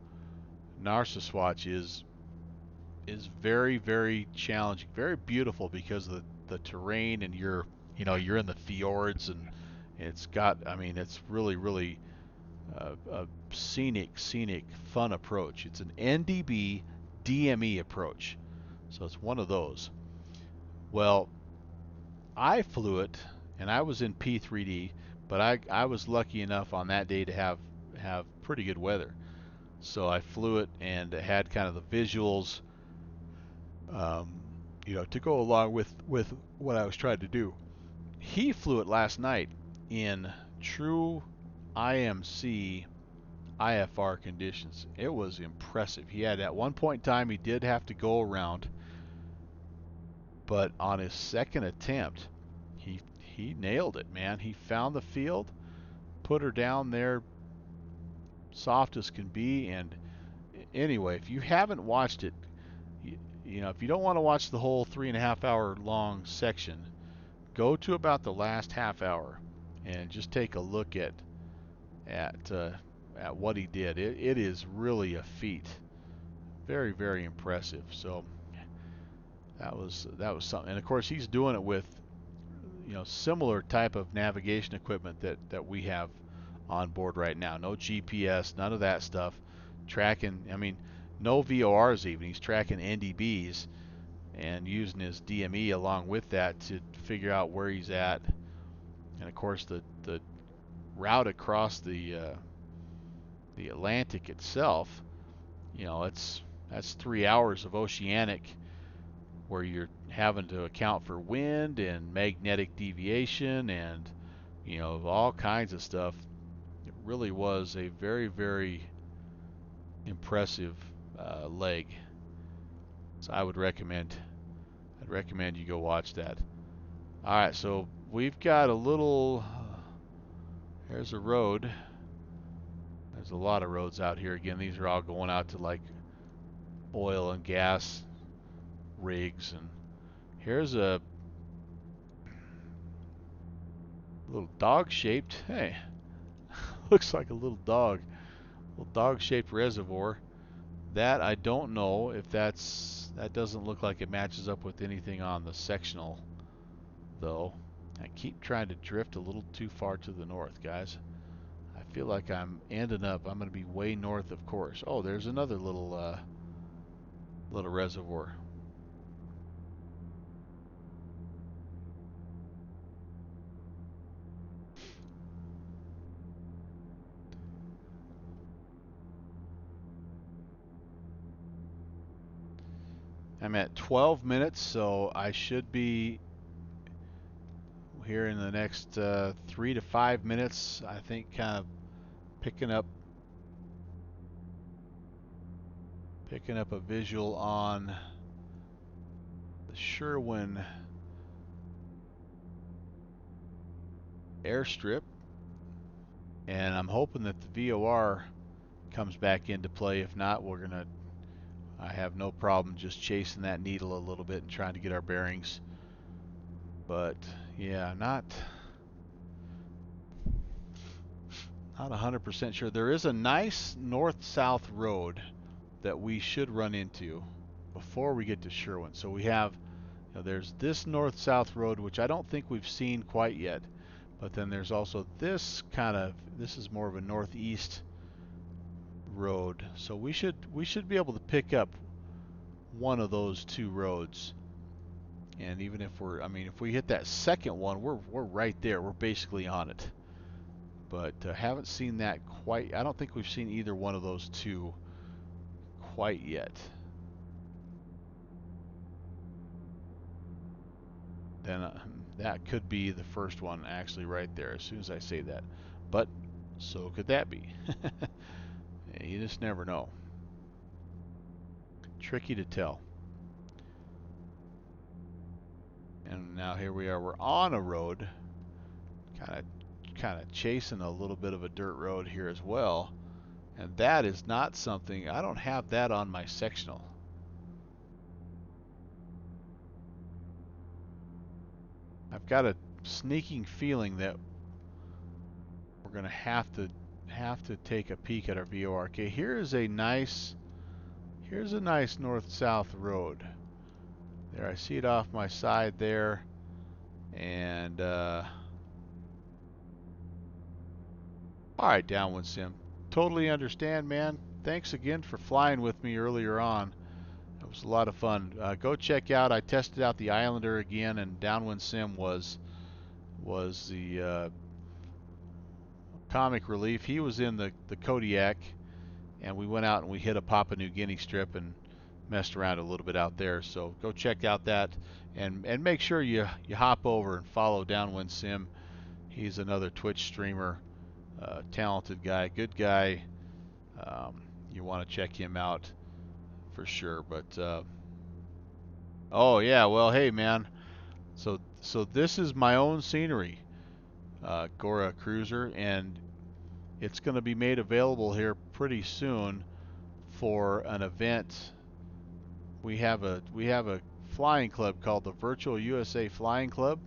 Narsarsuaq is very, very challenging, very beautiful because of the terrain, and you're in the fjords, and it's really, really a scenic, fun approach. It's an NDB DME approach, so it's one of those. Well, I flew it, and I was in P3D, but I was lucky enough on that day to have pretty good weather. So I flew it and it had kind of the visuals, um, to go along with what I was trying to do. He flew it last night in true IMC IFR conditions. It was impressive. He had at one point in time he did have to go around, but on his second attempt, he nailed it, man. He found the field, put her down there soft as can be, and anyway, if you haven't watched it, if you don't want to watch the whole 3.5 hour long section, go to about the last half hour and just take a look at uh, at what he did. It is really a feat. Very, very impressive. So that was something. And of course, he's doing it with similar type of navigation equipment that we have on board right now. No GPS, none of that stuff. Tracking, no VORs even. He's tracking NDBs and using his DME along with that to figure out where he's at. And of course, the route across the Atlantic itself, that's 3 hours of oceanic where you're having to account for wind and magnetic deviation and all kinds of stuff. It really was a very, very impressive leg. So I'd recommend you go watch that. All right, so we've got a little. There's a road. There's a lot of roads out here. Again, these are all going out to like oil and gas rigs, and here's a little dog-shaped. Hey, looks like a little dog-shaped reservoir. That I don't know if that doesn't look like it matches up with anything on the sectional, though. I keep trying to drift a little too far to the north, guys. I feel like I'm going to be way north of course. Oh, there's another little reservoir. I'm at 12 minutes, so I should be here in the next 3 to 5 minutes. I think kind of picking up a visual on the Sherwin airstrip, and I'm hoping that the VOR comes back into play. If not, I have no problem just chasing that needle a little bit and trying to get our bearings. But yeah, not 100% sure. There is a nice north-south road that we should run into before we get to Sherwin. So we have, there's this north-south road, which I don't think we've seen quite yet. But then there's also this is more of a northeast road. So we should be able to pick up one of those two roads. And even if if we hit that second one, we're right there. We're basically on it. But haven't seen that quite. I don't think we've seen either one of those two quite yet. Then that could be the first one actually right there as soon as I say that. But so could that be. You just never know. Tricky to tell. And now here we are. We're on a road, kind of chasing a little bit of a dirt road here as well. And that is not something, I don't have that on my sectional. I've got a sneaking feeling that we're going to have to take a peek at our VOR. Okay, here's a nice north-south road. There, I see it off my side there. And all right, Downwind Sim. Totally understand, man. Thanks again for flying with me earlier on. It was a lot of fun. Go check out. I tested out the Islander again, and Downwind Sim was the comic relief. He was in the Kodiak, and we went out and we hit a Papua New Guinea strip and messed around a little bit out there. So go check out that, and make sure you hop over and follow Downwind Sim. He's another Twitch streamer, talented guy, good guy. You want to check him out for sure. But oh yeah, well hey man, so this is my own scenery, Gora Cruiser, and it's going to be made available here pretty soon for an event. We have a flying club called the Virtual USA Flying Club.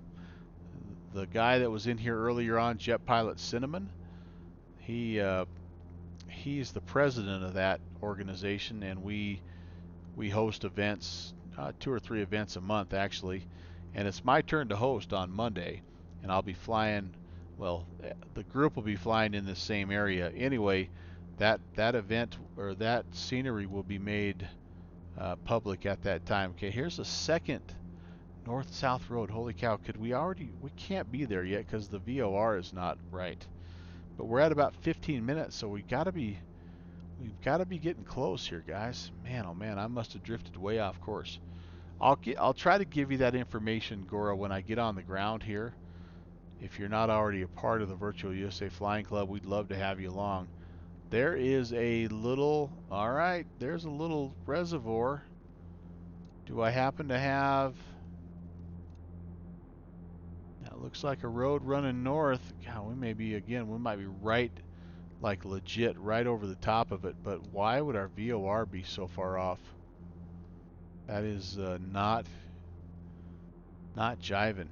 The guy that was in here earlier on, Jet Pilot Cinnamon, he's the president of that organization, and we host events, 2 or 3 events a month actually, and it's my turn to host on Monday, and I'll be flying. Well, the group will be flying in the same area anyway. That event or that scenery will be made public at that time. Okay, here's a second north-south road. Holy cow! We can't be there yet because the VOR is not right. But we're at about 15 minutes, so we've got to be getting close here, guys. Man, oh man, I must have drifted way off course. I'll try to give you that information, Gora, when I get on the ground here. If you're not already a part of the Virtual USA Flying Club, we'd love to have you along. There is a little, all right, there's a little reservoir. Do I happen to have, that looks like a road running north. God, we might be right, like legit right over the top of it, but why would our VOR be so far off? That is not jiving.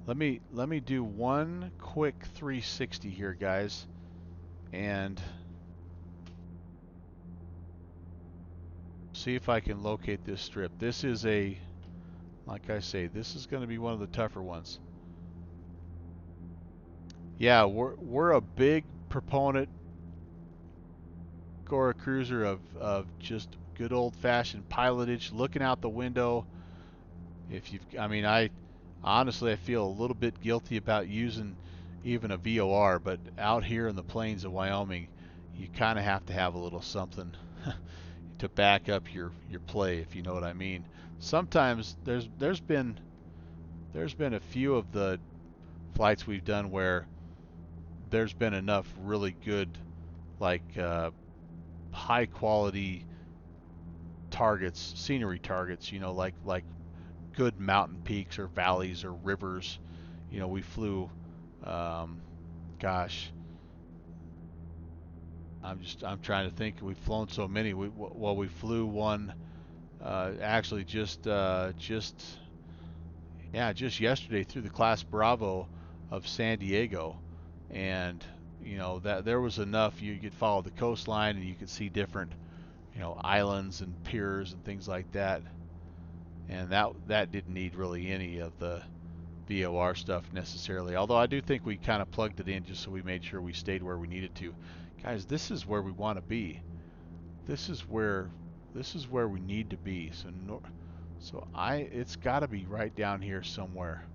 Let me do one quick 360 here, guys, and see if I can locate this strip. This is like I say, this is going to be one of the tougher ones. Yeah, we're a big proponent, Gora Cruiser, of just good old-fashioned pilotage, looking out the window. I honestly, I feel a little bit guilty about using even a VOR, but out here in the plains of Wyoming, you kind of have to have a little something to back up your play, if you know what I mean. Sometimes there's been a few of the flights we've done where there's been enough really good, like high quality targets, scenery targets, like good mountain peaks or valleys or rivers. We flew, um, gosh, I'm trying to think. We've flown so many. We flew one actually just yesterday through the Class Bravo of San Diego, and that there was enough. You could follow the coastline and you could see different islands and piers and things like that, and that didn't need really any of the VOR stuff necessarily. Although I do think we kind of plugged it in just so we made sure we stayed where we needed to. Guys, this is where we want to be. This is where we need to be. So it's got to be right down here somewhere.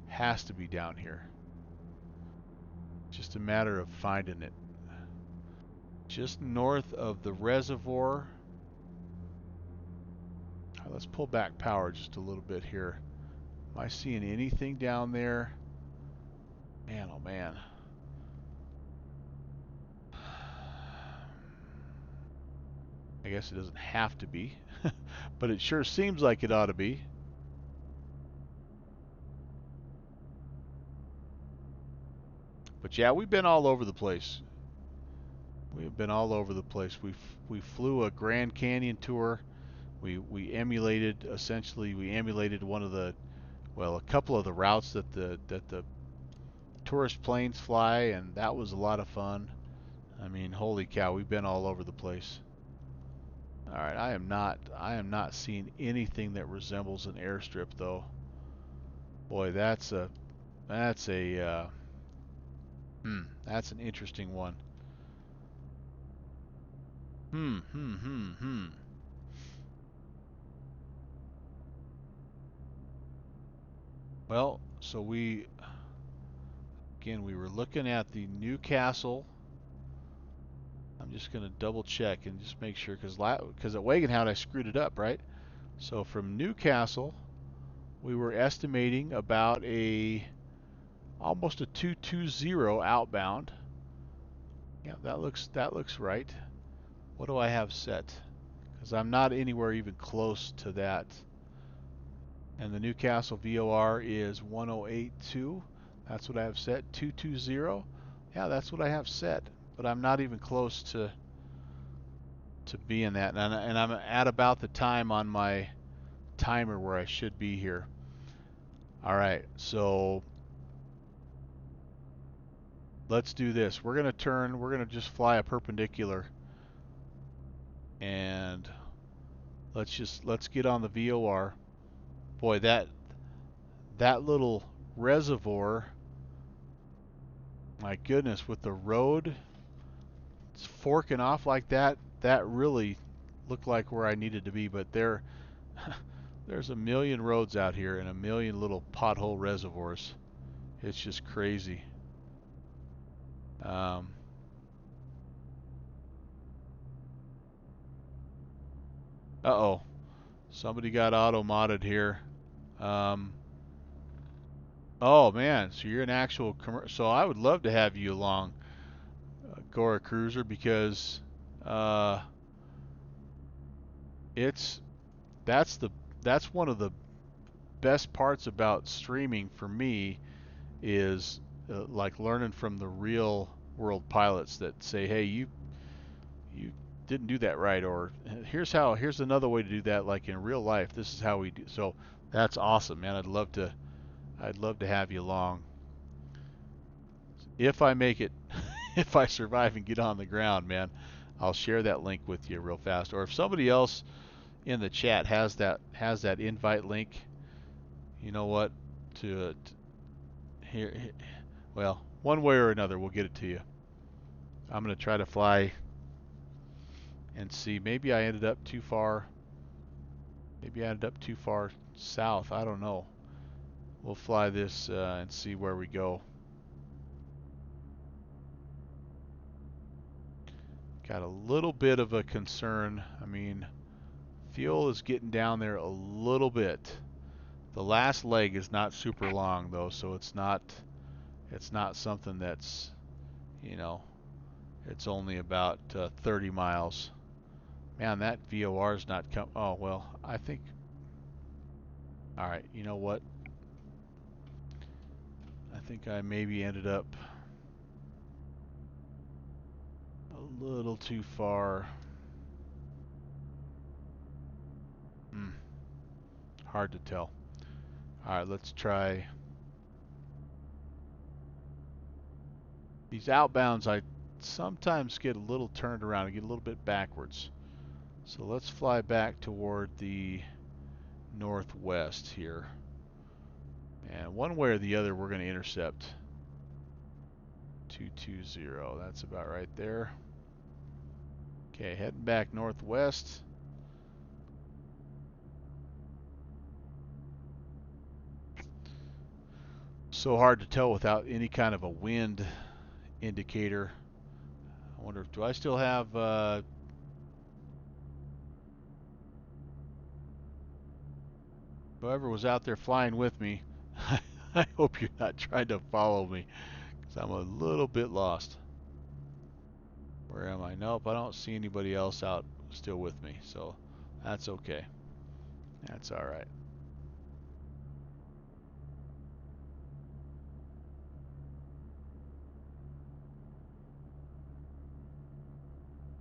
Has to be down here. Just a matter of finding it. Just north of the reservoir. All right, let's pull back power just a little bit here. Am I seeing anything down there? Man, oh man. I guess it doesn't have to be, but it sure seems like it ought to be. But yeah, we've been all over the place. We've been all over the place. We flew a Grand Canyon tour. We emulated one of the a couple of the routes that the tourist planes fly, and that was a lot of fun. I mean, holy cow, we've been all over the place. All right, I am not seeing anything that resembles an airstrip though. Boy, that's a that's an interesting one. Hmm, hmm, hmm, hmm. Well, so we were looking at the Newcastle. I'm just going to double check and just make sure because at Wagenhout I screwed it up, right? So from Newcastle, we were estimating about almost a 220 outbound. Yeah, that looks right. What do I have set? Because I'm not anywhere even close to that. And the Newcastle VOR is 1082. That's what I have set. 220. Yeah, that's what I have set. But I'm not even close to being that. And I'm at about the time on my timer where I should be here. All right, so let's do this. We're going to just fly a perpendicular, and let's get on the VOR. Boy, that little reservoir, my goodness, with the road forking off like that, that really looked like where I needed to be. But there's a million roads out here and a million little pothole reservoirs. It's just crazy. Um, uh-oh, somebody got auto modded here. Um, oh man, so you're an actual so I would love to have you along, Gora Cruiser, because uh, it's that's the that's one of the best parts about streaming for me is like learning from the real world pilots that say, hey, you didn't do that right, or here's another way to do that, like in real life. This is how we do. So that's awesome, man. I'd love to have you along if I make it. If I survive and get on the ground, man, I'll share that link with you real fast. Or if somebody else in the chat has that invite link, you know what? To here, well, one way or another, we'll get it to you. I'm gonna try to fly and see. Maybe I ended up too far. Maybe I ended up too far south. I don't know. We'll fly this and see where we go. Got a little bit of a concern. I mean, fuel is getting down there a little bit. The last leg is not super long though, so it's not something that's, you know, it's only about 30 miles, Man, that VOR is not come. Oh, well, I think. All right, you know what? I think I maybe ended up a little too far. Hmm, hard to tell. All right, let's try. These outbounds, I sometimes get a little turned around. I get a little bit backwards. So let's fly back toward the northwest here. And one way or the other, we're going to intercept 220. That's about right there. Okay, heading back northwest. So hard to tell without any kind of a wind indicator. I wonder if, do I still have, whoever was out there flying with me, I hope you're not trying to follow me, because I'm a little bit lost. Where am I? Nope, I don't see anybody else out still with me, so that's okay. That's all right.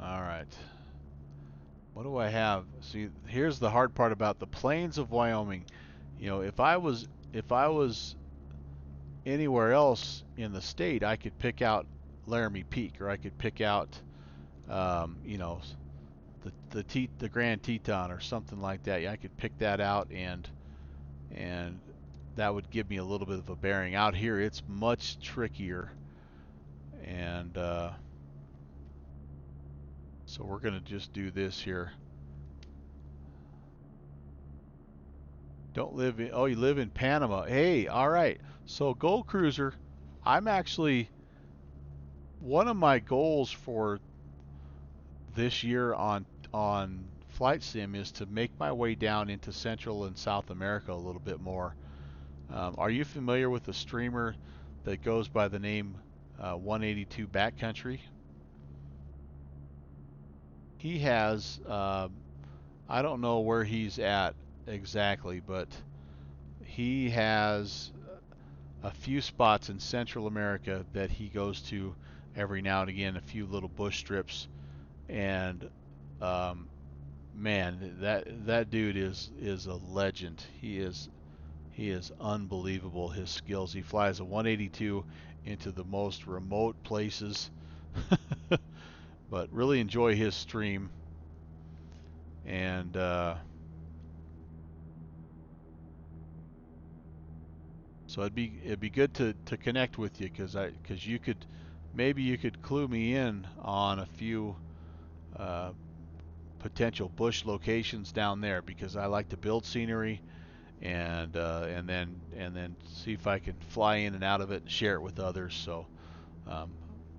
All right. What do I have? See, here's the hard part about the plains of Wyoming. You know, if I was anywhere else in the state, I could pick out Laramie Peak, or I could pick out, you know, the Grand Teton or something like that. Yeah, I could pick that out, and that would give me a little bit of a bearing. Out here, it's much trickier, and so we're gonna just do this here. Don't live in. Oh, you live in Panama. Hey, all right. So Gold Cruiser, I'm actually one of my goals for this year on Flight Sim is to make my way down into Central and South America a little bit more. Are you familiar with the streamer that goes by the name 182 Backcountry? He has, I don't know where he's at exactly, but he has a few spots in Central America that he goes to every now and again, a few little bush strips, and um, man, that dude is a legend. He is unbelievable. His skills. He flies a 182 into the most remote places, but really enjoy his stream. And so it'd be good to connect with you, because you could, maybe you could clue me in on a few uh, potential bush locations down there, because I like to build scenery, and then see if I can fly in and out of it and share it with others. So um,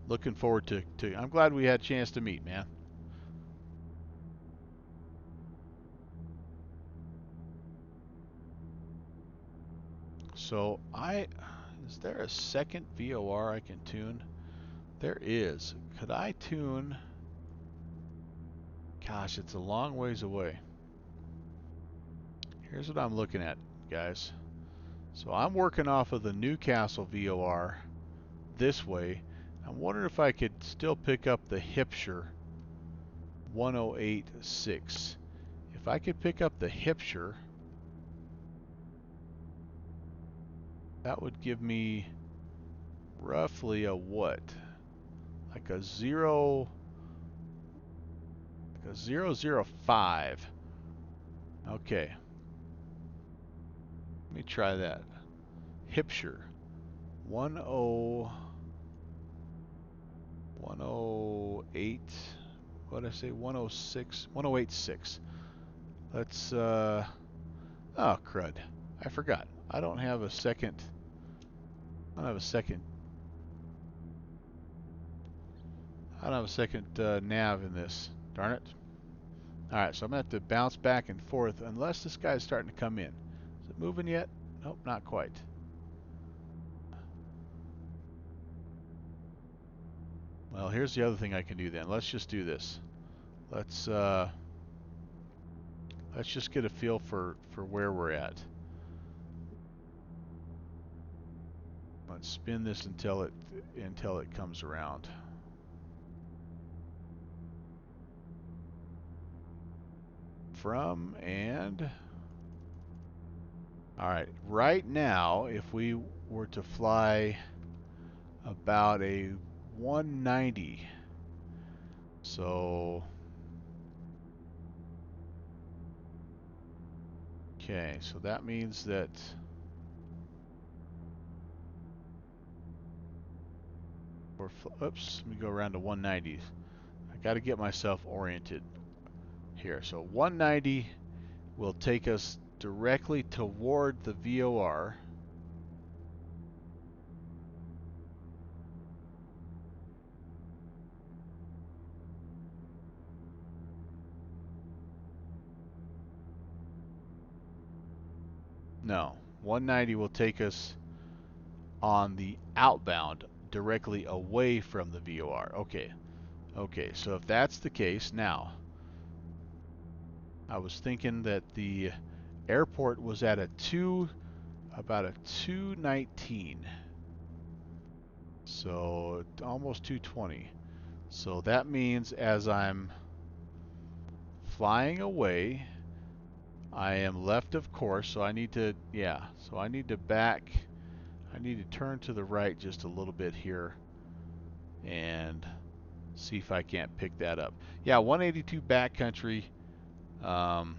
looking forward to I'm glad we had a chance to meet, man. So is there a second VOR I can tune? There is. Could I tune? Gosh, it's a long ways away. Here's what I'm looking at, guys. So I'm working off of the Newcastle VOR this way. I'm wondering if I could still pick up the Hipshire 1086. If I could pick up the Hipshire, that would give me roughly a what? Like a 005. Okay, let me try that. Hipshire 108. What did I say? 106, 1086. Let's oh crud. I forgot. I don't have a second. I don't have a second. I don't have a second nav in this. Darn it. Alright, so I'm going to have to bounce back and forth unless this guy's starting to come in. Is it moving yet? Nope, not quite. Well, here's the other thing I can do then. Let's just do this. Let's let's just get a feel for where we're at. Let's spin this until it comes around. From and all right, right now, if we were to fly about a 190, so okay, so that means that oops, let me go around to 190. I got to get myself oriented here. So 190 will take us directly toward the VOR. No, 190 will take us on the outbound directly away from the VOR. Okay. Okay, so if that's the case, now I was thinking that the airport was at about a 219. So almost 220. So that means as I'm flying away, I am left of course, so I need to, yeah, so I need to back, I need to turn to the right just a little bit here and see if I can't pick that up. Yeah, 182 backcountry. Um,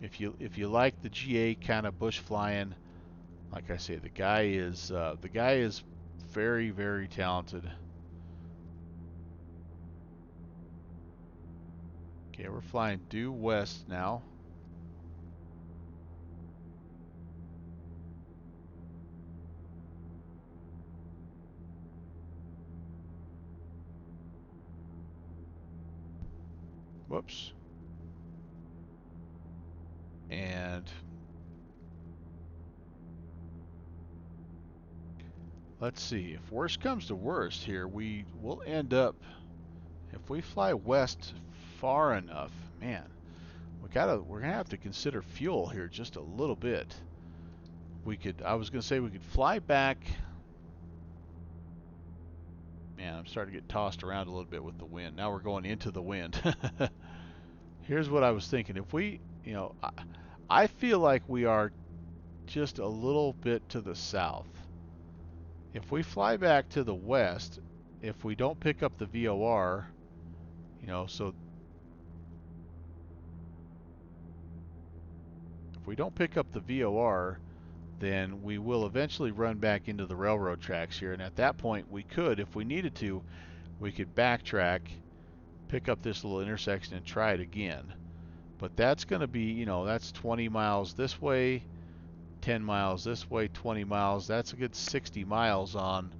if you like the GA kind of bush flying, like I say, the guy is very, very talented. Okay, we're flying due west now. Whoops. And let's see, if worst comes to worst here, we will end up, if we fly west far enough, man, we're gonna have to consider fuel here just a little bit. I was gonna say we could fly back. Man, I'm starting to get tossed around a little bit with the wind. Now we're going into the wind. Here's what I was thinking. If we, I feel like we are just a little bit to the south. If we fly back to the west, if we don't pick up the VOR, so if we don't pick up the VOR, then we will eventually run back into the railroad tracks here. And at that point, we could, if we needed to, we could backtrack, pick up this little intersection and try it again. But that's going to be, that's 20 miles this way, 10 miles this way, 20 miles. That's a good 60 miles on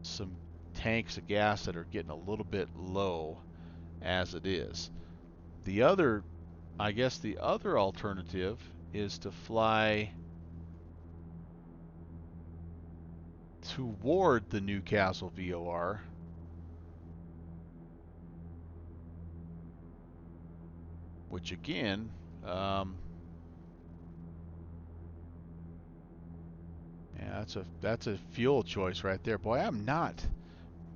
some tanks of gas that are getting a little bit low as it is. The other, I guess the other alternative is to fly toward the Newcastle VOR, which again, yeah, that's a fuel choice right there. Boy, I'm not.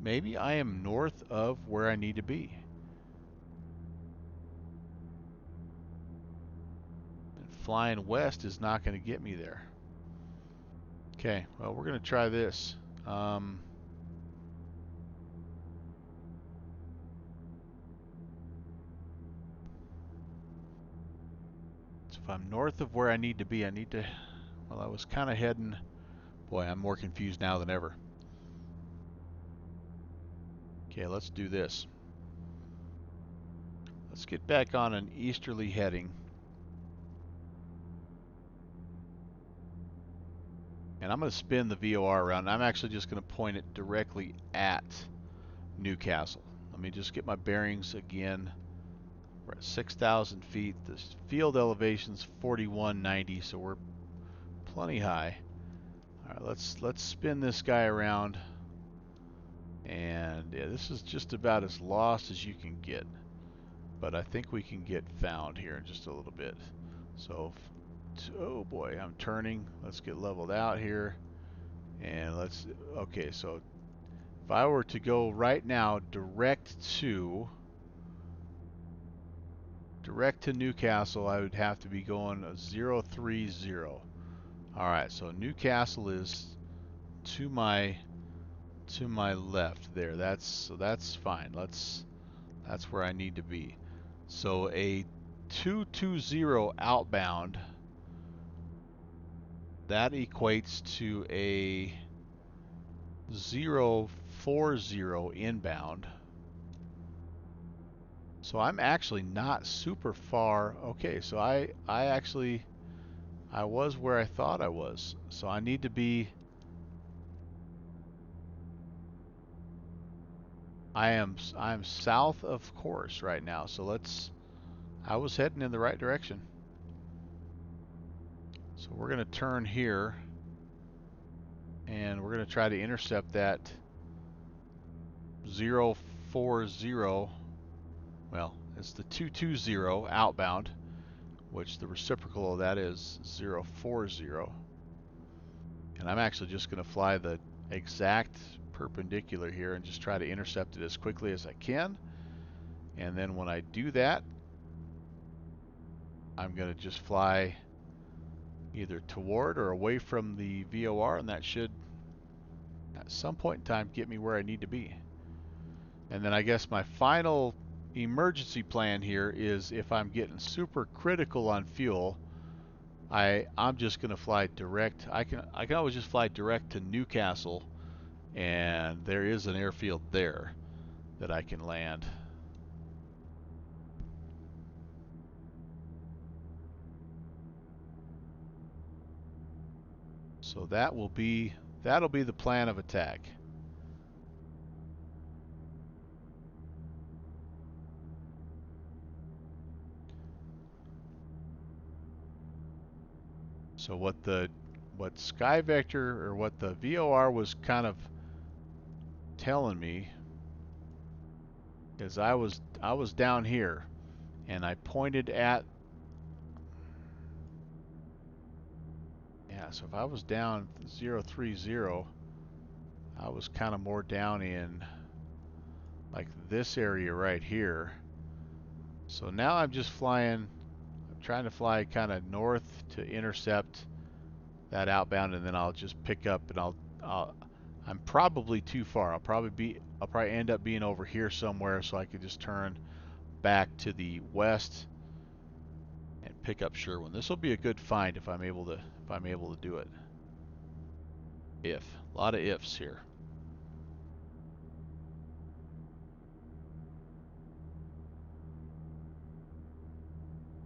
Maybe I am north of where I need to be. And flying west is not going to get me there. Okay, well, we're going to try this. So if I'm north of where I need to be, well, I was kind of heading, boy, I'm more confused now than ever. Okay, let's do this. Let's get back on an easterly heading. And I'm going to spin the VOR around. I'm actually just going to point it directly at Newcastle. Let me just get my bearings again. We're at 6,000 feet. The field elevation's 4190, so we're plenty high. All right, let's spin this guy around. And yeah, this is just about as lost as you can get. but I think we can get found here in just a little bit. So, oh boy, I'm turning. Let's get leveled out here. And let's, okay, so if I were to go right now direct to Newcastle, I would have to be going 030. All right, so Newcastle is to my left there. That's fine. That's where I need to be. So a 220 outbound, that equates to a 040 inbound. So I'm actually not super far. Okay, so I was where I thought I was. So I need to be, I'm south of course right now. So I was heading in the right direction. So we're going to turn here and we're going to try to intercept that 040. Well, it's the 220 outbound, which the reciprocal of that is 040. And I'm actually just going to fly the exact perpendicular here and just try to intercept it as quickly as I can. And then when I do that, I'm going to just fly either toward or away from the VOR, and that should at some point in time get me where I need to be. And then I guess my final emergency plan here is if I'm getting super critical on fuel, I'm just going to fly direct. I can always just fly direct to Newcastle, and there is an airfield there that I can land. So that'll be the plan of attack. So what Sky Vector or what the VOR was kind of telling me is I was down here and I pointed at, yeah, so if I was down 030, I was kind of more down in like this area right here. So now I'm just I'm trying to fly kind of north to intercept that outbound, and then I'll just pick up and I'm probably too far. I'll probably end up being over here somewhere, so I could just turn back to the west and pick up Sherwin. This will be a good find if I'm able to do it. If, a lot of ifs here.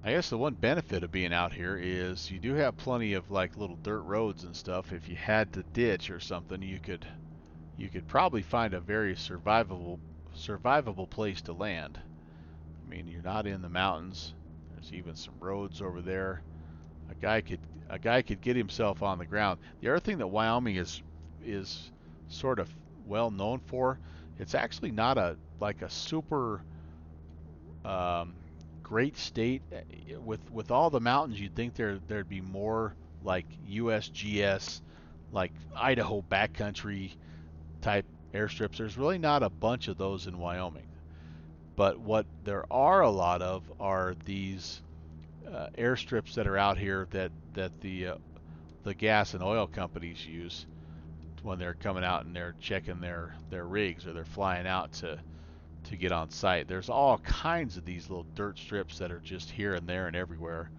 I guess the one benefit of being out here is you do have plenty of like little dirt roads and stuff. If you had to ditch or something, you could probably find a very survivable place to land. I mean, you're not in the mountains. There's even some roads over there. A guy could get himself on the ground. The other thing that Wyoming is sort of well known for, it's actually not a super um, great state. With all the mountains, you'd think there'd be more like USGS, like Idaho backcountry type airstrips. There's really not a bunch of those in Wyoming. But what there are a lot of are these airstrips that are out here that the gas and oil companies use when they're coming out and they're checking their rigs, or they're flying out to get on site. There's all kinds of these little dirt strips that are just here and there and everywhere.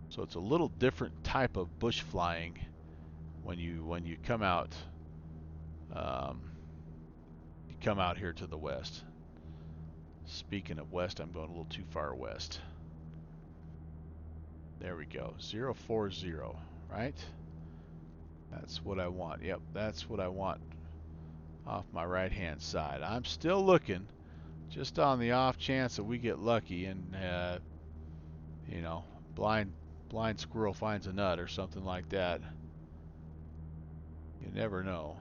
So it's a little different type of bush flying when you come out here to the west. Speaking of west, I'm going a little too far west. There we go. 040, right? That's what I want. Yep, that's what I want off my right-hand side. I'm still looking, just on the off chance that we get lucky and, you know, blind squirrel finds a nut or something like that. You never know.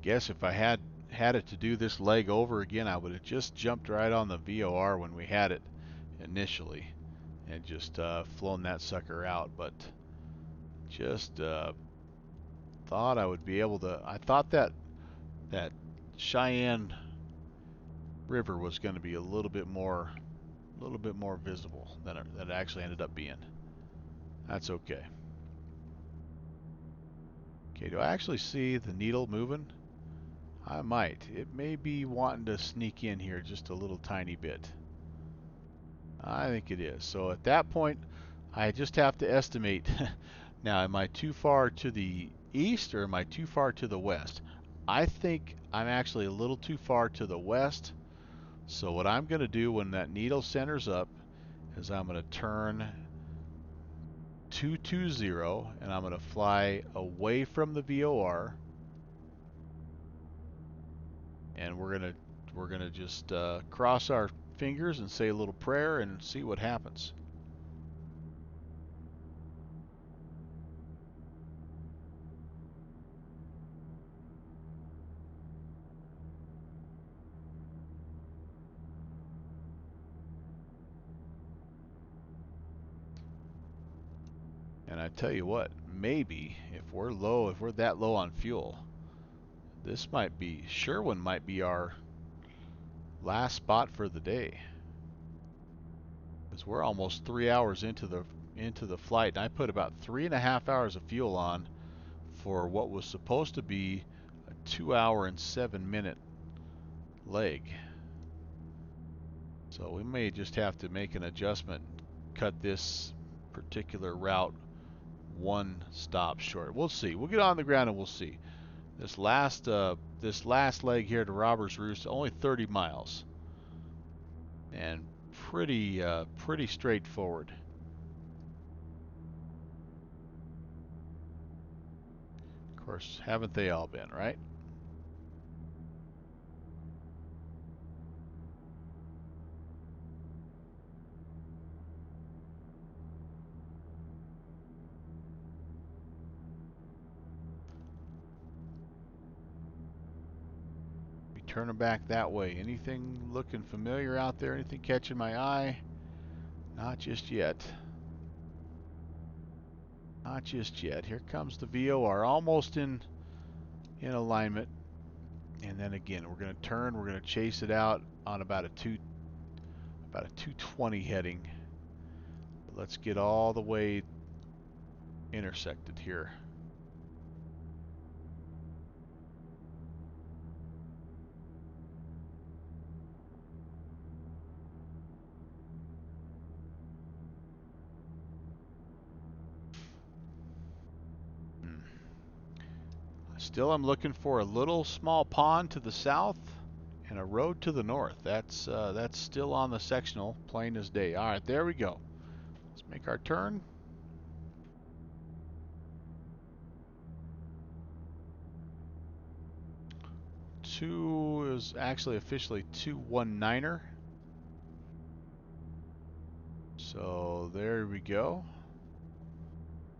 guess if I had it to do this leg over again, I would have just jumped right on the VOR when we had it initially and just flown that sucker out. But just thought I would be able to. I thought that Cheyenne River was going to be a little bit more visible than it actually ended up being. That's okay. Okay, do I actually see the needle moving? I might. It may be wanting to sneak in here just a little tiny bit. I think it is. So at that point, I just have to estimate. Now, am I too far to the east or am I too far to the west? I think I'm actually a little too far to the west. So what I'm going to do when that needle centers up is I'm going to turn 220 and I'm going to fly away from the VOR, and we're gonna just cross our fingers and say a little prayer and see what happens. And I tell you what, maybe if we're that low on fuel, this might be Sherwin might be our last spot for the day, because we're almost 3 hours into the flight, and I put about 3.5 hours of fuel on for what was supposed to be a 2 hour and 7 minute leg. So we may just have to make an adjustment, cut this particular route one stop short. We'll see. We'll get on the ground and we'll see. This last leg here to Robbers Roost, only 30 miles, and pretty straightforward. Of course, haven't they all been, right? We turn them back that way. Anything looking familiar out there? Anything catching my eye? Not just yet. Not just yet. Here comes the VOR, almost in alignment. And then again, we're going to turn. We're going to chase it out on about a 220 heading. But let's get all the way intersected here. Still, I'm looking for a little small pond to the south and a road to the north. That's still on the sectional, plain as day. All right, there we go. Let's make our turn. Two is actually officially 219er. So there we go.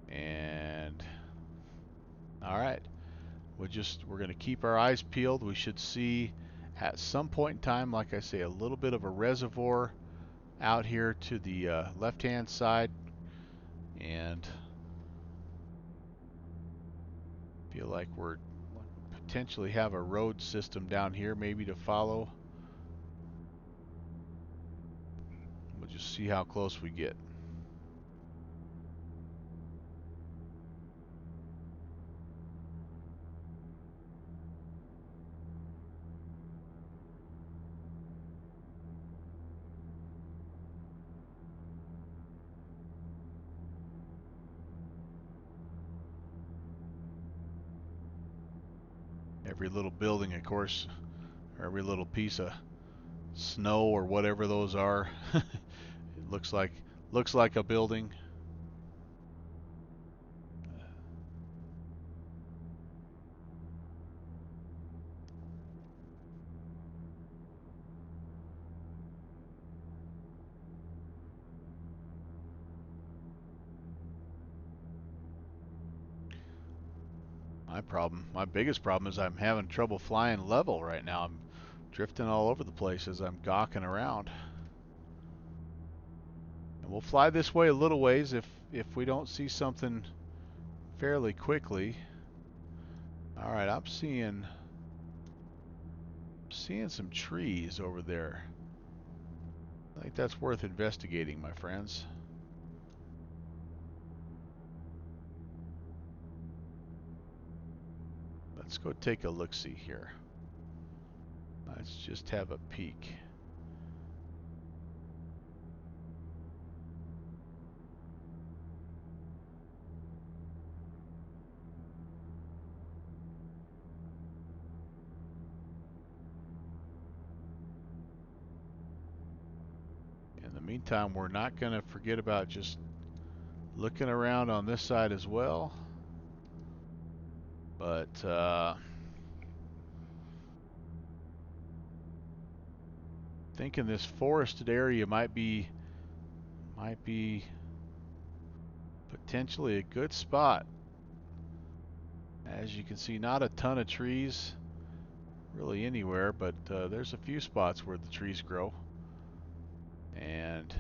And all right. We're going to keep our eyes peeled. We should see at some point in time, like I say, a little bit of a reservoir out here to the left-hand side, and feel like we're potentially have a road system down here maybe to follow. We'll just see how close we get. Every little building, of course, or every little piece of snow or whatever those are, it looks like a building. My biggest problem is I'm having trouble flying level right now. I'm drifting all over the place as I'm gawking around. And we'll fly this way a little ways if we don't see something fairly quickly. All right, I'm seeing some trees over there. I think that's worth investigating, my friends. Let's go take a look-see here. Let's just have a peek. In the meantime, we're not going to forget about just looking around on this side as well. But thinking this forested area might be potentially a good spot. As you can see, not a ton of trees really anywhere, but there's a few spots where the trees grow. And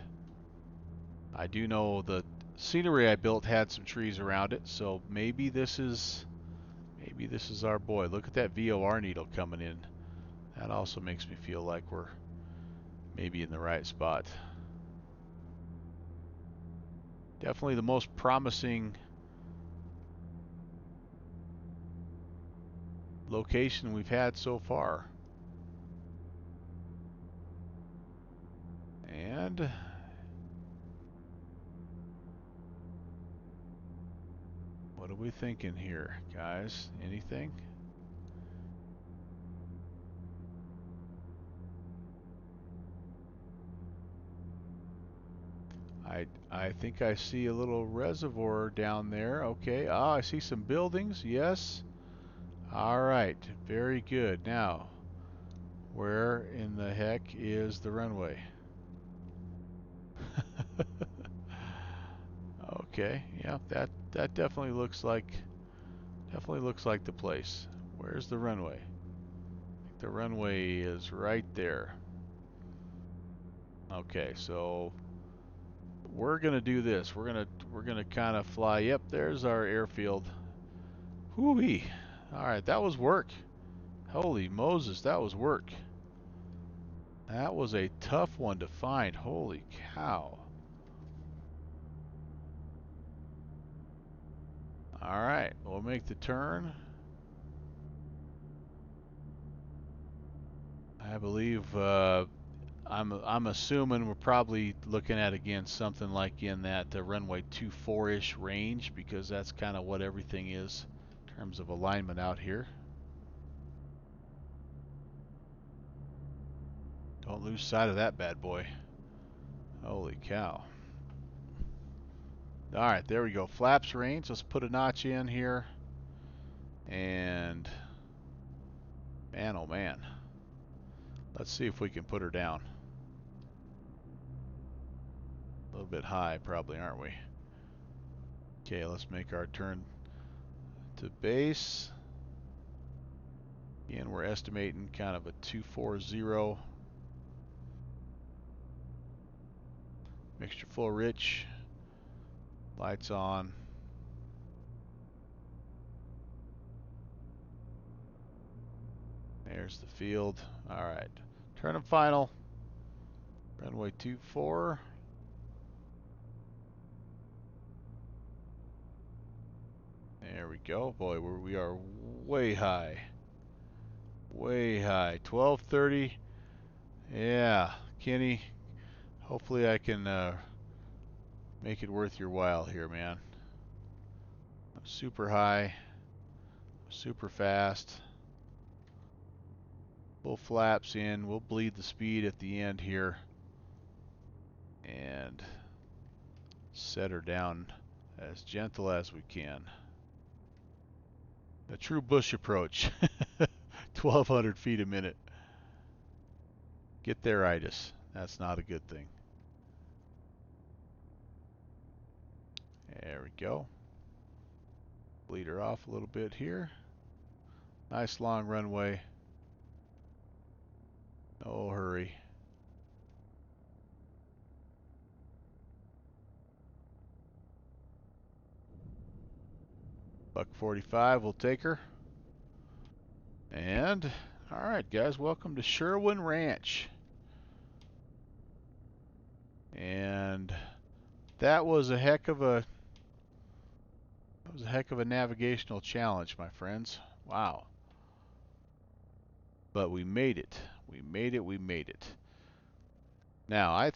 I do know the scenery I built had some trees around it, so maybe this is our boy. Look at that VOR needle coming in. That also makes me feel like we're maybe in the right spot. Definitely the most promising location we've had so far. And what are we thinking here, guys? Anything? I think I see a little reservoir down there. Okay. Ah, I see some buildings. Yes. All right. Very good. Now, where in the heck is the runway? Okay. Yeah, that definitely looks like the place. Where's the runway? I think the runway is right there. Okay, so we're gonna do this. We're gonna kind of fly. Yep, there's our airfield. Whoo-wee. All right, that was work. Holy Moses, that was work. That was a tough one to find. Holy cow. All right, we'll make the turn. I believe I'm assuming we're probably looking at again something like in that runway 24-ish range, because that's kind of what everything is in terms of alignment out here. Don't lose sight of that bad boy. Holy cow. All right, there we go. Flaps range. Let's put a notch in here. And man, oh man. Let's see if we can put her down. A little bit high, probably, aren't we? Okay, let's make our turn to base. Again, we're estimating kind of a 240. Mixture full rich. Lights on. There's the field. All right. Turn and final. Runway 24. There we go. Boy, we are way high. Way high. 1230. Yeah, Kenny. Hopefully I can make it worth your while here, man. Super high. Super fast. Full flaps in. We'll bleed the speed at the end here. And set her down as gentle as we can. A true bush approach. 1,200 feet a minute. Get there, itis. That's not a good thing. There we go. Bleed her off a little bit here. Nice long runway. No hurry. Buck 45, we'll take her. And, all right, guys, welcome to Sherwin Ranch. And that was a heck of a navigational challenge, my friends. Wow. But we made it. We made it. We made it. Now, I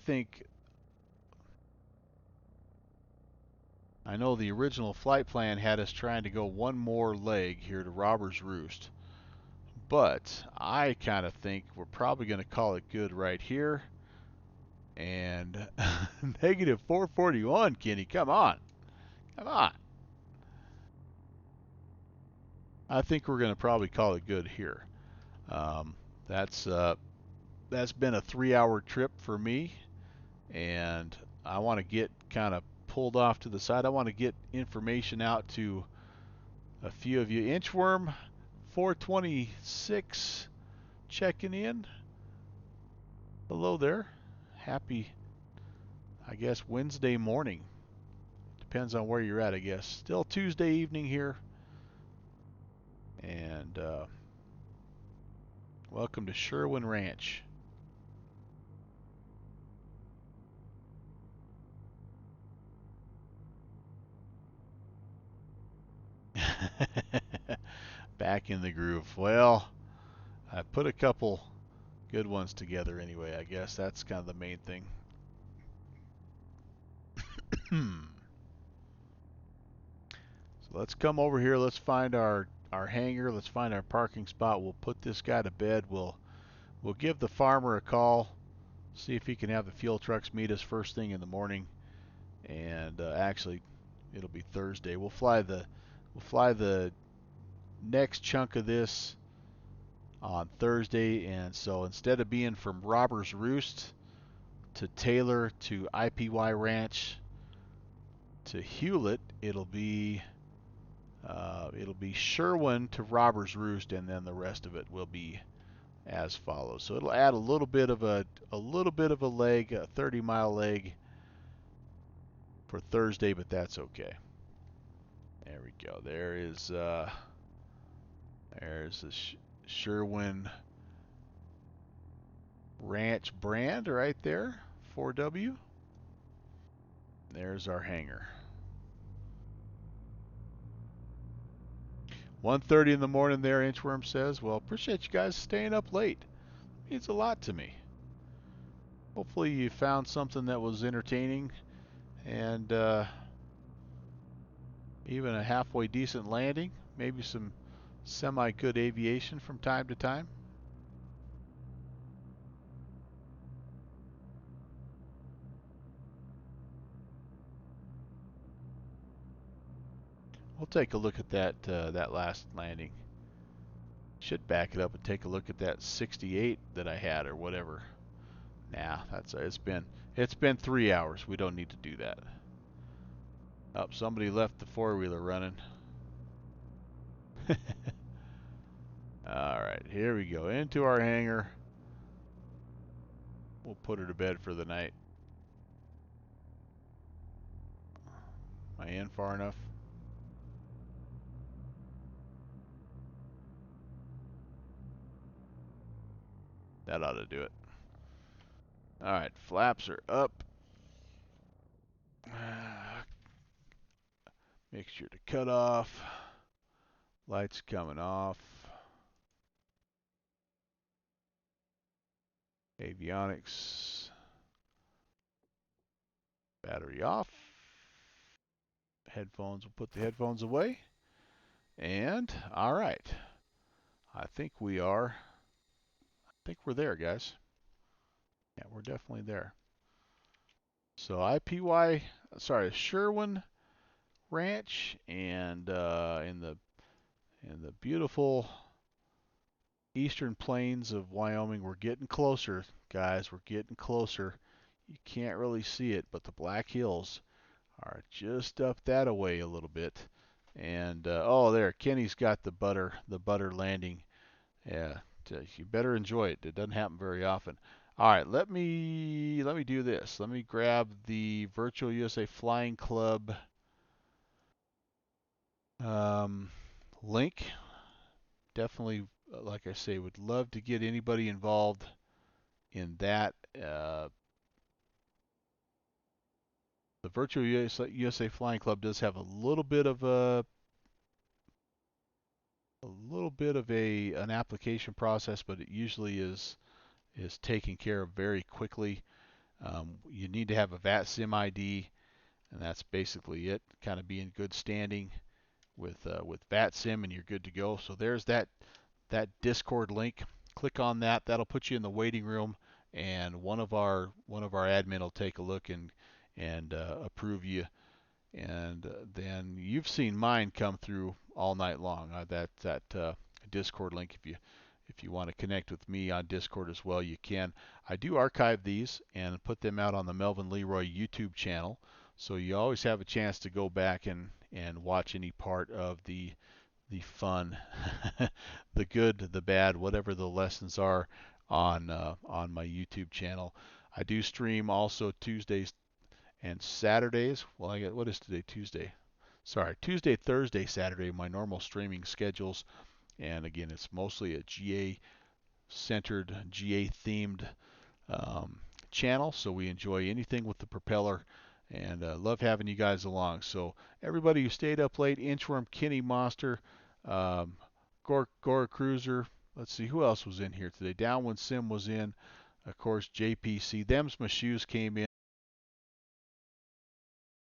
know the original flight plan had us trying to go one more leg here to Robber's Roost. But I kind of think we're probably going to call it good right here. And negative 441, Kenny. Come on. Come on. I think we're going to probably call it good here. Um, that's been a 3-hour trip for me, and I want to get kind of pulled off to the side. I want to get information out to a few of you. Inchworm 426 checking in. Hello there. Happy, I guess, Wednesday morning. Depends on where you're at, I guess. Still Tuesday evening here. And welcome to Sherwin Ranch. Back in the groove. Well, I put a couple good ones together anyway, I guess. That's kind of the main thing. So let's come over here. Let's find our hangar. Let's find our parking spot. We'll put this guy to bed. We'll give the farmer a call. See if he can have the fuel trucks meet us first thing in the morning. And actually, it'll be Thursday. We'll fly the next chunk of this on Thursday. And so instead of being from Robber's Roost to Taylor to IPY Ranch to Hewlett, it'll be Sherwin to Robber's Roost, and then the rest of it will be as follows. So it'll add a little bit of a leg, a 30-mile leg for Thursday, but that's okay. There we go. There's the Sherwin Ranch brand right there, 4W. There's our hangar. 1:30 in the morning there, Inchworm says. Well, appreciate you guys staying up late. It means a lot to me. Hopefully you found something that was entertaining and even a halfway decent landing. Maybe some semi-good aviation from time to time. We'll take a look at that last landing. Should back it up and take a look at that 68 that I had or whatever. Nah, it's been 3 hours. We don't need to do that. Oh, somebody left the four-wheeler running. All right, here we go into our hangar. We'll put her to bed for the night. Am I in far enough? That ought to do it. All right, flaps are up. Make sure to cut off. Lights coming off. Avionics. Battery off. Headphones, we'll put the headphones away. And, all right. I think we're there, guys. Yeah, we're definitely there. So Sherwin Ranch, and in the beautiful eastern plains of Wyoming. We're getting closer, guys. We're getting closer. You can't really see it, but the Black Hills are just up that away a little bit. And oh, there, Kenny's got the butter landing. Yeah, you better enjoy it. It doesn't happen very often. All right, let me do this. Let me grab the Virtual USA Flying Club um, link. Definitely, like I say, would love to get anybody involved in that. The Virtual USA Flying Club does have a little bit of a an application process, but it usually is taken care of very quickly. You need to have a VAT Sim ID, and that's basically it. Kind of be in good standing with VAT Sim, and you're good to go. So there's that Discord link. Click on that. That'll put you in the waiting room, and one of our admin will take a look and approve you. And then you've seen mine come through all night long. That Discord link, if you want to connect with me on Discord as well, you can. I do archive these and put them out on the Melvin Leroy YouTube channel, so you always have a chance to go back and watch any part of the fun, the good, the bad, whatever the lessons are on my YouTube channel. I do stream also Tuesdays and Saturdays. Well, I get what is today? Tuesday. Sorry, Tuesday, Thursday, Saturday. My normal streaming schedules, and again, it's mostly a GA centered, GA themed um, channel. So we enjoy anything with the propeller, and love having you guys along. So everybody who stayed up late, Inchworm, Kenny Monster, um, Gora Cruiser. Let's see who else was in here today. Downwind Sim was in. Of course, JPC. Them's my shoes came in.